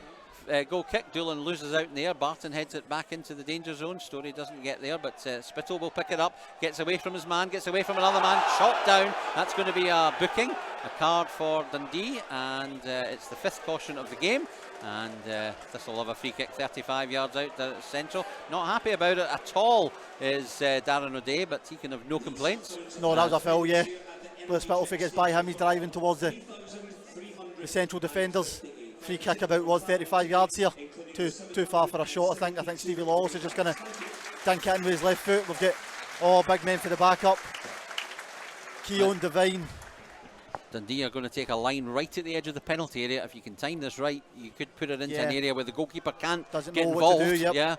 goal kick. Doolan loses out in the air. Barton heads it back into the danger zone. Story doesn't get there, but Spittle will pick it up. Gets away from his man, gets away from another man. Shot down. That's going to be a booking. A card for Dundee, and it's the 5th caution of the game. And this will have a free kick 35 yards out there at central. Not happy about it at all is Darren O'Day, but he can have no complaints. No, that was a foul, yeah. But Spittle gets by him, he's driving towards the central defenders. Free kick about was 35 yards here. Too far for a shot, I think. I think Stevie Lawless is just going to dink it in with his left foot. We've got big men for the backup. Keown, Devine. Dundee are going to take a line right at the edge of the penalty area. If you can time this right, you could put it into an area where the goalkeeper can't get involved. What to do, yep. Yeah.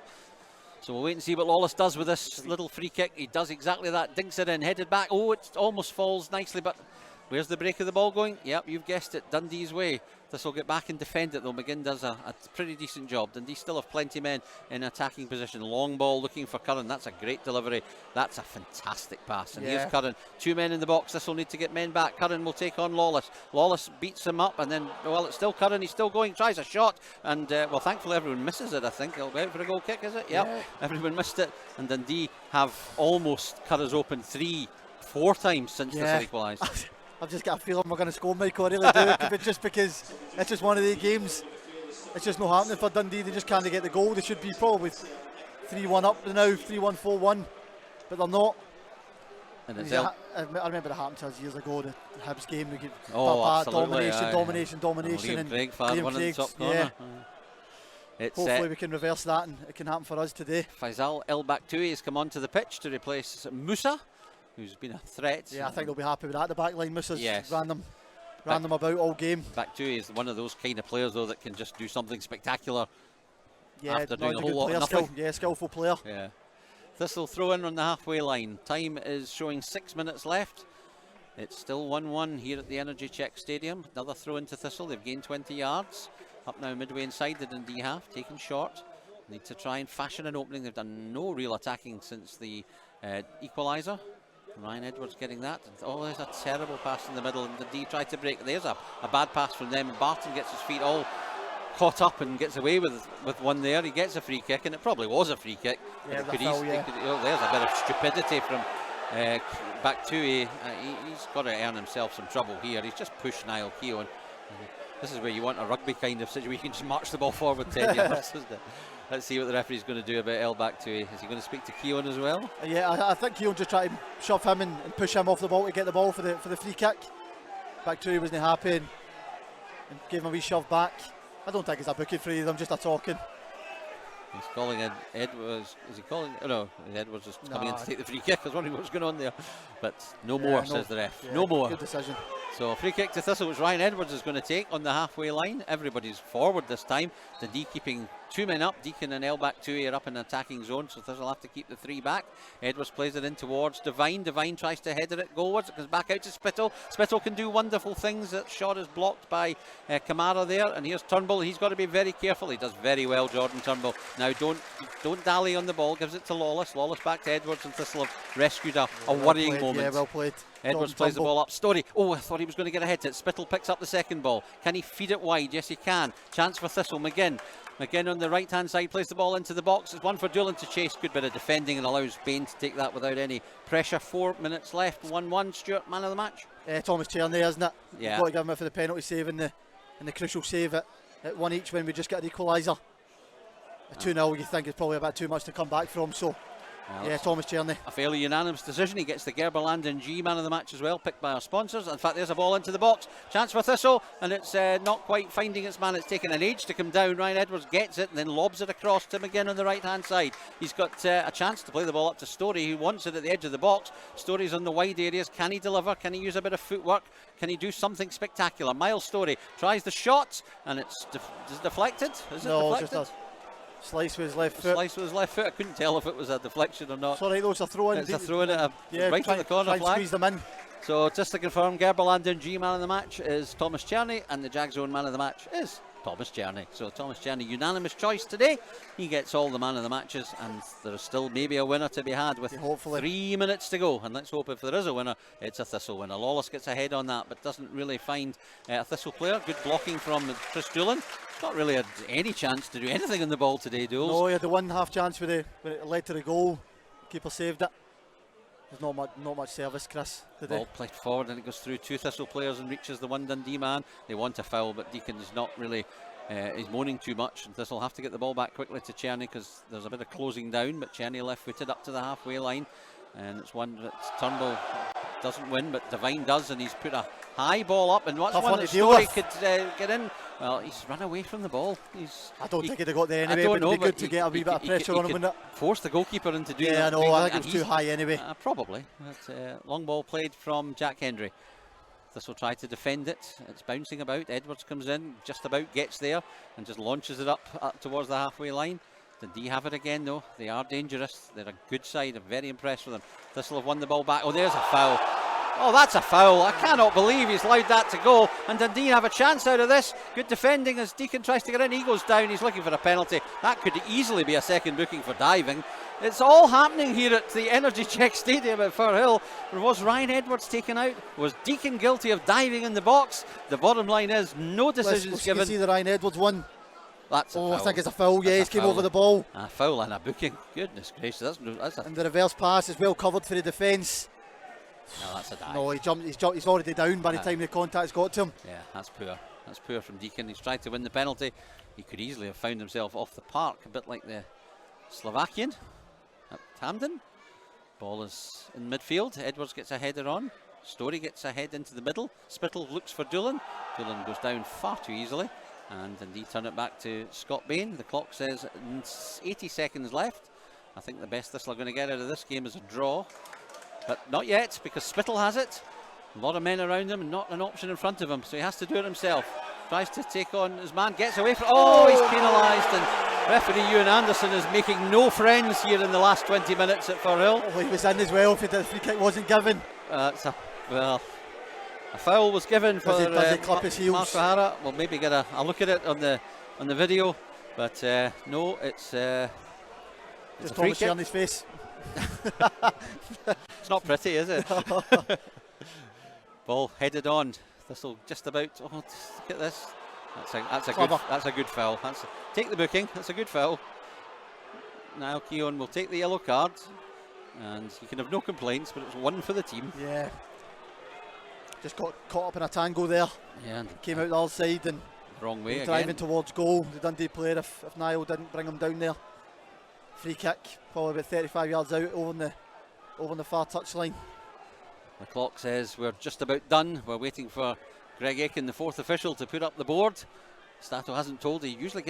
So we'll wait and see what Lawless does with this little free kick. He does exactly that. Dinks it in, headed back. Oh, it almost falls nicely, but where's the break of the ball going? Yep, you've guessed it, Dundee's way. This will get back and defend it though. McGinn does a pretty decent job. Dundee still have plenty of men in attacking position. Long ball looking for Curran. That's a great delivery. That's a fantastic pass. And here's Curran. 2 men in the box. This will need to get men back. Curran will take on Lawless. Lawless beats him up, and then, well, it's still Curran. He's still going, tries a shot, and well, thankfully everyone misses it, I think. He'll be out for a goal kick, is it? Yep. Yeah. Everyone missed it, and Dundee have almost cut us open 3-4 times since this equalised. I've just got a feeling we're going to score, Mike. I really do. But just because it's just one of the games, it's just not happening for Dundee. They just can't get the goal. They should be probably 3-1 up now, 3-1, 4-1, but they're not. And it's I remember it happened to us years ago, the Hibs game. We get domination, Liam Craig fired one in the top corner. Yeah. Hopefully we can reverse that and it can happen for us today. Faisal El Baktui has come onto the pitch to replace Musa, who's been a threat. Yeah, I think they'll be happy with that. The back line Musa's ran them about all game. Baktui is one of those kind of players though that can just do something spectacular. Yeah, after doing a whole lot of nothing. Skillful player. Yeah. Thistle throw in on the halfway line. Time is showing 6 minutes left. It's still 1-1 here at the Energy Check Stadium. Another throw into Thistle. They've gained 20 yards. Up now midway inside the Dundee half. Taken short. Need to try and fashion an opening. They've done no real attacking since the equaliser. Ryan Edwards getting that. Oh, there's a terrible pass in the middle, and Dundee tried to break. There's a bad pass from them. Barton gets his feet all caught up and gets away with one there. He gets a free kick, and it probably was a free kick. Yeah, there's a bit of stupidity from Baktui. He's got to earn himself some trouble here. He's just pushed Niall Keown. This is where you want a rugby kind of situation. You can just march the ball forward 10 yards. Let's see what the referee's going to do about El Baktui. Is he going to speak to Keown as well? Yeah, I think Keown just tried to shove him and push him off the ball to get the ball for the free kick. Baktui wasn't happy and gave him a wee shove back. I don't think it's a booking for either, I'm just a talking. He's calling in Edwards. Is he calling? Oh no, Edwards is coming in to take the free kick. I was wondering what was going on there. But no more, says the ref. No more. Good decision. So free kick to Thistle, which Ryan Edwards is going to take on the halfway line. Everybody's forward this time. Dundee keeping 2 men up. Deacon and Elback 2 are up in attacking zone, so Thistle have to keep the 3 back. Edwards plays it in towards Devine. Devine tries to header it goalwards. It comes back out to Spittle. Spittle can do wonderful things. That shot is blocked by Kamara there. And here's Turnbull. He's got to be very careful. He does very well, Jordan Turnbull. Now don't dally on the ball. Gives it to Lawless. Lawless back to Edwards, and Thistle have rescued a worrying moment. Yeah, well played. Edwards plays the ball up. Story. Oh, I thought he was going to get a hit. Spittle picks up the second ball. Can he feed it wide? Yes, he can. Chance for Thistle. McGinn on the right hand side plays the ball into the box. It's one for Doolan to chase. Good bit of defending and allows Bain to take that without any pressure. 4 minutes left. 1-1. Stuart, man of the match. Thomas Tierney, isn't it? Yeah. You've got to give him it for the penalty save and the crucial save at 1 each when we just get an equaliser. 2-0 you think is probably a bit too much to come back from, so yeah, Thomas Tierney. A fairly unanimous decision. He gets the Gerberland and G man of the match as well, picked by our sponsors. In fact, there's a ball into the box. Chance for Thistle, and it's not quite finding its man. It's taken an age to come down. Ryan Edwards gets it and then lobs it across to McGinn on the right hand side. He's got a chance to play the ball up to Story, who wants it at the edge of the box. Story's on the wide areas. Can he deliver? Can he use a bit of footwork? Can he do something spectacular? Miles Story tries the shot, and it's deflected. Is it deflected? Just slice with his left foot. Slice with his left foot. I couldn't tell if it was a deflection or not. Sorry, those are throw-in. It's a throw-in at right on the corner try and flag. Squeeze them in. So just to confirm, Gerberland and G man of the match is Thomas Tierney, and the Jag Zone man of the match is Thomas Tierney. So Thomas Tierney, unanimous choice today. He gets all the man of the matches, and there is still maybe a winner to be had with hopefully 3 minutes to go. And let's hope if there is a winner, it's a Thistle winner. Lawless gets ahead on that, but doesn't really find a Thistle player. Good blocking from Chris Doolan. Not really had any chance to do anything on the ball today, Dools. No, he had the 1.5 chance when it led to the goal. Keeper saved it. There's not much service, Chris, today. Ball played forward and it goes through 2 Thistle players and reaches the 1 Dundee man. They want a foul, but Deacon's not really, he's moaning too much, and Thistle have to get the ball back quickly to Tierney because there's a bit of closing down, but Tierney left-footed up to the halfway line, and it's one that Turnbull doesn't win, but Devine does, and he's put a high ball up, and what's one that Story could get in. Well, he's run away from the ball. I don't think he'd have got there anyway, but it'd be good to get a wee bit of pressure on him, wouldn't it? Force the goalkeeper into doing that. Yeah, I know, I think it was too high anyway. Probably. But, long ball played from Jack Hendry. This will try to defend it. It's bouncing about. Edwards comes in, just about gets there, and just launches it up towards the halfway line. Dundee have it again though. They are dangerous. They're a good side. I'm very impressed with them. This will have won the ball back. Oh, there's a foul. Oh, that's a foul. I cannot believe he's allowed that to go. And Dundee have a chance out of this. Good defending as Deacon tries to get in. He goes down. He's looking for a penalty. That could easily be a second booking for diving. It's all happening here at the Energy Check Stadium at Firhill. Was Ryan Edwards taken out? Was Deacon guilty of diving in the box? The bottom line is no decisions given. Let's see the Ryan Edwards one. That's a foul. I think it's a foul. Yeah, he's came over the ball. A foul and a booking. Goodness gracious. And the reverse pass is well covered for the defence. No, that's a dive. No, he's already down by the time the contact's got to him. Yeah, that's poor. That's poor from Deacon. He's tried to win the penalty. He could easily have found himself off the park, a bit like the Slovakian at Hampden. Ball is in midfield. Edwards gets a header on. Story gets a head into the middle. Spittle looks for Doolan. Doolan goes down far too easily. And indeed turn it back to Scott Bain. The clock says 80 seconds left. I think the best Thistle are going to get out of this game is a draw. But not yet, because Spittle has it. A lot of men around him and not an option in front of him, so he has to do it himself. Tries to take on his man, gets away from... Oh, he's penalised, and referee Ewan Anderson is making no friends here in the last 20 minutes at Firhill. Oh, he was in as well if the free kick wasn't given. A foul was given for clip his heels? Mark O'Hara. We'll maybe get a look at it on the video, but no, it's a free kick. On his face. It's not pretty, is it? Ball headed on. Thistle just about. Oh, look at this. That's a good foul. Take the booking. That's a good foul. Niall Keown will take the yellow card, and he can have no complaints. But it was one for the team. Yeah. Just got caught up in a tango there. Yeah. Came out the other side and wrong way again. Driving towards goal. The Dundee player, if Niall didn't bring him down there. Free kick, probably about 35 yards out over the far touchline. The clock says we're just about done. We're waiting for Greg Aiken, the fourth official, to put up the board. Stato hasn't told. He usually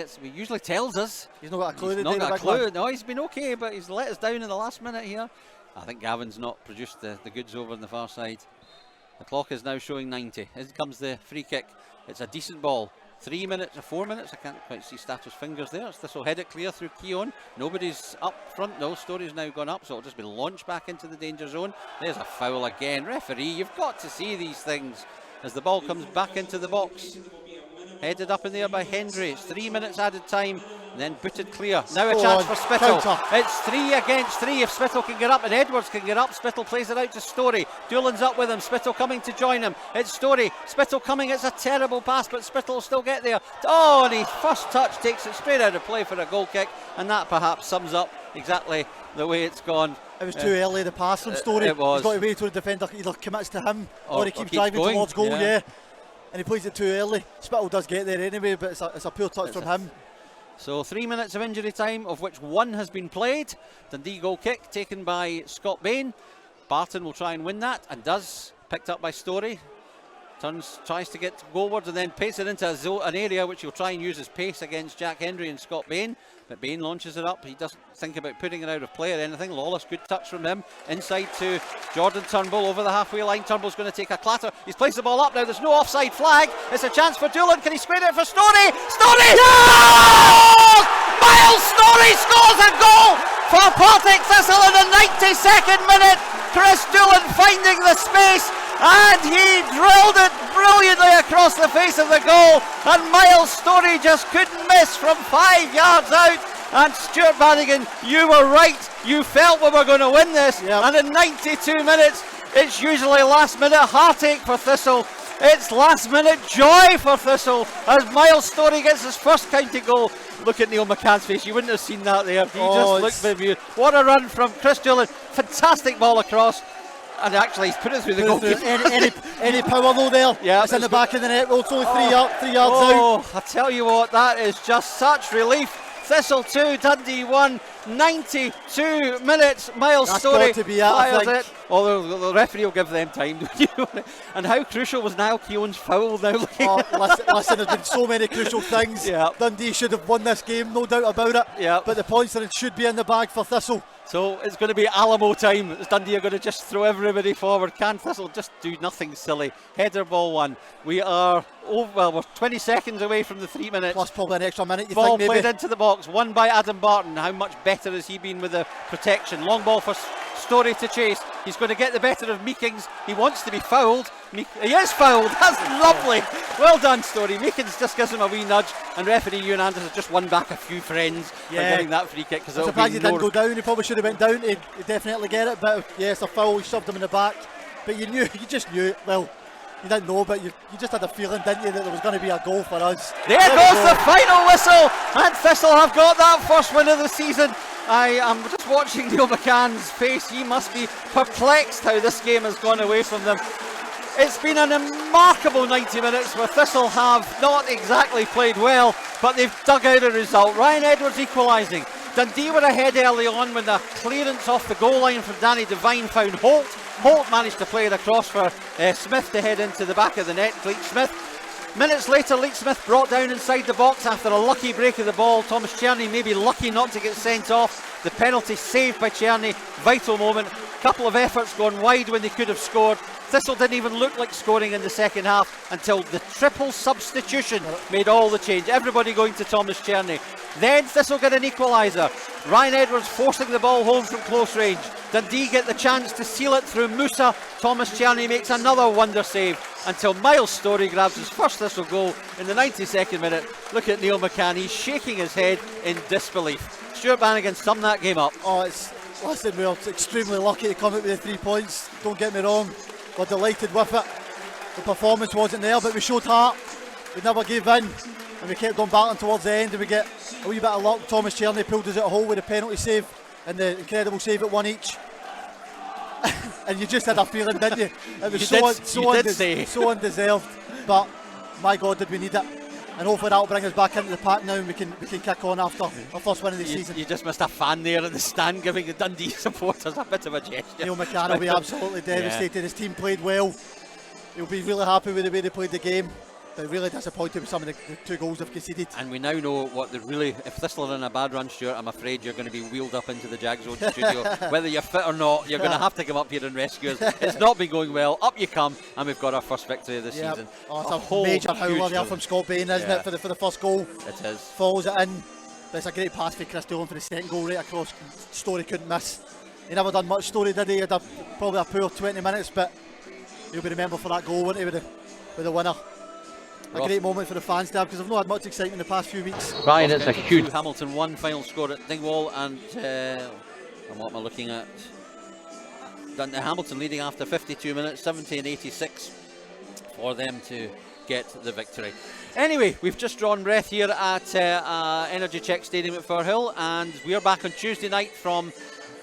tells us. He's not got a clue. He's not got a clue. No, he's been okay, but he's let us down in the last minute here. I think Gavin's not produced the goods over on the far side. The clock is now showing 90. Here comes the free kick. It's a decent ball. 3 minutes or 4 minutes. I can't quite see Stato's fingers there. This will head it clear through Keown. Nobody's up front. No, Story's now gone up, so it'll just be launched back into the danger zone. There's a foul again. Referee, you've got to see these things as the ball comes back into the box. Headed up in there by Hendry. It's 3 minutes added time, and then booted clear. Now a chance for Spittle. Counter. It's 3 against 3. If Spittle can get up and Edwards can get up, Spittle plays it out to Story. Doolan's up with him. Spittle coming to join him. It's Story. Spittle coming. It's a terrible pass, but Spittle will still get there. Oh, and his first touch takes it straight out of play for a goal kick, and that perhaps sums up exactly the way it's gone. It was too early, the pass from Story. It was. He's got to wait till the defender either commits to him or he keeps keeps driving going. towards goal, Yeah. And he plays it too early. Spittle does get there anyway, but it's a poor touch from him. So 3 minutes of injury time, of which 1 has been played. Dundee goal kick taken by Scott Bain. Barton will try and win that, and does. Picked up by Story. Tries to get goalwards and then paces it into an area which he'll try and use his pace against Jack Hendry and Scott Bain. But Bain launches it up. He doesn't think about putting it out of play or anything. Lawless, good touch from him. Inside to Jordan Turnbull over the halfway line. Turnbull's going to take a clatter. He's placed the ball up now. There's no offside flag. It's a chance for Doolan. Can he square it for Story? Story! Yeah! Miles Story scores a goal for Partick Thistle in the 92nd minute. Chris Doolan finding the space, and he drilled it brilliantly across the face of the goal, and Miles Story just couldn't miss from 5 yards out. And Stuart Bannigan, you were right, you felt we were going to win this. Yep. And in 92 minutes, it's usually last minute heartache for Thistle. It's last minute joy for Thistle as Miles Story gets his first county goal. Look at Neil McCann's face, you wouldn't have seen that there. He just looked bemused. What a run from Chris Doolan, fantastic ball across. And actually he's put it through the goalkeeper. Any power though there. Yeah, it's in the back of the net. Well, it's only 3 yards out. Oh, I tell you what, that is just such relief. Thistle 2, Dundee 1, 92 minutes. Miles That's Story got to be it, I fires think. it. Although the referee will give them time. And how crucial was Niall Keown's foul now? Oh, listen, there's been so many crucial things. Yeah. Dundee should have won this game, no doubt about it. Yeah. But the points should be in the bag for Thistle. So it's going to be Alamo time. As Dundee are going to just throw everybody forward. Can Thistle just do nothing silly? Header ball 1. We are, we're 20 seconds away from the 3 minutes. Plus probably an extra minute, you Ball think, maybe. played into the box, won by Adam Barton. How much better has he been with the protection? Long ball for Story to chase. He's going to get the better of Meekings. He wants to be fouled. He is fouled. That's lovely. Well done, Story. Meekings just gives him a wee nudge, and referee Ewan Anders has just won back a few friends by getting that free kick. I'm surprised he didn't go down. He probably should have went down to definitely get it. But yeah, it's a foul. He shoved him in the back. But you just knew. Well, you didn't know, but you just had a feeling, didn't you, that there was going to be a goal for us. There goes the final whistle, and Thistle have got that first win of the season. I am just watching Neil McCann's face. He must be perplexed how this game has gone away from them. It's been a remarkable 90 minutes where Thistle have not exactly played well, but they've dug out a result. Ryan Edwards equalising. Dundee were ahead early on when the clearance off the goal line from Danny Devine found Holt. Holt managed to play it across for Smith to head into the back of the net. Leach Smith. Minutes later, Leach Smith brought down inside the box after a lucky break of the ball. Thomas Czerny maybe lucky not to get sent off. The penalty saved by Czerny. Vital moment. Couple of efforts going wide when they could have scored. Thistle didn't even look like scoring in the second half until the triple substitution made all the change. Everybody going to Thomas Czerny. Then Thistle get an equaliser. Ryan Edwards forcing the ball home from close range. Dundee get the chance to seal it through Musa. Thomas Czerny makes another wonder save until Miles Story grabs his first Thistle goal in the 92nd minute. Look at Neil McCann, he's shaking his head in disbelief. Stuart Bannigan summed that game up. Listen, we're extremely lucky to come out with the 3 points, don't get me wrong. We're delighted with it. The performance wasn't there, but we showed heart. We never gave in, and we kept going battling towards the end, and we get a wee bit of luck. Thomas Czerny pulled us out a hole with a penalty save and the incredible save at 1 each. And you just had a feeling, didn't you? It was so undeserved, but my God, did we need it. And hopefully that'll bring us back into the pack now, and we can kick on after our first win of the season. You just missed a fan there in the stand giving the Dundee supporters a bit of a gesture. Neil McCann will be absolutely devastated. His team played well. He'll be really happy with the way they played the game. but really disappointed with some of the 2 goals they've conceded. And we now know what the really, if Thistle are in a bad run, Stuart, I'm afraid you're going to be wheeled up into the Jag Zone studio. Whether you're fit or not, you're going to have to come up here and rescue us. It's not been going well. Up you come, and we've got our first victory of the season. Oh, it's a major howler there from Scott Bain, isn't it, for the first goal? It is. Follows it in. But it's a great pass for Chris Doolan for the second goal right across. Story couldn't miss. He never done much, Story, did he? He had probably a poor 20 minutes, but he'll be remembered for that goal, won't he, with the winner. A great moment for the fans there, because they've not had much excitement in the past few weeks. Ryan, it's a huge... Hamilton 1, final score at Dingwall, and what am I looking at? Hamilton leading after 52 minutes, 70-86 for them to get the victory. Anyway, we've just drawn breath here at Energy Check Stadium at Firhill, and we're back on Tuesday night from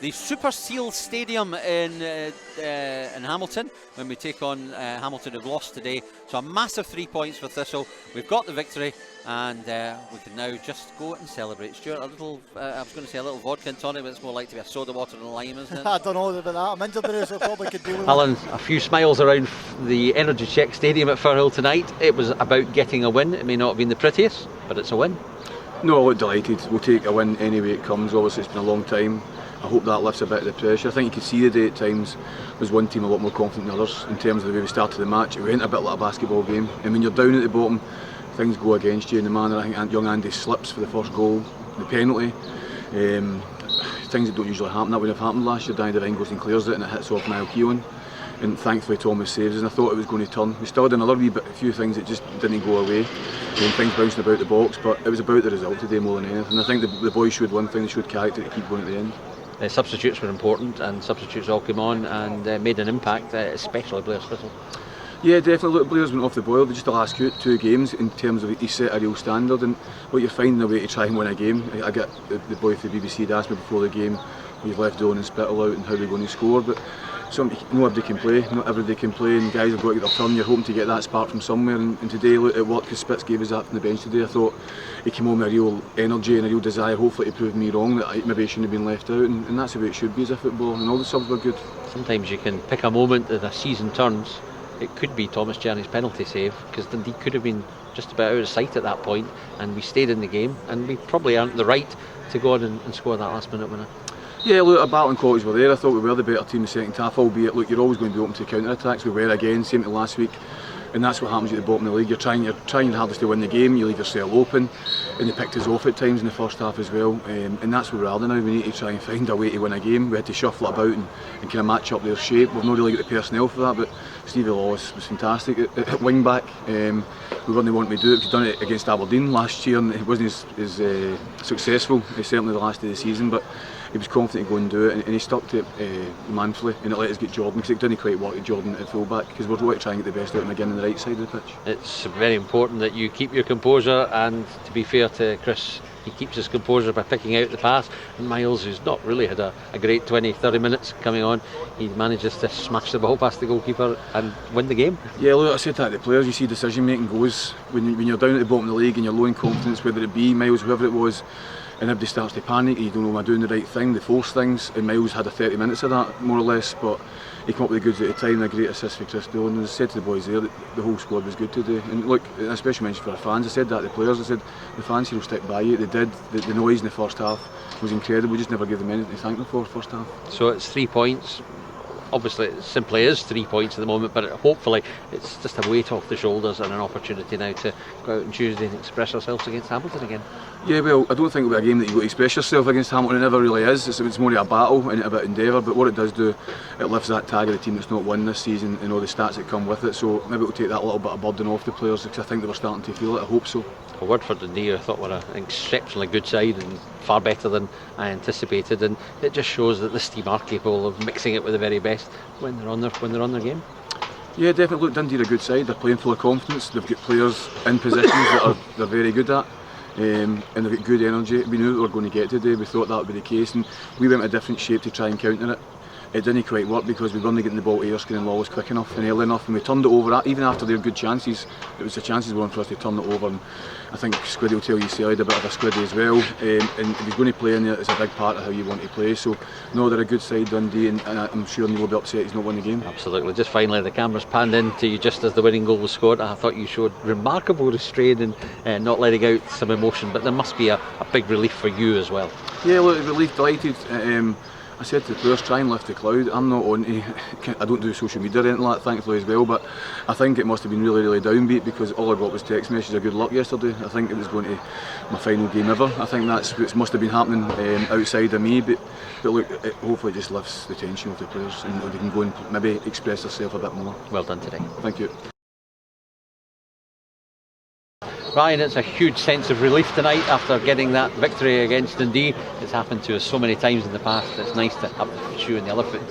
the Super Seal Stadium in Hamilton when we take on Hamilton, who've lost today. So a massive 3 points for Thistle. We've got the victory, and we can now just go and celebrate. Stuart, a little, I was going to say a little vodka and tonic, but it's more like to be a soda water and a lime, isn't it? I don't know about that. I'm injured there, so I probably could deal with Alan, a few smiles around the Energy Check Stadium at Firhill tonight. It was about getting a win. It may not have been the prettiest, but it's a win. No, I look delighted. We'll take a win any way it comes. Obviously, it's been a long time. I hope that lifts a bit of the pressure. I think you could see the day at times was one team a lot more confident than others in terms of the way we started the match. It went a bit like a basketball game, and when you're down at the bottom, things go against you in the manner. I think young Andy slips for the first goal, the penalty. Things that don't usually happen. That would have happened last year. Danny Devine goes and clears it, and it hits off Niall Keelan. And thankfully Thomas saves us, and I thought it was going to turn. We still had another a few things that just didn't go away, and things bouncing about the box, but it was about the result today more than anything. I think the boys showed one thing, they showed character to keep going at the end. Substitutes were important, and substitutes all came on and made an impact, especially Blair Thistle. Yeah, definitely. Look, Blair's went off the boil. Just the last 2 games in terms of he set a real standard, and what you're finding a way to try and win a game. I get the boy from the BBC had asked me before the game, we've left Dillon and Spittle out and how they're going to score, but not everybody can play, not everybody can play, and guys have got to get their turn. You're hoping to get that spark from somewhere, and today look, it worked because Spitz gave us that from the bench today. I thought he came on with a real energy and a real desire, hopefully to prove me wrong, that maybe he shouldn't have been left out, and that's the way it should be as a footballer, and all the subs were good. Sometimes you can pick a moment that a season turns. It could be Thomas Janney's penalty save, because Dundee could have been just about out of sight at that point, and we stayed in the game, and we probably earned the right to go on and score that last minute winner. Yeah, look, our battling qualities were there. I thought we were the better team in the second half, albeit, look, you're always going to be open to counter-attacks. We were again, same to last week, and that's what happens at the bottom of the league. You're trying your hardest to win the game, you leave yourself open, and they picked us off at times in the first half as well, and that's where we are now. We need to try and find a way to win a game. We had to shuffle it about and kind of match up their shape. We've not really got the personnel for that, but Stevie Lawless was fantastic at wing back. We weren't wanting to do it. We've done it against Aberdeen last year, and it wasn't as successful, certainly the last of the season, but he was confident to go and do it, and he stuck to it manfully, and it let us get Jordan, because it didn't quite work at Jordan at full back, because we're going to try and get the best out of him again on the right side of the pitch. It's very important that you keep your composure, and to be fair to Chris, he keeps his composure by picking out the pass, and Miles, who's not really had a great 20-30 minutes coming on, he manages to smash the ball past the goalkeeper and win the game. Yeah, look, I said that to the players, you see decision making goes when you're down at the bottom of the league and you're low in confidence, whether it be Miles, whoever it was, and everybody starts to panic, you don't know, am I doing the right thing, they force things, and Miles had a 30 minutes of that, more or less, but he came up with the goods at the time, and a great assist for Chris Dillon. And as I said to the boys there, the whole squad was good today, and look, I especially mentioned for our fans, I said that to the players, I said, the fans here will stick by you, they did, the noise in the first half was incredible, we just never gave them anything to thank them for first half. So it's 3 points. Obviously it simply is 3 points at the moment, but hopefully it's just a weight off the shoulders and an opportunity now to go out on Tuesday and express ourselves against Hamilton again. Yeah, well, I don't think it'll be a game that you've got to express yourself against Hamilton. It never really is. It's more of a battle and a bit of endeavour, but what it does do, it lifts that tag of the team that's not won this season and all the stats that come with it, so maybe it'll take that little bit of burden off the players, because I think they were starting to feel it. I hope so. A word for Dundee, I thought were an exceptionally good side and far better than I anticipated, and it just shows that this team are capable of mixing it with the very best when they're on their game. Yeah, definitely. Look, Dundee are a good side. They're playing full of confidence. They've got players in positions that they're very good at, and they've got good energy. We knew that we were going to get today. We thought that would be the case, and we went a different shape to try and counter it. it didn't quite work because we weren't getting the ball to Erskine and Lawless quick enough and early enough, and we turned it over. Even after their good chances, it was the chances were on for us to turn it over. And I think Squiddy will tell you, he had a bit of a Squiddy as well, and if he's going to play in there, it's a big part of how you want to play. So no, they're a good side, Dundee, and I'm sure Neil will be upset he's not won the game. Absolutely. Just finally, the cameras panned into you just as the winning goal was scored. I thought you showed remarkable restraint and not letting out some emotion, but there must be a big relief for you as well. Yeah, look, relief, delighted. I said to the players, try and lift the cloud. I'm not on to, I don't do social media or anything like that, thankfully, as well, but I think it must have been really, really downbeat because all I got was text messages of good luck yesterday. I think it was going to my final game ever. I think that's what must have been happening outside of me, but look, it hopefully just lifts the tension of the players and they can go and maybe express themselves a bit more. Well done today. Thank you. Ryan, it's a huge sense of relief tonight after getting that victory against Dundee. It's happened to us so many times in the past. It's nice to have the shoe in the other foot.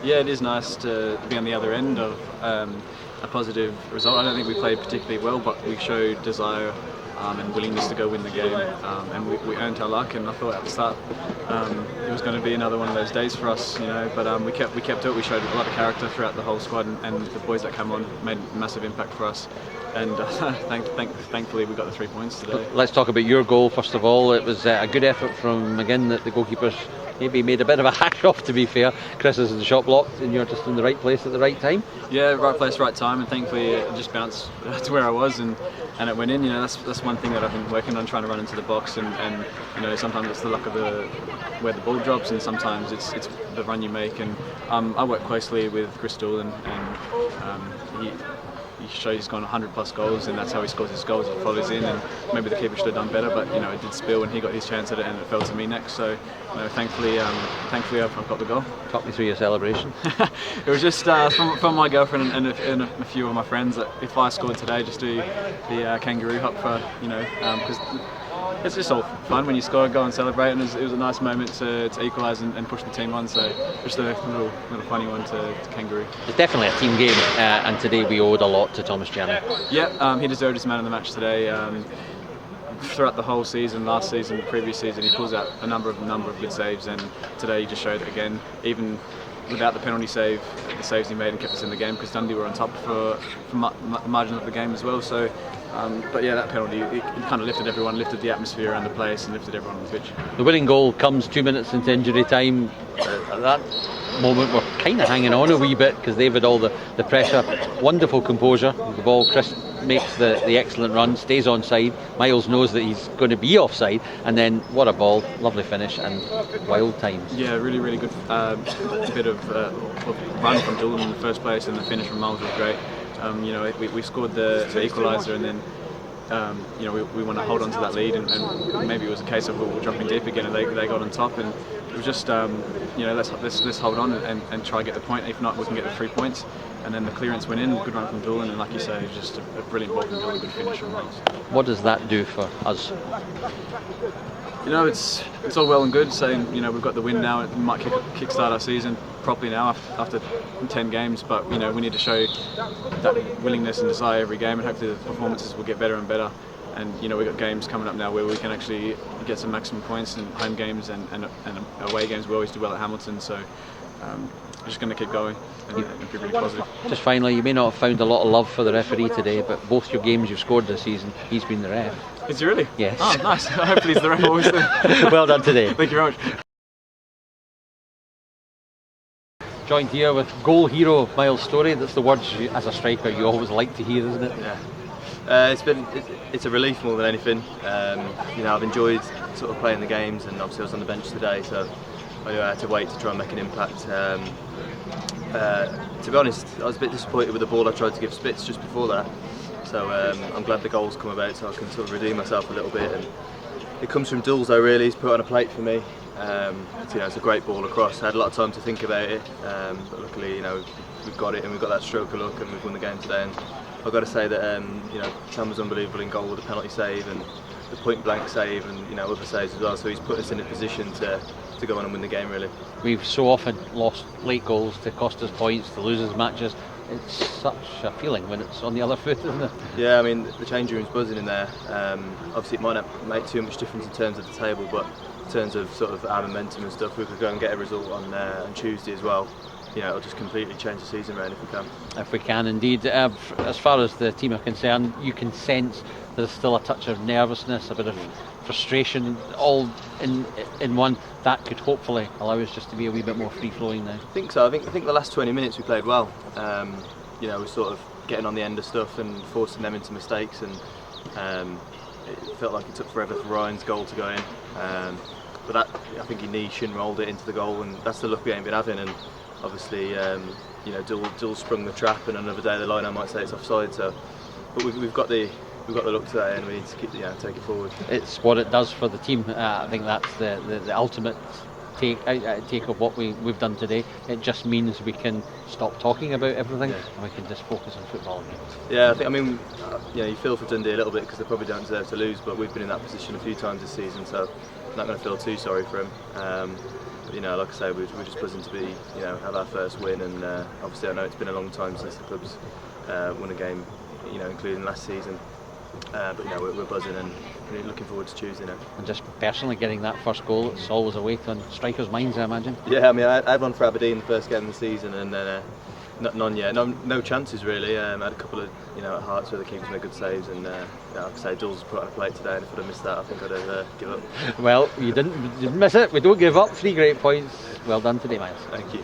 Yeah, it is nice to be on the other end of a positive result. I don't think we played particularly well, but we showed desire and willingness to go win the game, and we earned our luck. And I thought at the start it was going to be another one of those days for us, But we kept it. We showed a lot of character throughout the whole squad, and the boys that came on made a massive impact for us. And thankfully we got the 3 points today. Let's talk about your goal first of all. It was a good effort from McGinn that the goalkeepers maybe made a bit of a hash off, to be fair. Chris is in the shot blocked and you're just in the right place at the right time. Yeah, right place, right time, and thankfully it just bounced to where I was and it went in. That's one thing that I've been working on, trying to run into the box, and sometimes it's the luck of where the ball drops, and sometimes it's the run you make. And I work closely with Crystal, and he shows he's gone 100 plus goals, and that's how he scores his goals. He follows in, and maybe the keeper should have done better, but it did spill, and he got his chance at it, and it fell to me next. So thankfully I've got the goal. Talk me through your celebration. It was just from my girlfriend and a few of my friends that if I scored today, just do the kangaroo hop for because it's just all fun when you score, go and celebrate, and it was a nice moment to equalise and push the team on. So just a little funny one to kangaroo. It's definitely a team game, and today we owed a lot to Thomas Gianni. Yeah, he deserved his man of the match today. Throughout the whole season, last season, previous season, he pulls out a number of good saves, and today he just showed it again. Even without the penalty save, the saves he made and kept us in the game, because Dundee were on top for margin of the game as well. So. But yeah, that penalty, it kind of lifted everyone, lifted the atmosphere around the place, and lifted everyone on the pitch. The winning goal comes 2 minutes into injury time. At that moment we're kind of hanging on a wee bit because they've had all the pressure. Wonderful composure. The ball, Chris makes the excellent run, stays onside. Miles knows that he's going to be offside, and then what a ball, lovely finish and wild times. Yeah, really, really good bit of run from Dillon in the first place, and the finish from Miles was great. We scored the equaliser, and then we want to hold on to that lead, and maybe it was a case of we were dropping deep again, and they got on top, and it was just let's hold on and try to get the point. If not, we can get the 3 points. And then the clearance went in, good run from Doolan, and like you say, just a brilliant ball from Doolan, good finish from Miles. What does that do for us? It's all well and good saying we've got the win now. It might kickstart our season properly now after 10 games, but we need to show that willingness and desire every game, and hopefully the performances will get better and better. And we've got games coming up now where we can actually get some maximum points in home games and away games. We always do well at Hamilton, so we're just going to keep going and be really positive. Just finally, you may not have found a lot of love for the referee today, but both your games you've scored this season, he's been the ref. Is he really? Yes. Oh, nice. Hopefully he's the ref always then. Well done today. Thank you very much. Joined here with goal hero Miles Storey. That's the words as a striker you always like to hear, isn't it? Yeah. It's a relief more than anything. I've enjoyed sort of playing the games, and obviously I was on the bench today, so I had to wait to try and make an impact. To be honest, I was a bit disappointed with the ball I tried to give Spitz just before that. So I'm glad the goals come about, so I can sort of redeem myself a little bit. And it comes from Dulls though, really. He's put on a plate for me. It's a great ball across. I had a lot of time to think about it, but luckily, we've got it, and we've got that stroke of luck, and we've won the game today. And I've got to say that Sam was unbelievable in goal with the penalty save and the point blank save, and other saves as well. So he's put us in a position to go on and win the game, really. We've so often lost late goals to cost us points, to lose us matches. It's such a feeling when it's on the other foot, isn't it? Yeah, I mean the change room's buzzing in there. Obviously it might not make too much difference in terms of the table, but in terms of sort of our momentum and stuff, we could go and get a result on Tuesday as well. You know, it'll just completely change the season around if we can. If we can indeed. As far as the team are concerned, you can sense there's still a touch of nervousness, a bit of frustration, all in one. That could hopefully allow us just to be a wee bit more free flowing now. I think so. I think the last 20 minutes we played well. You know, we're sort of getting on the end of stuff and forcing them into mistakes, and it felt like it took forever for Ryan's goal to go in. But that, I think he niche and rolled it into the goal, and that's the luck we ain't been having. And obviously, you know, Dull sprung the trap, and another day the line I might say it's offside. So, but we've got the look today, and we need to keep take it forward. It's what it does for the team. I think that's the ultimate take of what we've done today. It just means we can stop talking about everything, and we can just focus on football again. Yeah, I mean, you know, you feel for Dundee a little bit because they probably don't deserve to lose, but we've been in that position a few times this season, so I'm not going to feel too sorry for him. But, you know, like I say, we're just buzzing to be, you know, have our first win, and obviously I know it's been a long time since the club's won a game, you know, including last season. But you know, we're buzzing and really looking forward to Tuesday now. And just personally getting that first goal, it's always a weight on strikers' minds, I imagine. Yeah, I mean, I had one for Aberdeen the first game of the season, and then none yet. No chances really. I had a couple of, you know, at Hearts where the keepers made good saves, and like I say, Dull's put on a plate today, and if I'd have missed that, I think I'd have given up. Well, you didn't miss it. We don't give up. 3 great points. Well done today, Miles. Thank you.